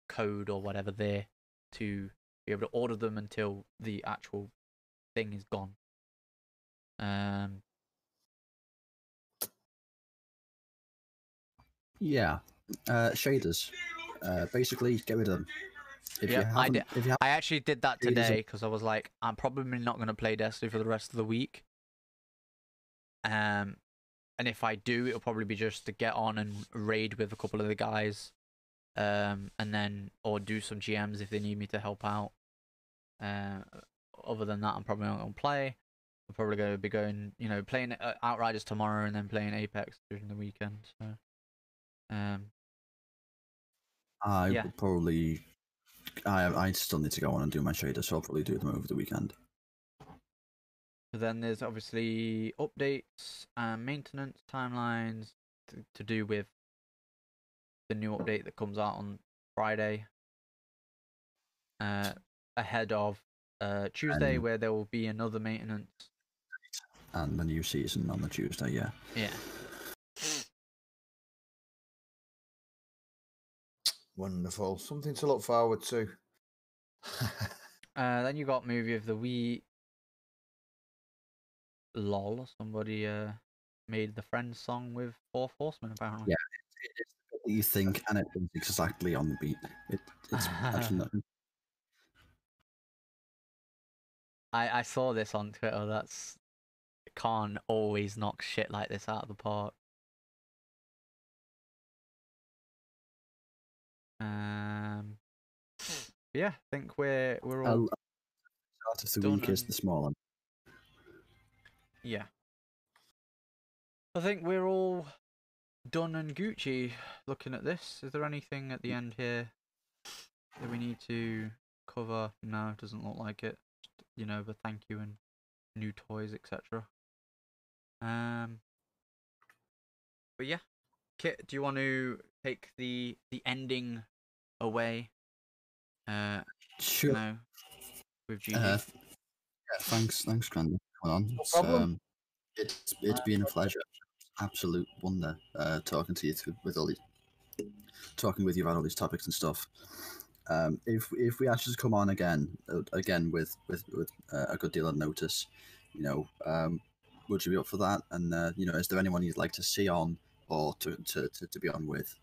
code or whatever there to be able to order them until the actual thing is gone. Yeah, shaders. Basically, get rid of them. I actually did that today because I was like, I'm probably not going to play Destiny for the rest of the week. And if I do, it'll probably be just to get on and raid with a couple of the guys, and then or do some GMs if they need me to help out. Other than that, I'm probably not going to play. I'm probably going to be going, playing Outriders tomorrow and then playing Apex during the weekend. So, I would probably. I still need to go on and do my shaders, so I'll probably do them over the weekend. Then there's obviously updates and maintenance timelines to do with the new update that comes out on Friday, ahead of Tuesday, where there will be another maintenance. And the new season on the Tuesday, yeah. Yeah. Wonderful. Something to look forward to. Then you got movie of the week. Lol, somebody made the Friends song with Fourth Horsemen, apparently. Yeah, it's what you think, and it is exactly on the beat. It's actually not. I saw this on Twitter. That's can't always knock shit like this out of the park. Yeah, I think we're all Start of the done week is and- the small one. yeah. I think we're all done and Gucci looking at this. Is there anything at the end here that we need to cover? No, it doesn't look like it. Just, you know, the thank you and new toys, etc. But yeah, Kit, do you want to take the ending away? Sure. No, with GG. Yeah, thanks, Grandad. Hold on. No problem. It's been a pleasure, absolute wonder, talking to you with all these, talking with you about all these topics and stuff. If we actually come on again with a good deal of notice, you know, would you be up for that? And you know, is there anyone you'd like to see on or to be on with?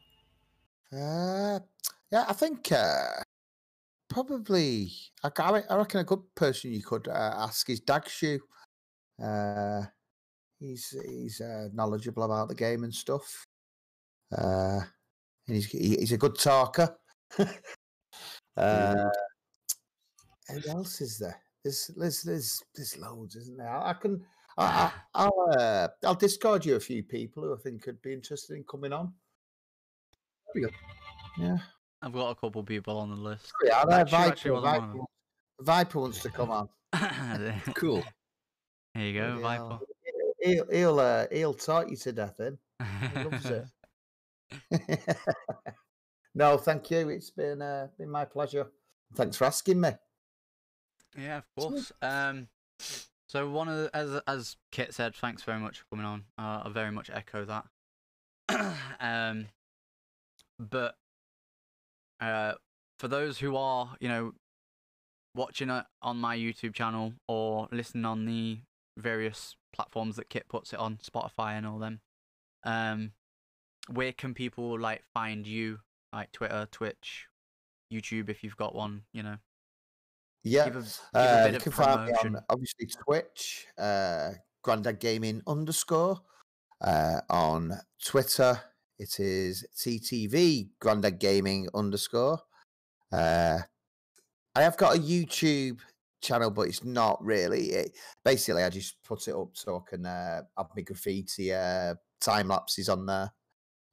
Yeah, I think probably. I reckon a good person you could ask is Dagshoe. He's knowledgeable about the game and stuff. And he's a good talker. Who else is there? There's loads, isn't there? I'll discard you a few people who I think could be interested in coming on. There we go. Yeah. I've got a couple people on the list. Yeah, Actually wasn't one of them. Viper wants to come on. Cool. There you go, Yeah. Viper. He'll talk you to death, in. He loves it. No, thank you. It's been my pleasure. Thanks for asking me. Yeah, of course. So one of the, as Kit said, thanks very much for coming on. I very much echo that. But for those who are, you know, watching it on my YouTube channel or listening on the various platforms that Kit puts it on, Spotify and all them, where can people like find you, like Twitter, Twitch, YouTube if you've got one, you know? Yeah, Give a bit you of can find me promotion. on obviously Twitch, Grandad Gaming _. On Twitter, it is TTV Grandad Gaming _. I have got a YouTube channel, but it's not really. Basically, I just put it up so I can have my graffiti time lapses on there.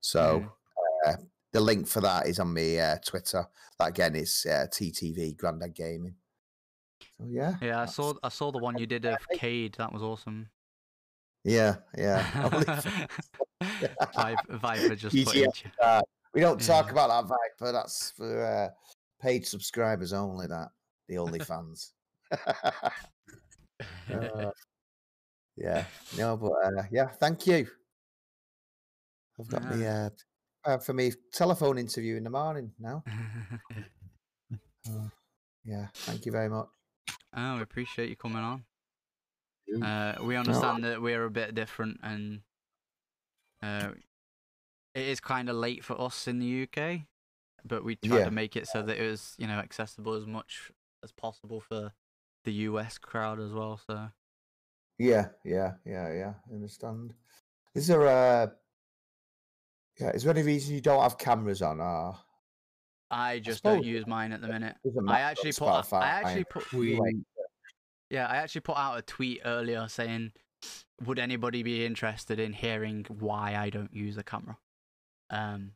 So the link for that is on my Twitter. That again is TTV Grandad Gaming. So yeah. Yeah, I saw the one you did of Cade. That was awesome. Yeah. Viper just put Yeah, it. we don't talk Yeah. about that Viper. That's for paid subscribers only. That the only fans. Yeah. No, but yeah. Thank you. I've got me for me telephone interview in the morning now. Yeah. Thank you very much. Oh, we appreciate you coming on. We understand that we're a bit different, and it is kind of late for us in the UK, but we tried to make it so that it was, you know, accessible as much as possible for the US crowd as well. So yeah. I understand. Is there is there any reason you don't have cameras on? Or I just don't use mine at the minute. I actually put out a tweet earlier saying, would anybody be interested in hearing why I don't use a camera? And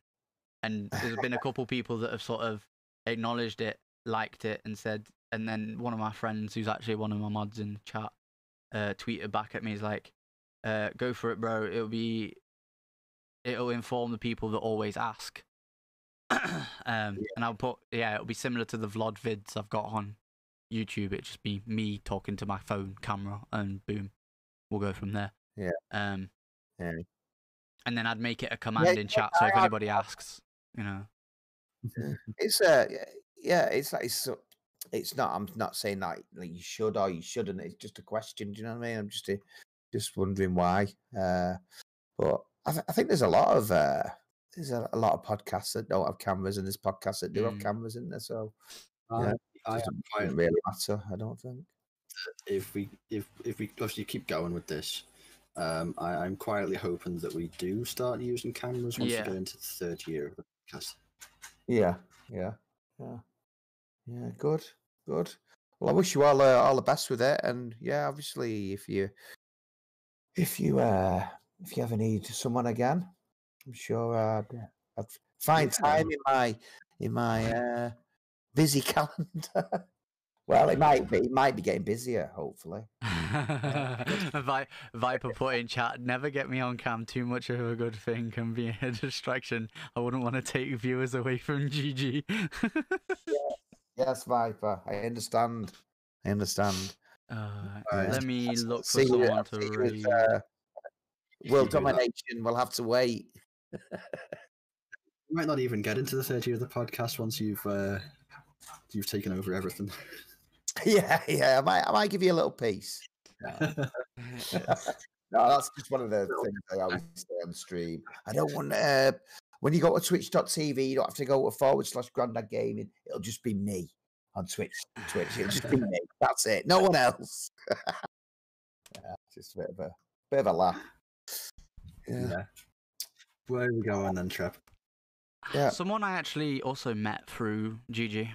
there's been a couple people that have sort of acknowledged it, liked it, and said, and then one of my friends, who's actually one of my mods in the chat, tweeted back at me, he's like, go for it, bro. It'll inform the people that always ask. And I'll put, it'll be similar to the vlog vids I've got on YouTube, it'd just be me talking to my phone camera, and boom, we'll go from there. Yeah. Yeah. And then I'd make it a command Yeah, in chat, so if anybody asks, you know. It's it's like it's not. I'm not saying that like you should or you shouldn't. It's just a question. Do you know what I mean? I'm just wondering why. But I think there's a lot of podcasts that don't have cameras, and there's podcasts that do have cameras in there. So yeah, it doesn't really matter. I don't think. If we obviously keep going with this, I'm quietly hoping that we do start using cameras once we get into the third year of the podcast. Yeah. Good. Well, I wish you all the best with it, and yeah, obviously, if you ever need someone again, I'm sure I'd find time in my busy calendar. Well, it might be getting busier, hopefully. Viper put in chat, never get me on cam, too much of a good thing can be a distraction. I wouldn't want to take viewers away from GG. Yes, Viper, I understand. Let me look for someone to raise. World domination, we'll have to wait. You might not even get into the third year of the podcast once you've taken over everything. Yeah, I might give you a little piece. No, that's just one of the things I always say on stream. I don't want when you go to twitch.tv, you don't have to go to /Grandad Gaming. It'll just be me on Twitch. It'll just be me. That's it. No one else. Yeah, just a bit of a laugh. Yeah. Where are we going then, Trep? Yeah. Someone I actually also met through GG.